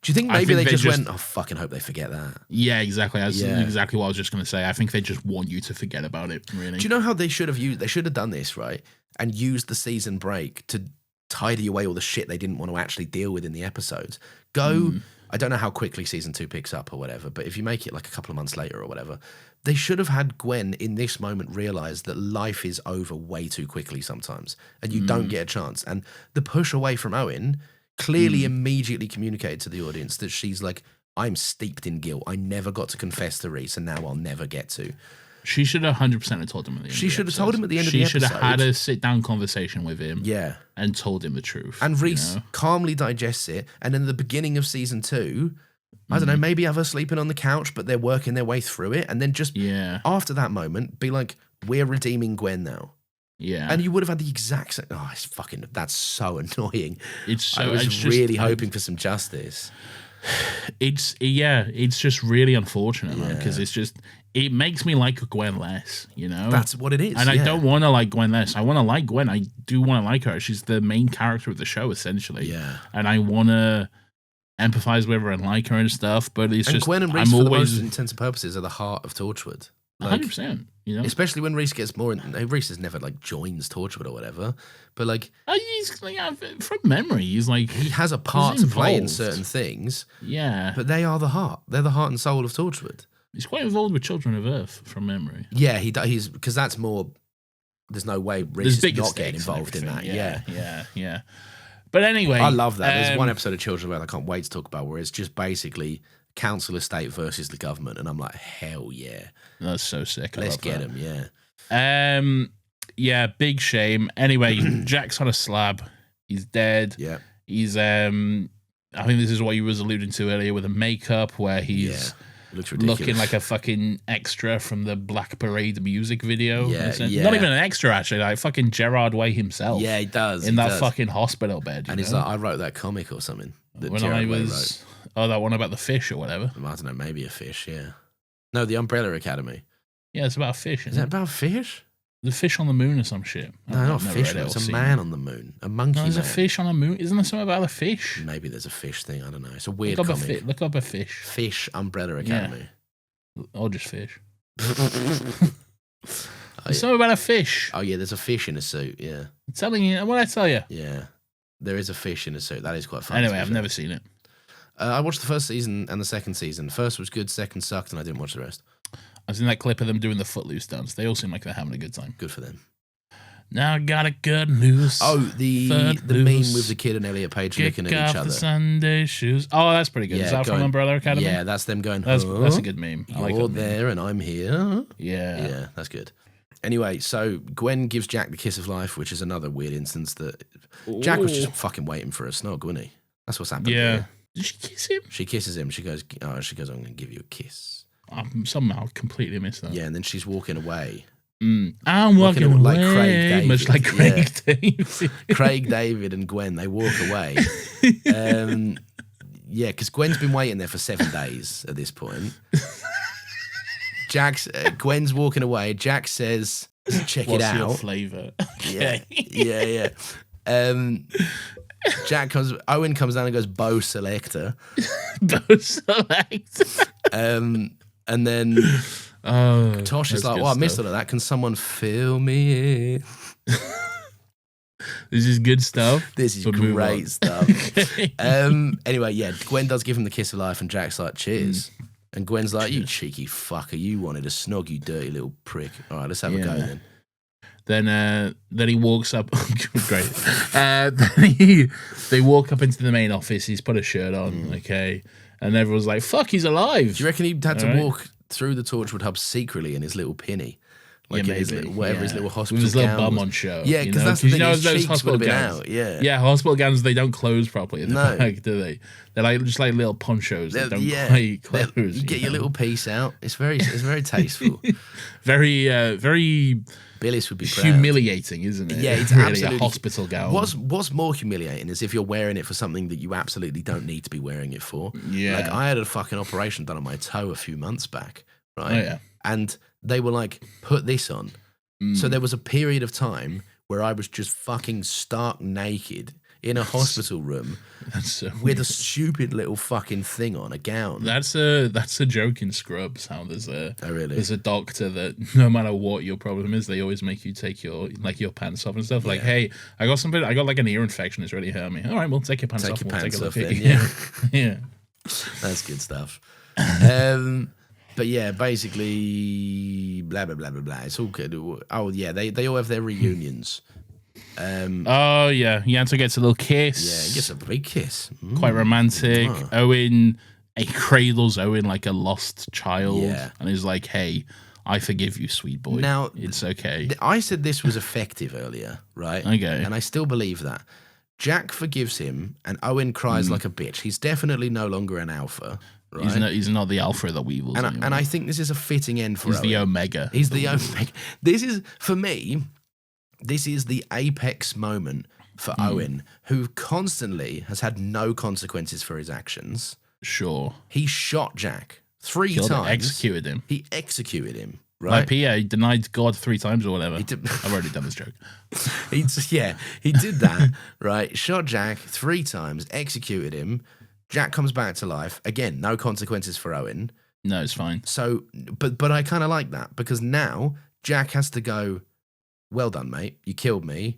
Do you think I maybe think they they just just- went? Oh, fucking hope they forget that. Yeah, exactly. That's Yeah. exactly what I was just going to say. I think they just want you to forget about it, really. Do you know how they should have used? They should have done this right and used the season break to tidy away all the shit they didn't want to actually deal with in the episodes. Go. I don't know how quickly season 2 picks up or whatever, but if you make it like a couple of months later or whatever, they should have had Gwen in this moment realize that life is over way too quickly sometimes and you don't get a chance. And the push away from Owen clearly immediately communicated to the audience that she's like, I'm steeped in guilt. I never got to confess to Reese and now I'll never get to. She should have 100% have told him at the end. She should have told him at the end of the She should have episode. had a sit-down conversation with him Yeah. and told him the truth. And you Reese know? calmly digests it. And in the beginning of season 2, I don't know, maybe have her sleeping on the couch, but they're working their way through it. And then just Yeah. after that moment, be like, we're redeeming Gwen now. Yeah. And you would have had the exact same. Oh, it's fucking, that's so annoying. It's so, I was it's really just, hoping for some justice. It's just really unfortunate, man, because it's just, it makes me like Gwen less, you know? That's what it is. And I yeah. don't want to like Gwen less. I want to like Gwen. I do want to like her. She's the main character of the show, essentially. Yeah. And I want to empathize with her and like her and stuff. But it's And just, Gwen and Reese, I'm for the always most intents and purposes, are the heart of Torchwood. Like, 100%. You know, especially when Reese gets more. Reese has never like joins Torchwood or whatever, but like he's like, from memory, he's like, he has a part to play in involved. certain things. yeah, But they are the heart. They're the heart and soul of Torchwood. he's quite involved with Children of Earth from memory. Yeah, he's because that's more. There's no way There's Reese is bigger not getting stakes and involved in that. everything. Yeah. yeah. But anyway, I love that. There's one episode of Children of Earth I can't wait to talk about where it's just basically council estate versus the government, and I'm like, hell yeah, that's so sick. let's get him. Yeah, yeah, big shame. Anyway, Jack's on a slab. He's dead. yeah, He's I think this is what you was alluding to earlier with the makeup, where yeah. he's Looks ridiculous. looking like a fucking extra from the Black Parade music video. Yeah, yeah. Not even an extra, actually, like fucking Gerard Way himself. Yeah, he does. In he that does. fucking hospital bed. And you he's know? like, I wrote that comic or something. That When Gerard I Way was, that one about the fish or whatever. wrote. I don't know, maybe a fish. Yeah. No, the Umbrella Academy. Yeah, it's about a fish. Is Isn't that it? about fish? The fish on the moon or some shit. No, not I've never fish. read it Man. or It's a seen man it. on the moon. A monkey No, there's man. a fish on a moon. Isn't there something about a fish? Maybe there's a fish thing. I don't know. It's a weird Look up comic. look up a fish. Fish Umbrella Academy. Or just fish. Oh, There's something about a fish. Oh yeah, there's a fish in a suit. Yeah, I'm telling you. What did I tell you? yeah. There is a fish in a suit. That is quite funny. Anyway, I've never seen it. I watched the first season and the second season. First was good, second sucked, and I didn't watch the rest. I've seen that clip of them doing the footloose dance. They all seem like they're having a good time. Good for them. Now I got a good news. Oh, the meme Footloose. with the kid and Elliot Page Kick looking at off each the other. Sunday shoes. Oh, that's pretty good. Yeah, Is that from going- Umbrella Academy? Yeah, that's them going. That's "Huh? a good meme. I like You're that meme. there and I'm here. Yeah. Yeah, that's good. Anyway, so Gwen gives Jack the kiss of life, which is another weird instance that Jack was just fucking waiting for a snog, wasn't he? That's what's happened. Yeah. here. Did she kiss him? She kisses him. She goes, I'm going to give you a kiss. Somehow completely missed that. Yeah, and then she's walking away. I'm walking away. like Craig David. Much like Craig David. Craig David and Gwen, they walk away. Yeah, because Gwen's been waiting there for 7 days at this point. Gwen's walking away. Jack says, check it out. What's your flavour? Okay. Yeah. Owen comes down and goes, Bo Selector. Bo Selector. And then Tosh is like, I missed all of that. Can someone fill me in? This is good stuff. This is great stuff. Anyway, yeah, Gwen does give him the kiss of life, and Jack's like, cheers. And Gwen's like, you cheeky fucker, you wanted a snog, you dirty little prick. All right, let's have a go then. Then he walks up. Great. They walk up into the main office. He's put a shirt on, okay, and everyone's like, "Fuck, he's alive." Do you reckon he had to walk through the Torchwood hub secretly in his little pinny? Like yeah, his little, his little hospital with his little gown bum was. on show. Yeah, because that's the thing. His cheeks hospital would have been gowns. out. Yeah, yeah, hospital gowns, they don't close properly at the back, do they? They're like just like little ponchos that don't quite close. You get your little piece out. It's very tasteful. very Billis would be proud. Humiliating, isn't it? Yeah, it's really absolutely a hospital gown. What's more humiliating is if you're wearing it for something that you absolutely don't need to be wearing it for. Yeah, like I had a fucking operation done on my toe a few months back, right? Oh, yeah. And they were like, put this on. So there was a period of time where I was just fucking stark naked in a hospital room with a stupid little fucking thing on, a gown. That's a joke in Scrubs. How there's a doctor that no matter what your problem is, they always make you take your pants off and stuff. Like, hey, I got like an ear infection. It's really hurt me. All right, well, take your pants off. Take your pants off. Yeah. That's good stuff. But yeah, basically, blah blah blah blah blah. It's all good. Oh yeah, they all have their reunions. Oh yeah, Yanto gets a little kiss. Yeah, he gets a big kiss. Quite romantic. Owen, he cradles Owen like a lost child, and he's like, "Hey, I forgive you, sweet boy. Now it's okay." I said this was effective earlier, right? Okay, and I still believe that. Jack forgives him, and Owen cries like a bitch. He's definitely no longer an alpha. Right? He's not the alpha of the Weevils anymore. And I think this is a fitting end for He's Owen. the Omega. He's the Omega. This is, for me, this is the apex moment for Owen, who constantly has had no consequences for his actions. Sure. He shot Jack 3 times. Executed him. He executed him. Right? Like he denied God 3 times or whatever. I've already done this joke. He did that, right? Shot Jack 3 times, executed him. Jack comes back to life. Again, no consequences for Owen. No, it's fine. So, but I kind of like that because now Jack has to go, well done, mate. You killed me.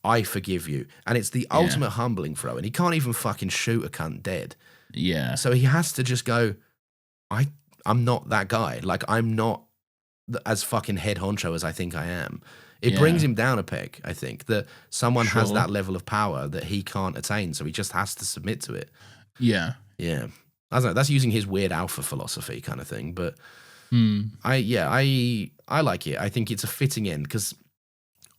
I forgive you. And it's the ultimate humbling for Owen. He can't even fucking shoot a cunt dead. Yeah. So he has to just go, I'm not that guy. Like, I'm not as fucking head honcho as I think I am. It brings him down a peg, I think, that someone has that level of power that he can't attain. So he just has to submit to it. Yeah. Yeah. I don't know. That's using his weird alpha philosophy kind of thing. But I like it. I think it's a fitting end because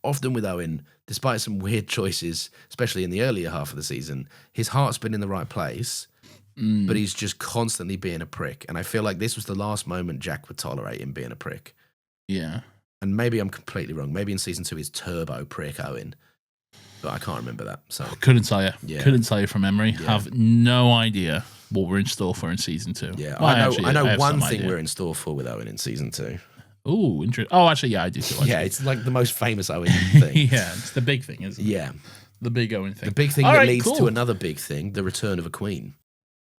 often with Owen, despite some weird choices, especially in the earlier half of the season, his heart's been in the right place, but he's just constantly being a prick. And I feel like this was the last moment Jack would tolerate him being a prick. Yeah. And maybe I'm completely wrong. Maybe in season 2 he's turbo prick Owen. But I can't remember that. So couldn't tell you. Yeah. Couldn't tell you from memory. Yeah. Have no idea what we're in store for in season 2. Yeah, well, I know one thing we're in store for with Owen in season 2. Oh, interesting. Oh, actually, yeah, I do too. Yeah, it's like the most famous Owen thing. Yeah, it's the big thing, isn't it? Yeah. The big Owen thing. The big thing that leads to another big thing, the return of a queen.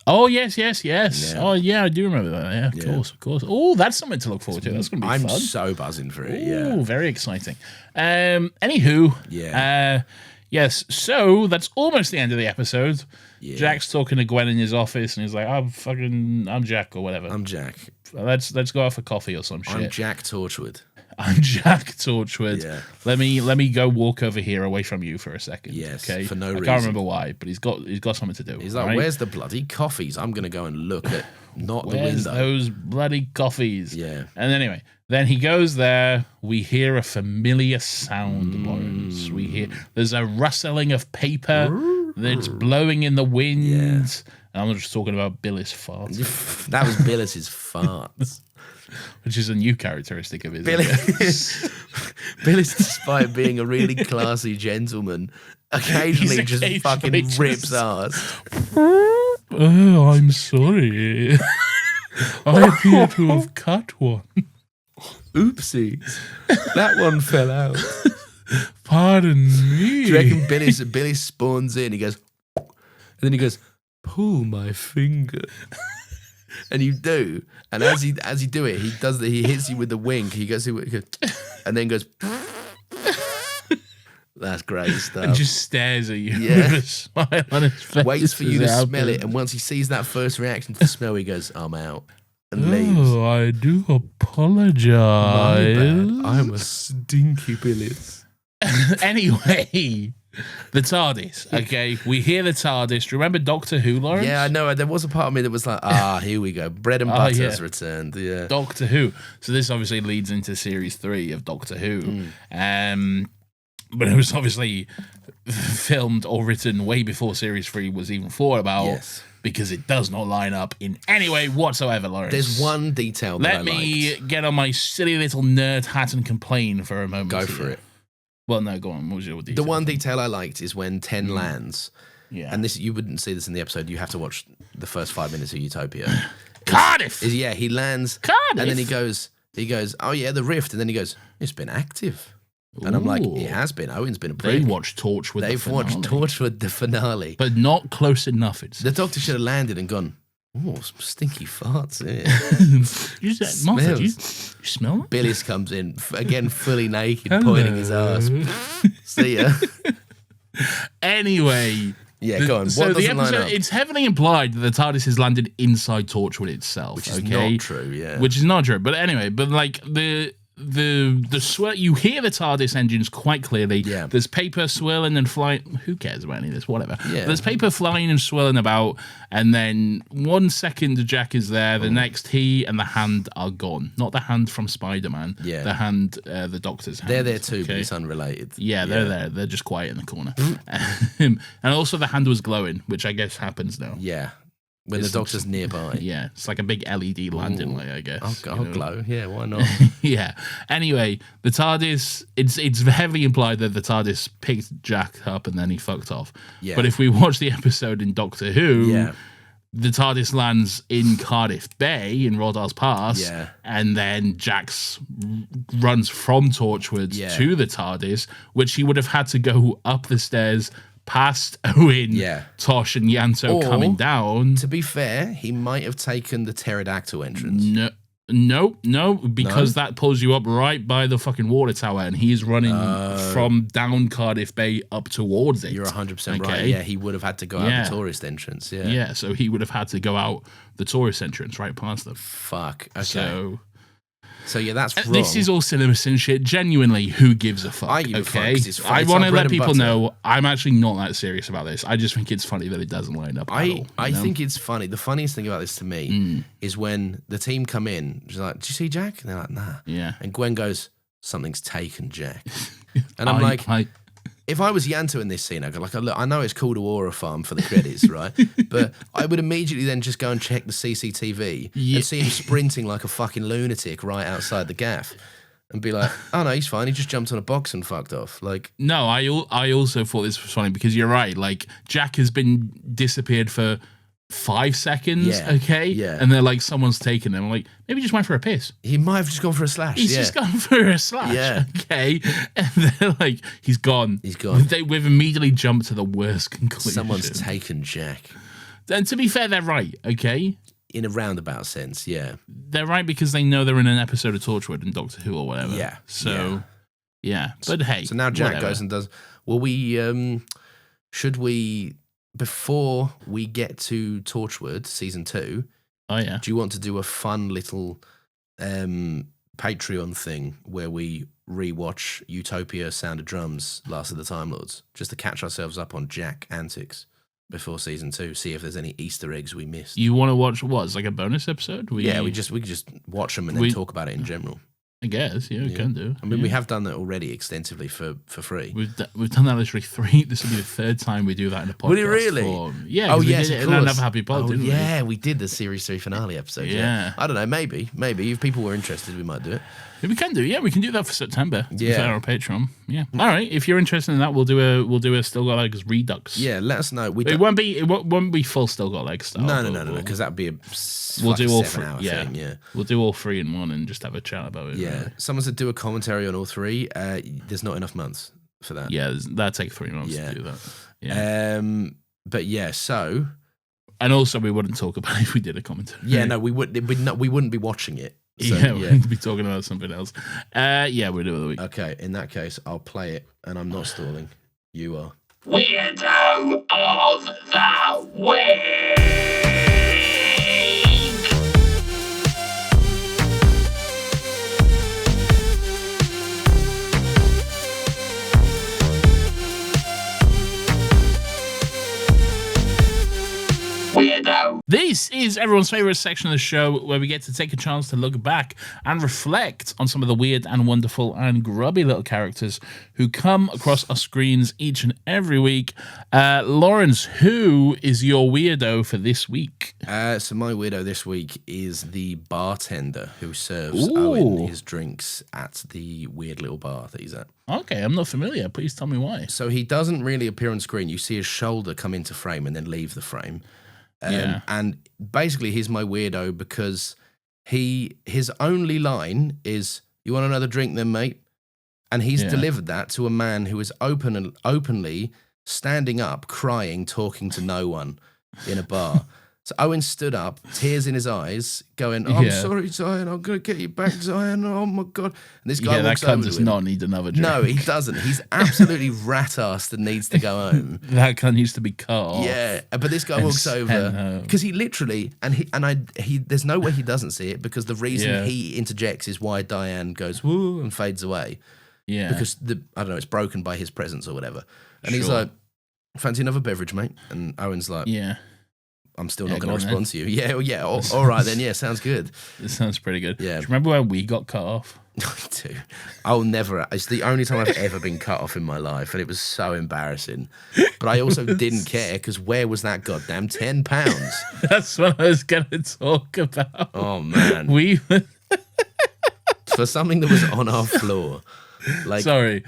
Oh, yes. Yeah. Oh, yeah, I do remember that. Yeah, of course. Oh, that's something to look forward to. That's going to be fun. I'm so buzzing for it, Oh, very exciting. Anywho. Yeah. Yes, so that's almost the end of the episode. Yeah. Jack's talking to Gwen in his office, and he's like, I'm Jack, or whatever. I'm Jack. Let's go out for coffee or some shit. I'm Jack Torchwood. I'm Jack Torchwood. Yeah. Let me go walk over here away from you for a second. Yes, okay? for no reason. I can't remember why, but he's got something to do. He's like, where's the bloody coffees? I'm going to go and look at not where's the window. Those bloody coffees. Yeah. And anyway, then he goes there. We hear a familiar sound, Lawrence. There's a rustling of paper that's blowing in the wind. And I'm just talking about Billis farts, That was Billis's farts. which is a new characteristic of his. Billis, Billis, despite being a really classy gentleman, occasionally just fucking rips ass. Oh, I'm sorry. I appear to have cut one. Oopsies. That one fell out. Pardon me. Do you reckon Billy spawns in, he goes, and then he goes, pull my finger. And you do. And as you do it, he hits you with the wink. He goes, and then goes, that's great stuff. And just stares at you with a smile on his face. Waits for you to smell it, and once he sees that first reaction to the smell, he goes, I'm out. And leaves. Oh, I do apologize. My bad. I'm a stinky Billis. Anyway, the TARDIS. Okay, we hear the TARDIS. Remember Doctor Who, Lawrence? Yeah, I know. There was a part of me that was like, here we go. Bread and butter's returned. Yeah. Doctor Who. So this obviously leads into series 3 of Doctor Who. But it was obviously filmed or written way before series 3 was even thought about. Yes. Because it does not line up in any way whatsoever, Lawrence. There's one detail that Let me get on my silly little nerd hat and complain for a moment. Go for it. Well, no, go on. What was your detail? The one detail I liked is when 10 lands. Yeah. And this, you wouldn't see this in the episode. You have to watch the first 5 minutes of Utopia. Cardiff! He lands. Cardiff! And then he goes, oh yeah, the rift. And then he goes, it's been active. And I'm like, it has been. Owen's been a prick. They watched Torchwood. They've watched Torchwood, the finale. But not close enough. It's the Doctor should have landed and gone, oh, some stinky farts here. Martha, do you smell that? Billis comes in, again, fully naked, pointing his ass. See ya. Anyway. Yeah, go on. So what the doesn't line episode, up? it's heavily implied that the TARDIS has landed inside Torchwood itself. Which is not true, yeah. Which is not true. But anyway, like the swirl, you hear the TARDIS engines quite clearly. Yeah. There's paper swirling and flying. Who cares about any of this? Whatever. Yeah. There's paper flying and swirling about, and then 1 second Jack is there, the next he and the hand are gone. Not the hand from Spider-Man. Yeah. The hand, the Doctor's hand. They're there too, but it's unrelated. Yeah, they're there. They're just quiet in the corner. And also the hand was glowing, which I guess happens now. Yeah. When the Doctor's nearby. Yeah, it's like a big LED landing light, I guess. I'll glow. Yeah, why not? Yeah. Anyway, the TARDIS, it's heavily implied that the TARDIS picked Jack up and then he fucked off. Yeah. But if we watch the episode in Doctor Who, the TARDIS lands in Cardiff Bay in Rodal's Pass, and then Jax runs from Torchwood to the TARDIS, which he would have had to go up the stairs past Owen, Tosh, and Yanto coming down. To be fair, he might have taken the pterodactyl entrance. No, because that pulls you up right by the fucking water tower, and he's running from down Cardiff Bay up towards it. You're 100% right. Yeah, he would have had to go out the tourist entrance. Yeah. Yeah, so he would have had to go out the tourist entrance right past them. Fuck. Okay. So yeah, that's wrong. This is all cinema sin shit. Genuinely, who gives a fuck? I give a fuck. It's I want to let people know I'm actually not that serious about this. I just think it's funny that it doesn't line up. I think it's funny. The funniest thing about this to me is when the team come in. She's like, "Did you see Jack?" And they're like, "Nah." Yeah. And Gwen goes, "Something's taken Jack." And I'm like, if I was Yanto in this scene, I'd go like, look, I know it's called Aurora Farm for the credits, right? But I would immediately then just go and check the CCTV and see him sprinting like a fucking lunatic right outside the gaff and be like, oh no, he's fine. He just jumped on a box and fucked off. Like, no, I also thought this was funny because you're right. Like, Jack has been disappeared for 5 seconds, okay? Yeah. And they're like, someone's taken him. I'm like, maybe he just went for a piss. He might have just gone for a slash. He's just gone for a slash, okay? And they're like, he's gone. He's gone. We've immediately jumped to the worst conclusion. Someone's taken Jack. And to be fair, they're right, okay? In a roundabout sense, yeah. They're right because they know they're in an episode of Torchwood and Doctor Who or whatever. Yeah. So, yeah. But hey. So now Jack goes and does... Well, should we... Before we get to Torchwood season 2, do you want to do a fun little Patreon thing where we rewatch Utopia, Sound of Drums, Last of the Time Lords, just to catch ourselves up on Jack antics before season 2, see if there's any Easter eggs we missed? You want to watch what? It's like a bonus episode? We could just watch them and then talk about it in general. I guess, yeah, we can do. I mean, we have done that already extensively for free. We've done that literally 3. This will be the 3rd time we do that in a podcast. Would it really? Form. Yeah. Oh, we yes, did it of in course. Another Happy Pod, didn't we? Yeah, we did the Series 3 finale episode. Yeah. I don't know, maybe. If people were interested, we might do it. Yeah, we can do. Yeah, we can do that for September. Yeah. On Patreon. Yeah. All right. If you're interested in that, we'll do a Still Got Legs Redux. Yeah, let us know. It won't be full Still Got Legs style. No, because that'd be a we'll do all 7 3. hour thing. Yeah, we'll do all 3 in one and just have a chat about it. yeah. Right? Someone said do a commentary on all 3. There's not enough months for that. Yeah, that'd take 3 months to do that. Yeah. But yeah, so and also we wouldn't talk about it if we did a commentary. yeah, no, we wouldn't be watching it. So, yeah, we'd be talking about something else. Yeah, we'll do it the week. Okay, in that case, I'll play it, and I'm not stalling. You are. Weirdo of the Week. Weirdo. This is everyone's favorite section of the show where we get to take a chance to look back and reflect on some of the weird and wonderful and grubby little characters who come across our screens each and every week. Lawrence, who is your weirdo for this week? So my weirdo this week is the bartender who serves Owen his drinks at the weird little bar that he's at. Okay, I'm not familiar. Please tell me why. So he doesn't really appear on screen. You see his shoulder come into frame and then leave the frame. And basically he's my weirdo because his only line is, "You want another drink then, mate?" And he's delivered that to a man who is openly standing up, crying, talking to no one in a bar. So Owen stood up, tears in his eyes, going, "I'm sorry, Zion. I'm going to get you back, Zion. Oh, my God." And this guy walks that cunt over does to him. not need another drink. No, he doesn't. He's absolutely rat-assed and needs to go home. That cunt needs to be cut off. Yeah, but this guy walks over because he literally there's no way he doesn't see it because the reason he interjects is why Diane goes woo and fades away. Yeah, because I don't know, it's broken by his presence or whatever. And he's like, "Fancy another beverage, mate?" And Owen's like, yeah. "I'm still not going to respond to you." Yeah, well, yeah. All right then. Yeah, sounds good. It sounds pretty good. Yeah. Do you remember when we got cut off? I do. I'll never. It's the only time I've ever been cut off in my life, and it was so embarrassing. But I also didn't care because where was that goddamn £10? That's what I was going to talk about. Oh man, for something that was on our floor. Like, sorry,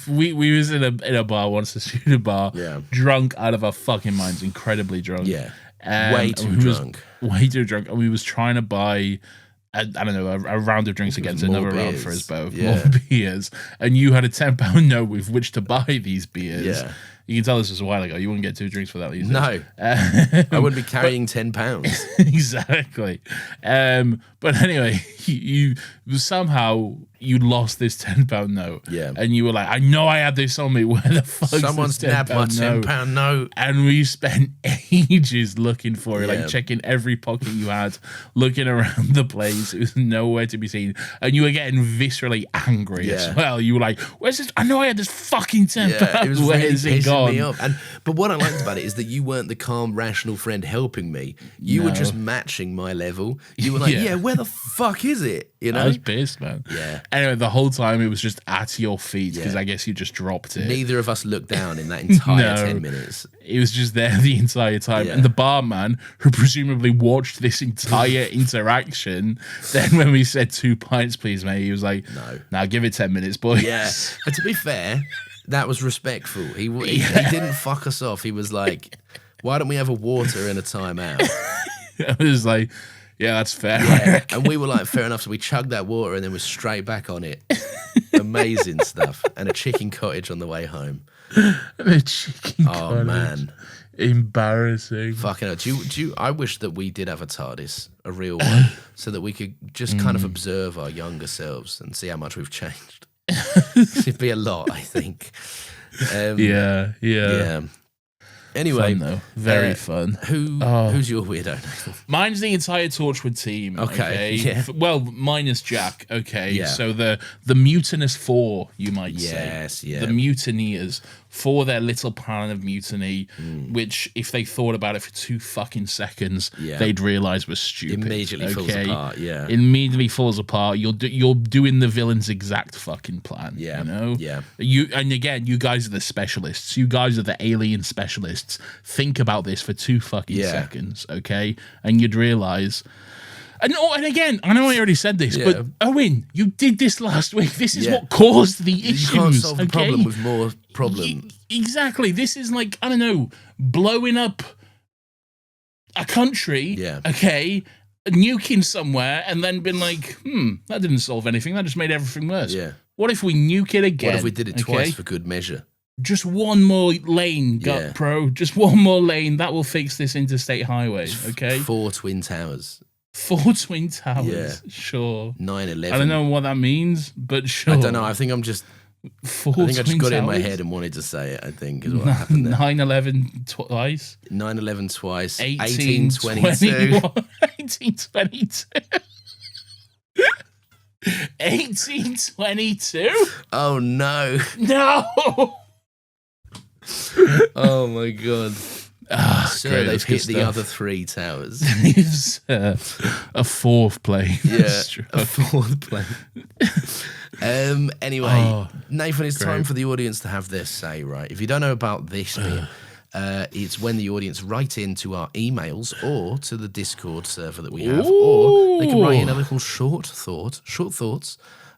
we was in a bar once, a student bar, drunk out of our fucking minds, incredibly drunk. Yeah, way too drunk, and we was trying to buy, I don't know, a round of drinks against another round for us both, more beers, and you had a £10 note with which to buy these beers. Yeah. You can tell this was a while ago. You wouldn't get 2 drinks for that these days. No. I wouldn't be carrying £10. Exactly. But anyway, you somehow you lost this £10 note. Yeah. And you were like, "I know I had this on me. Where the fuck is someone snapped my £10 note?" And we spent ages looking for it, like checking every pocket you had, looking around the place. It was nowhere to be seen. And you were getting viscerally angry as well. You were like, "Where's this? I know I had this fucking £10. It was Where really is it pissing gone?" me off. But what I liked about it is that you weren't the calm, rational friend helping me. You were just matching my level. You were like, "Yeah, where the fuck is it?" You know? I was pissed, man. Yeah. Anyway, the whole time it was just at your feet because I guess you just dropped it. Neither of us looked down in that entire 10 minutes. It was just there the entire time. Yeah. And the barman, who presumably watched this entire interaction, then when we said 2 pints, please, mate, he was like, "No, now give it 10 minutes, boys." Yeah. But to be fair, that was respectful. He didn't fuck us off. He was like, "Why don't we have a water and a timeout?" I was like, "Yeah, that's fair." Yeah. And we were like, "Fair enough." So we chugged that water and then we're straight back on it. Amazing stuff. And a chicken cottage on the way home. The chicken Oh, cottage. man. Embarrassing. Fucking hell. Do you, I wish that we did have a TARDIS, a real one, so that we could just kind of observe our younger selves and see how much we've changed. It'd be a lot, I think. Yeah. Anyway, fun, though. Very fun. Who's your weirdo? Mine's the entire Torchwood team. Okay. Yeah. Well, minus Jack. Okay. Yeah. So the mutinous four, you might say. Yes, yeah. The mutineers for their little plan of mutiny, which if they thought about it for 2 fucking seconds, they'd realize was stupid. Immediately falls apart. Yeah. Immediately falls apart. You're doing the villain's exact fucking plan. Yeah. You know. Yeah. And again, you guys are the specialists. You guys are the alien specialists. Think about this for 2 fucking seconds, okay? And you'd realize. And again, I know I already said this, but Owen, you did this last week. This is what caused the issues. You can't solve the problem with more problems. Exactly. This is like, I don't know, blowing up a country, okay, nuking somewhere, and then been like, that didn't solve anything. That just made everything worse. Yeah. What if we nuke it again? What if we did it twice for good measure? Just one more lane, Pro. Just one more lane. That will fix this interstate highway, okay? 4 twin towers. 4 twin towers, sure. 9/11. I don't know what that means, but sure. I don't know. I think I'm just... 4 I think I just got twin it in my towers? head and wanted to say it, I think, is what happened there. 9/11 twice. 9/11 twice. 1822. 1822. 1822? Oh, no. No! Oh, my God. Sir, great, they've hit the stuff. other 3 towers. It's a 4th plane. Yeah, a 4th plane. Anyway, Nathan, it's time for the audience to have their say, right? If you don't know about this bit, it's when the audience write into our emails or to the Discord server that we have, or they can write in a little short thoughts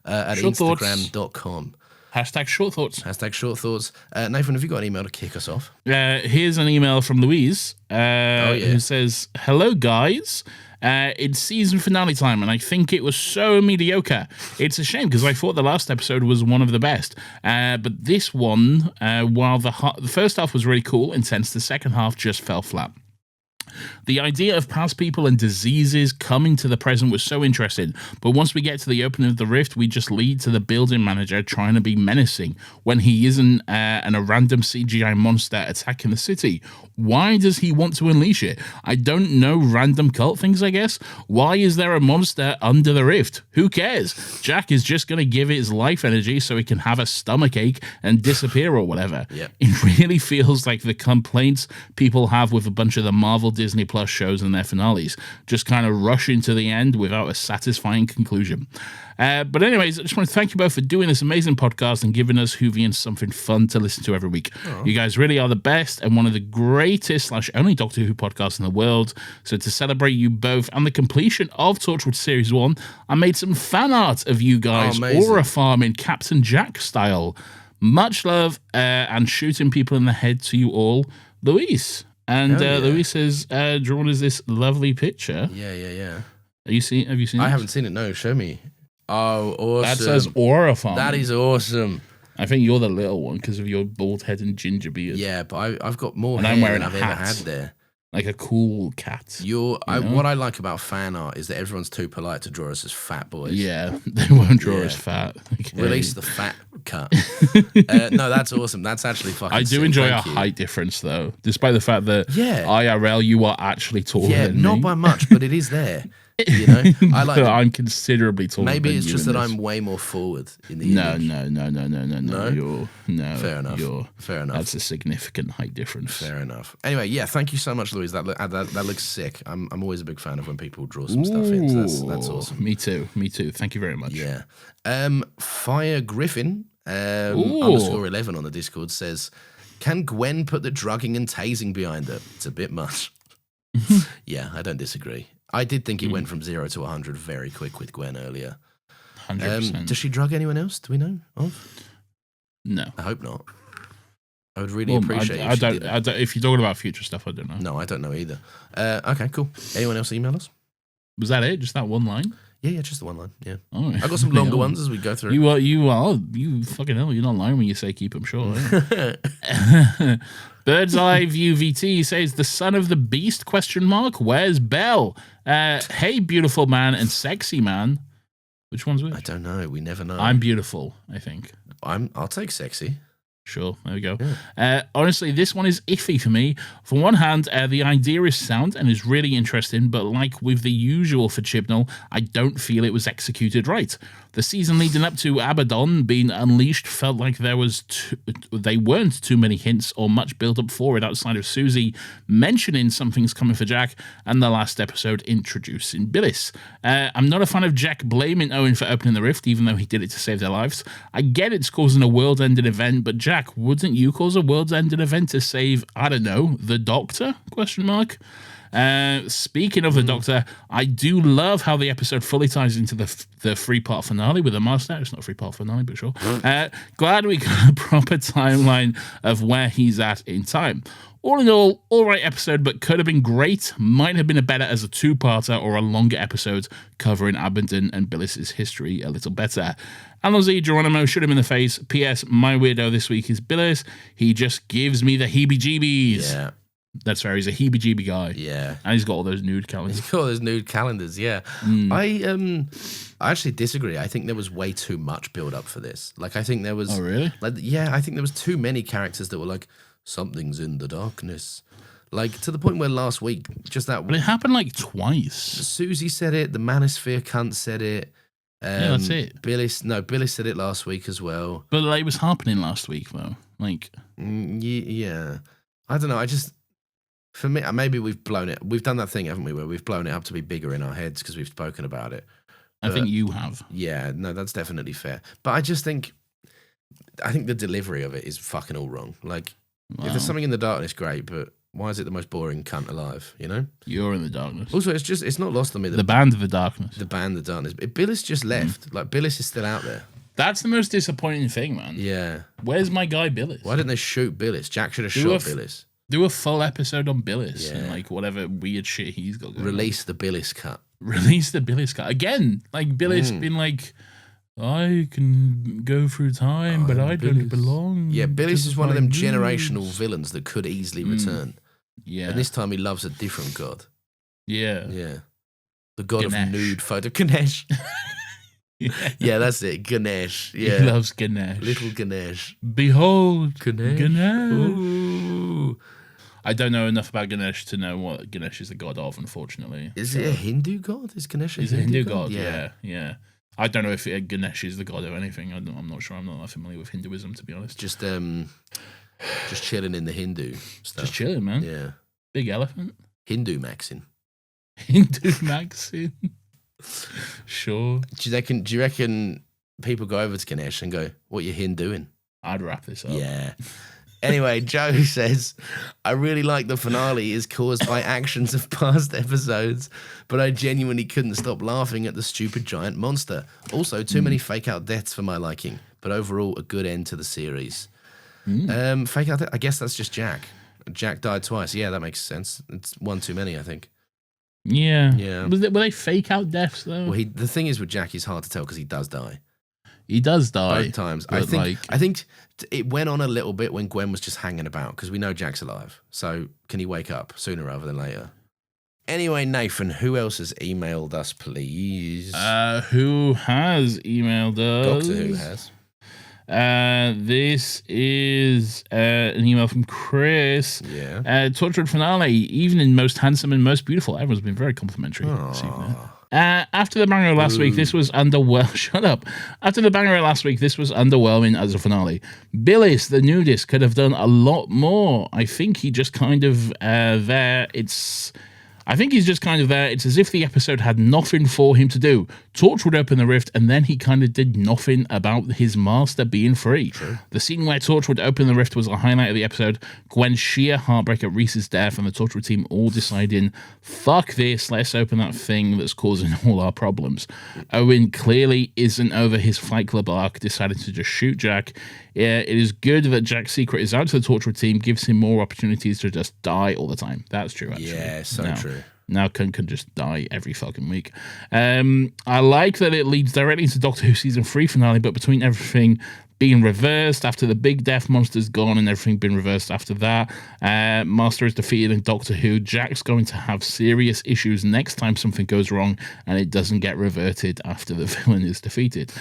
at Instagram.com. Hashtag short thoughts. Hashtag short thoughts. Nathan, have you got an email to kick us off? Here's an email from Louise who says, "Hello, guys. It's season finale time, and I think it was so mediocre. It's a shame because I thought the last episode was one of the best. But this one, while the first half was really cool, intense, the second half just fell flat. The idea of past people and diseases coming to the present was so interesting, but once we get to the opening of the rift, we just lead to the building manager trying to be menacing when he isn't and a random CGI monster attacking the city. Why does he want to unleash it? I don't know, random cult things, I guess. Why is there a monster under the rift? Who cares? Jack is just going to give it his life energy so he can have a stomach ache and disappear or whatever. It really feels like the complaints people have with a bunch of the Marvel Disney Plus shows and their finales, just kind of rush into the end without a satisfying conclusion. But anyways, I just want to thank you both for doing this amazing podcast and giving us Whovians something fun to listen to every week. You guys really are the best and one of the greatest / only Doctor Who podcasts in the world. So to celebrate you both and the completion of Torchwood Series 1, I made some fan art of you guys aura farming Captain Jack style. Much love and shooting people in the head to you all, Louise. And Louise has drawn us this lovely picture. Yeah. Have you seen it? I haven't seen it, no. Show me. Oh, awesome. That says aura farm. That is awesome. I think you're the little one because of your bald head and ginger beard. Yeah, but I've got more and hair I'm wearing than I've ever had there. Like a cool cat. What I like about fan art is that everyone's too polite to draw us as fat boys. Yeah, they won't draw us fat. Okay. Release the fat cut. No, that's awesome. That's actually fucking I do sick. enjoy Thank our you. height difference, though, despite the fact that IRL you are actually taller than me. Not by much, but it is there. You know, I'm considerably taller. Maybe it's just that I'm way more forward in the No. Fair enough. Fair enough. That's a significant height difference. Fair enough. Anyway, yeah, thank you so much, Louise. That looks sick. I'm always a big fan of when people draw some stuff in. So that's awesome. Me too. Thank you very much. Yeah. Fire Griffin _11 on the Discord says, "Can Gwen put the drugging and tasing behind her? It's a bit much." Yeah, I don't disagree. I did think it went from 0 to 100 very quick with Gwen earlier. 100%. Does she drug anyone else? Do we know of? No. I hope not. I would really appreciate it. I don't. If you're talking about future stuff, I don't know. No, I don't know either. Okay, cool. Anyone else email us? Was that it? Just that one line? Yeah, just the one line. Yeah. Oh, I got some longer ones as we go through. You fucking hell. You're not lying when you say keep them short. Bird's Eye View VT says, "The son of the beast? ? Where's Belle? Hey, beautiful man and sexy man." Which one's which? I don't know. We never know. I'm beautiful, I think. I'll take sexy. Sure, there we go. Honestly, this one is iffy for me. For one hand, the idea is sound and is really interesting, but like with the usual for Chibnall, I don't feel it was executed right. The season leading up to Abaddon being unleashed felt like they weren't too many hints or much build-up for it outside of Susie mentioning something's coming for Jack and the last episode introducing Billis. I'm not a fan of Jack blaming Owen for opening the rift, even though he did it to save their lives. I get it's causing a world-ending event, but Jack, wouldn't you cause a world-ending event to save, I don't know, the Doctor? ? Speaking of the Doctor, I do love how the episode fully ties into the 3-part finale with the Master. It's not a 3-part finale, but sure. Glad we got a proper timeline of where he's at in time. All in all right episode, but could have been great. Might have been better as a 2-parter or a longer episode covering Abaddon and Billis's history a little better. Alonzi Geronimo should him in the face. P.S. My weirdo this week is Billis. He just gives me the heebie-jeebies. Yeah. That's fair. He's a heebie-jeebie guy. Yeah. And he's got all those nude calendars. He's got all those nude calendars, yeah. I actually disagree. I think there was way too much build-up for this. Like, I think there was... Oh, really? I think there was too many characters that were like, something's in the darkness. Like, to the point where last week, just that... But it happened like twice. Susie said it. The Manosphere cunt said it. Yeah, that's it. Billis said it last week as well. But like, it was happening last week, though. Like... Yeah. I don't know. I just... For me, maybe we've blown it. We've done that thing, haven't we, where we've blown it up to be bigger in our heads because we've spoken about it. I think you have. Yeah, no, that's definitely fair. But I think the delivery of it is fucking all wrong. Like, if there's something in the darkness, great, but why is it the most boring cunt alive, you know? You're in the darkness. Also, it's not lost on me. The band of the darkness. The band of the darkness. Billis just left. Like, Billis is still out there. That's the most disappointing thing, man. Yeah. Where's my guy Billis? Why didn't they shoot Billis? Jack should have shot Billis. Do a full episode on Billis and like whatever weird shit he's got going Release the Billis cut. Release the Billis cut. Again, like Billis been like, I can go through time, but I don't belong. Yeah, Billis is one of them generational villains that could easily return. Yeah. And this time he loves a different god. Yeah. Yeah. The god Ganesh. of nude photo. Ganesh. Yeah, that's it. Ganesh. Yeah. He loves Ganesh. Little Ganesh. Behold, Ganesh. Ganesh. Ooh. I don't know enough about Ganesh to know what Ganesh is the god of, unfortunately. Is it a Hindu god? Is Ganesh He's a Hindu god? Yeah. I don't know if Ganesh is the god of anything. I'm not sure. I'm not that familiar with Hinduism, to be honest. Just chilling in the Hindu stuff. Just chilling, man. Yeah. Big elephant. Hindu Maxin. Hindu Maxin. Sure. Do you reckon people go over to Ganesh and go, what you Hinduing? I'd wrap this up. Yeah. Anyway, Joe says, I really like the finale is caused by actions of past episodes, but I genuinely couldn't stop laughing at the stupid giant monster. Also, too many fake out deaths for my liking, but overall, a good end to the series. Fake out death? I guess that's just Jack. Jack died twice. Yeah, that makes sense. It's one too many, I think. Yeah. Were they fake out deaths, though? Well, the thing is with Jack, he's hard to tell because he does die. He does die. Both times. I think it went on a little bit when Gwen was just hanging about because we know Jack's alive. So can he wake up sooner rather than later? Anyway, Nathan, who else has emailed us, please? Who has emailed us? Doctor Who has. This is an email from Chris. Yeah. Torchwood finale, evening, most handsome and most beautiful. Everyone's been very complimentary this evening. After the banger last week, this was underwhelming. Shut up. After the banger last week, this was underwhelming as a finale. Billis, the nudist, could have done a lot more. I think he just kind of there. I think he's just kind of there. It's as if the episode had nothing for him to do. Torchwood opened the rift, and then he kind of did nothing about his master being free. True. The scene where Torchwood opened the rift was a highlight of the episode. Gwen's sheer heartbreak at Reese's death, and the Torchwood team all deciding, fuck this, let's open that thing that's causing all our problems. Owen clearly isn't over his Fight Club arc, decided to just shoot Jack. Yeah, it is good that Jack's secret is out to the Torchwood team, gives him more opportunities to just die all the time. That's true, actually. Yeah, so true. Now can just die every fucking week. I like that it leads directly into Doctor Who Season 3 finale, but between everything being reversed after the big death monster's gone and everything been reversed after that. Master is defeated in Doctor Who. Jack's going to have serious issues next time something goes wrong and it doesn't get reverted after the villain is defeated.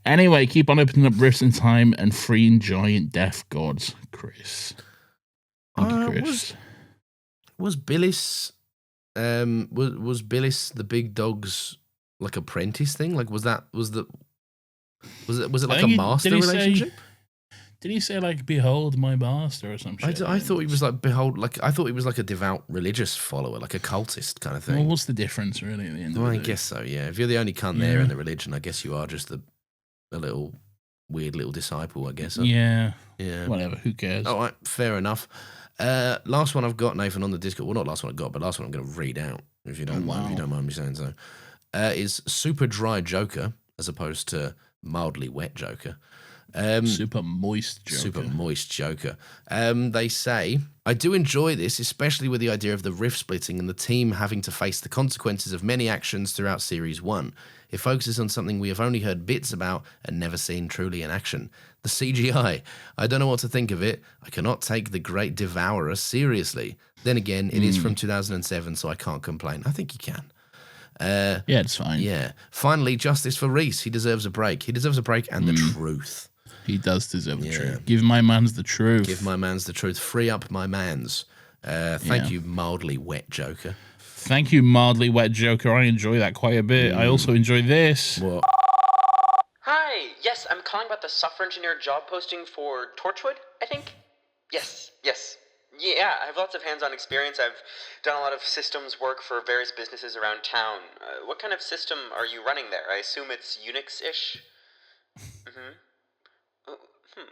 Anyway, keep on opening up rifts in time and freeing giant death gods, Chris. Thank you, Chris. Was Billis was Billis the big dog's like apprentice thing? Like was it like a master relationship? Did he say like behold my master or some shit? I thought he was like behold, like I thought he was like a devout religious follower, like a cultist kind of thing. Well, what's the difference really at the end of I the day? guess so, yeah. If you're the only cunt there in the religion, I guess you are just a little weird little disciple, I guess. Yeah. Yeah. Whatever, who cares? All right, fair enough. Last one I've got, Nathan, on the Discord. Well, not last one I got, but last one I'm going to read out, if you don't mind. If you don't mind me saying so, is super dry Joker as opposed to mildly wet Joker. Super moist Joker. Super moist Joker. They say, I do enjoy this, especially with the idea of the rift splitting and the team having to face the consequences of many actions throughout Series 1. It focuses on something we have only heard bits about and never seen truly in action. The CGI. I don't know what to think of it. I cannot take the Great Devourer seriously. Then again, it is from 2007, so I can't complain. I think you can. Yeah, it's fine. Yeah. Finally, justice for Reese. He deserves a break. He deserves a break and the truth. He does deserve the truth. Give my mans the truth. Give my mans the truth. Free up my mans. Thank you, mildly wet Joker. Thank you, mildly wet Joker. I enjoy that quite a bit. I also enjoy this. What? Hi, yes, I'm calling about the software engineer job posting for Torchwood, I think? Yes. Yeah, I have lots of hands-on experience. I've done a lot of systems work for various businesses around town. What kind of system are you running there? I assume it's Unix-ish?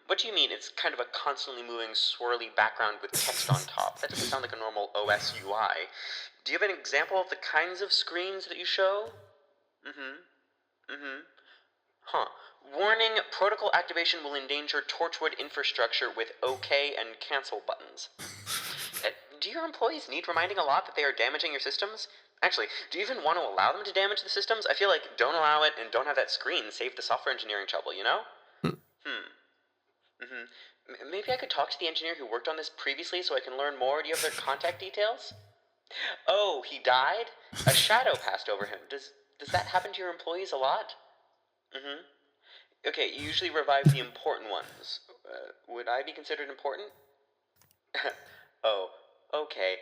What do you mean? It's kind of a constantly moving, swirly background with text on top. That doesn't sound like a normal OS UI. Do you have an example of the kinds of screens that you show? Warning, protocol activation will endanger Torchwood infrastructure with OK and cancel buttons. Do your employees need reminding a lot that they are damaging your systems? Actually, do you even want to allow them to damage the systems? I feel like don't allow it and don't have that screen save the software engineering trouble, you know? Maybe I could talk to the engineer who worked on this previously so I can learn more. Do you have their contact details? Oh, he died? A shadow passed over him. Does that happen to your employees a lot? Okay, you usually revive the important ones. Would I be considered important? Oh, okay.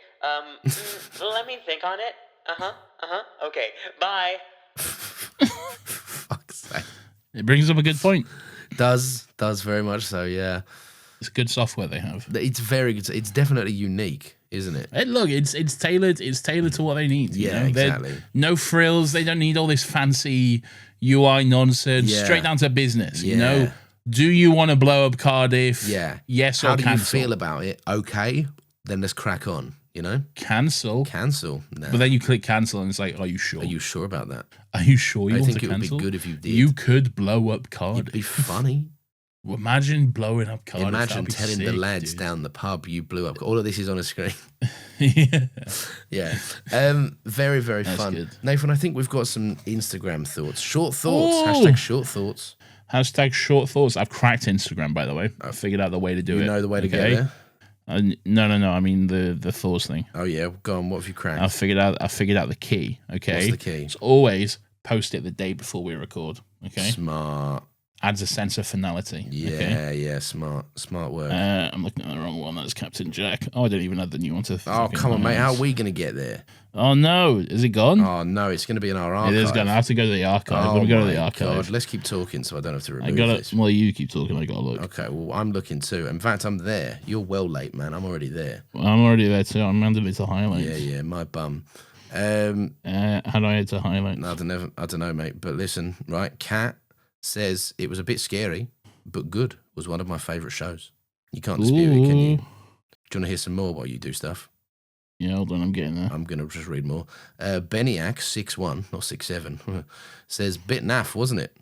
Let me think on it. Okay, bye. Fuck's sake. It brings up a good point. Does very much so, yeah. It's good software they have. It's very good. It's definitely unique, isn't it? Hey, look, it's tailored. It's tailored to what they need. Yeah, exactly. No frills. They don't need all this fancy UI nonsense. Yeah. Straight down to business. Yeah. You know, do you want to blow up Cardiff? Yeah. Yes or How do cancel? you feel about it? Okay, then let's crack on. You know, Cancel. No. But then you click cancel and it's like, are you sure? Are you sure about that? Are you sure you I want think to it would cancel? be good if you did. You could blow up Cardiff. It'd be funny. Imagine blowing up Cardiff. Imagine That'd be telling the sick, lads dude. down the pub you blew up. All of this is on a screen. Yeah. Yeah. Very, very fun. good. Nathan, I think we've got some Instagram thoughts. Short thoughts. Ooh. Hashtag short thoughts. Hashtag short thoughts. I've cracked Instagram, by the way. I figured out the way to do it. You know the way to get okay? there? No. I mean the thoughts thing. Oh, yeah. Go on. What have you cracked? I figured out the key. Okay. What's the key? It's always post it the day before we record. Okay. Smart. Adds a sense of finality. Yeah, okay? yeah. Smart work. I'm looking at the wrong one. That's Captain Jack. Oh, I don't even have the new one to. Oh, come on, mate. How are we going to get there? Oh no, is it gone? Oh, no. It's going to be in our archive. It is gone. I have to go to the archive. Oh, Let me go to my the archive. God. Let's keep talking so I don't have to remove I got this. it. Well, you keep talking. I got to look. Okay, well, I'm looking too. In fact, I'm there. You're well late, man. I'm already there. I'm already there too. I'm handing it to highlights. Yeah, my bum. How do I head to highlights? I don't know, mate. But listen, right? Kat says it was a bit scary, but good. Was one of my favourite shows. You can't dispute it, can you? Do you want to hear some more while you do stuff? Yeah, hold on. I'm getting there. I'm going to just read more. Beniac 61 or 67 says bit naff, wasn't it?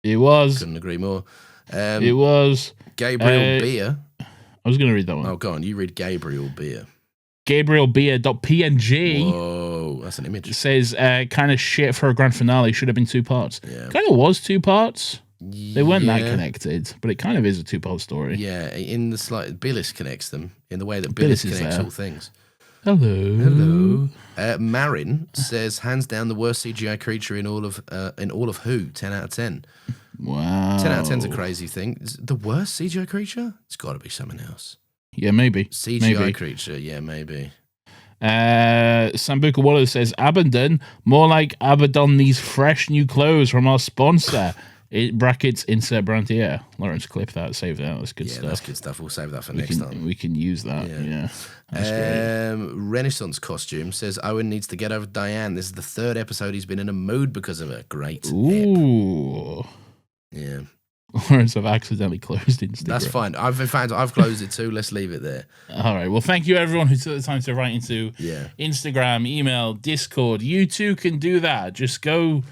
It was. Couldn't agree more. It was. Gabriel Beer. I was going to read that one. Oh, go on. You read Gabriel Beer. GabrielBeer.png. Whoa, that's an image. Says kind of shit for a grand finale. Should have been 2 parts. Yeah. Kind of was 2 parts. They weren't that Yeah. connected, but it kind of is a two-part story. Yeah, in the slight, Billis connects them in the way that Billis Billis is connects there. all things. Hello. Marin says, hands down the worst CGI creature in all of Who, 10 out of 10. Wow. 10 out of 10's a crazy thing. The worst CGI creature? It's got to be something else. Yeah, maybe. CGI creature, yeah, maybe. Sambuca Waller says, Abaddon, more like Abaddon these fresh new clothes from our sponsor. Brackets, insert brand here. Lawrence, clip that, save that. That's good Yeah, stuff. that's good stuff. We'll save that for next time. We can use that. Yeah. That's great. Renaissance Costume says, Owen needs to get over Diane. This is the 3rd episode he's been in a mood because of her. Great. Ooh. Yeah. Lawrence, I've accidentally closed Instagram. That's fine. I've closed it too. Let's leave it there. All right. Well, thank you everyone who took the time to write into Instagram, email, Discord. You too can do that. Just go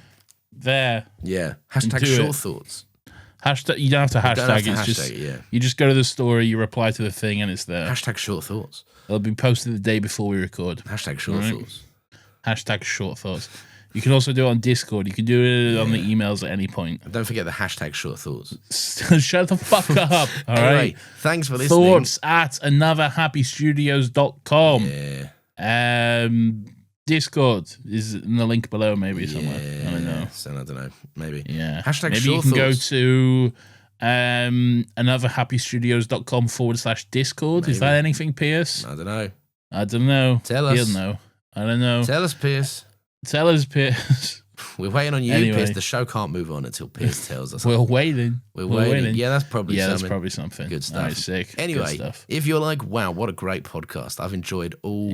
there. Yeah. Hashtag do short it. thoughts. Hashtag. You don't have to hashtag. Don't have to It's hashtag just it, yeah. you just go to the story, you reply to the thing, and it's there. Hashtag short thoughts. It'll be posted the day before we record. Hashtag short Right. thoughts. Hashtag short thoughts. You can also do it on Discord. You can do it on the emails at any point. And don't forget the hashtag short thoughts. Shut the fuck up. All Anyway, right. thanks for listening. Thoughts at anotherhappystudios.com. Yeah. Discord is in the link below, maybe somewhere. I don't know. So I don't know. Maybe. Yeah. Hashtag maybe short you can thoughts. go to anotherhappystudios.com/Discord. Is that anything, Pierce? I don't know. I don't know. Tell us. He'll know. I don't know. Tell us, Pierce. Tell us, Pierce. We're waiting on you, Anyway. Pierce. The show can't move on until Pierce tells us. We're waiting. We're waiting. Yeah, that's probably something. that's probably something. Good stuff. All right, sick. Good Anyway, stuff. if you're like, wow, what a great podcast. I've enjoyed all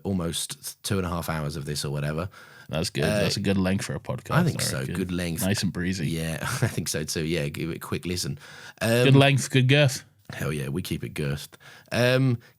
almost 2.5 hours of this or whatever. That's good. That's a good length for a podcast. I think so. Good length. Nice and breezy. Yeah, I think so too. Yeah, give it a quick listen. Good length, good girth. Hell yeah, we keep it girthed.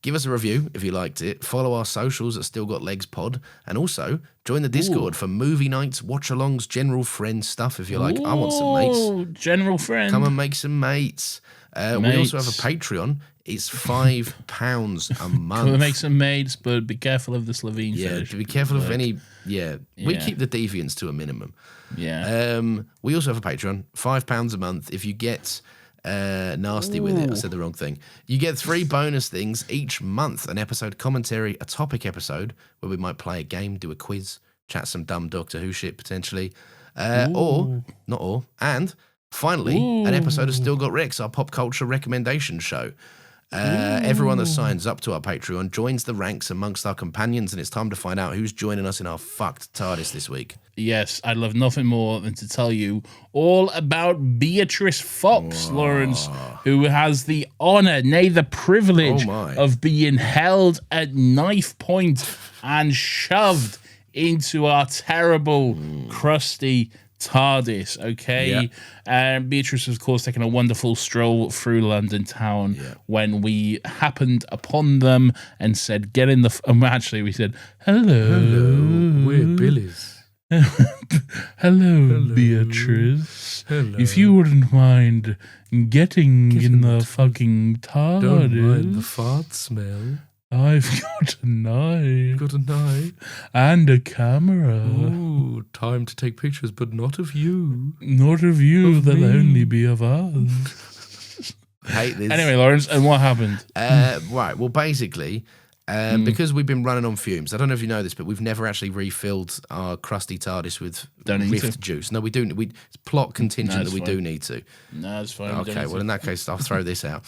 Give us a review if you liked it. Follow our socials at Still Got Legs Pod. And also join the Discord for movie nights, watch-alongs, general friend stuff if you're like, I want some mates. General friend. Come and make some mates. We also have a Patreon. It's £5 a month. Come and make some mates, but be careful of the Slovene fetish. Be careful of any... Yeah, we keep the deviants to a minimum. Yeah. We also have a Patreon, £5 a month. If you get nasty with it, I said the wrong thing. You get 3 bonus things each month: an episode commentary, a topic episode where we might play a game, do a quiz, chat some dumb Doctor Who shit potentially, or not all. And finally, an episode of Still Got Rex, our pop culture recommendation show. Everyone that signs up to our Patreon joins the ranks amongst our companions, and it's time to find out who's joining us in our fucked TARDIS this week. Yes, I'd love nothing more than to tell you all about Beatrice Fox, Lawrence, who has the honor, nay, the privilege of being held at knife point and shoved into our terrible, crusty TARDIS, okay? Beatrice was, of course, taking a wonderful stroll through London town when we happened upon them and said, get in the... actually, we said, hello. We're Billy's. Hello, Beatrice. Hello. If you wouldn't mind getting in the fucking TARDIS. Don't mind the fart smell. I've got a knife. Got a knife. And a camera. Ooh, time to take pictures, but not of you. Not of you, Of they'll me. only be of us. Hate this. Anyway, Lawrence, and what happened? Right, well, basically, because we've been running on fumes, I don't know if you know this, but we've never actually refilled our crusty TARDIS with Rift juice. No, we do. It's plot contingent that we do need to. No, it's fine. Okay, well, in that case, I'll throw this out.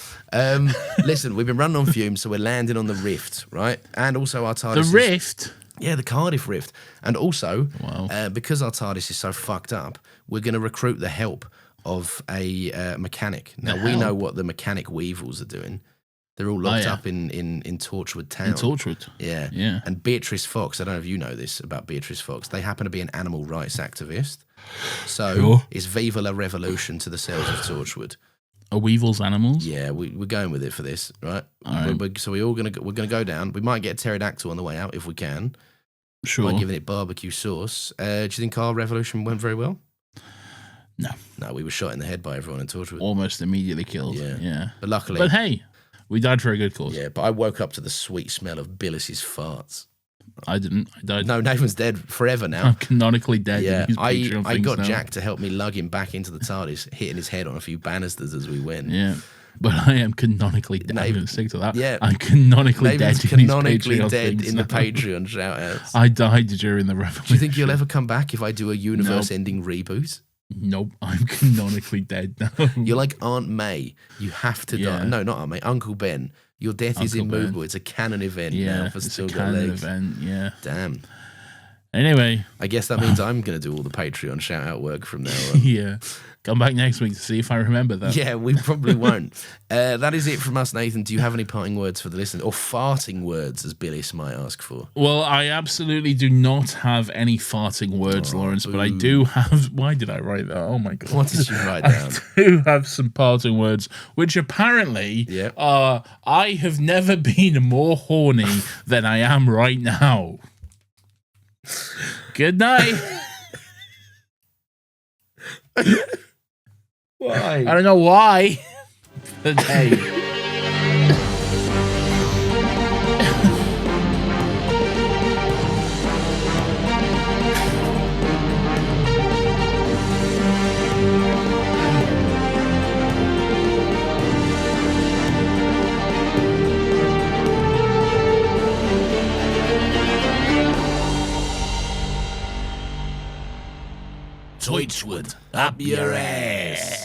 Listen, we've been running on fumes, so we're landing on the Rift, right? And also our TARDIS... The Rift? Yeah, the Cardiff Rift. And also, Wow. because our TARDIS is so fucked up, we're going to recruit the help of a mechanic. Now, we know what the mechanic weevils are doing. They're all locked up in Torchwood town. In Torchwood. Yeah. Yeah. And Beatrice Fox, I don't know if you know this about Beatrice Fox, they happen to be an animal rights activist. So it's Viva la Revolution to the cells of Torchwood. Are weevils animals? Yeah, we're going with it for this, right? All right. We're gonna go down. We might get a pterodactyl on the way out if we can. Sure. By giving it barbecue sauce. Do you think our revolution went very well? No. No, we were shot in the head by everyone in Torchwood. Almost immediately killed. Yeah. But luckily... But hey, we died for a good cause. Yeah, but I woke up to the sweet smell of Billis's farts. I didn't. I died. No, Nathan's dead forever now. I'm canonically dead. Yeah, in these Patreon I things got now. Jack to help me lug him back into the TARDIS, hitting his head on a few banisters as we went. Yeah. But I am canonically dead. I'm going to stick to that. Yeah. I'm canonically Nathan's dead in these canonically Patreon dead things in the now. Patreon shout-outs. I died during the revolution. Do you think you'll ever come back if I do a universe-ending reboot? Nope, I'm canonically dead now. You're like Aunt May. You have to die. No, not Aunt May. Uncle Ben. Your death is Uncle Ben. immovable. It's a canon event now for it's Still a Got canon Legs. event, yeah. Damn. Anyway, I guess that means I'm going to do all the Patreon shout-out work from now on. yeah. Come back next week to see if I remember that. Yeah, we probably won't. That is it from us, Nathan. Do you have any parting words for the listeners? Or farting words, as Billis might ask for? Well, I absolutely do not have any farting words, Lawrence, but I do have... Why did I write that? Oh, my God. What did you write down? I do have some parting words, which apparently are, I have never been more horny than I am right now. Good night. Why? I don't know why. But hey. Torchwood up your ass.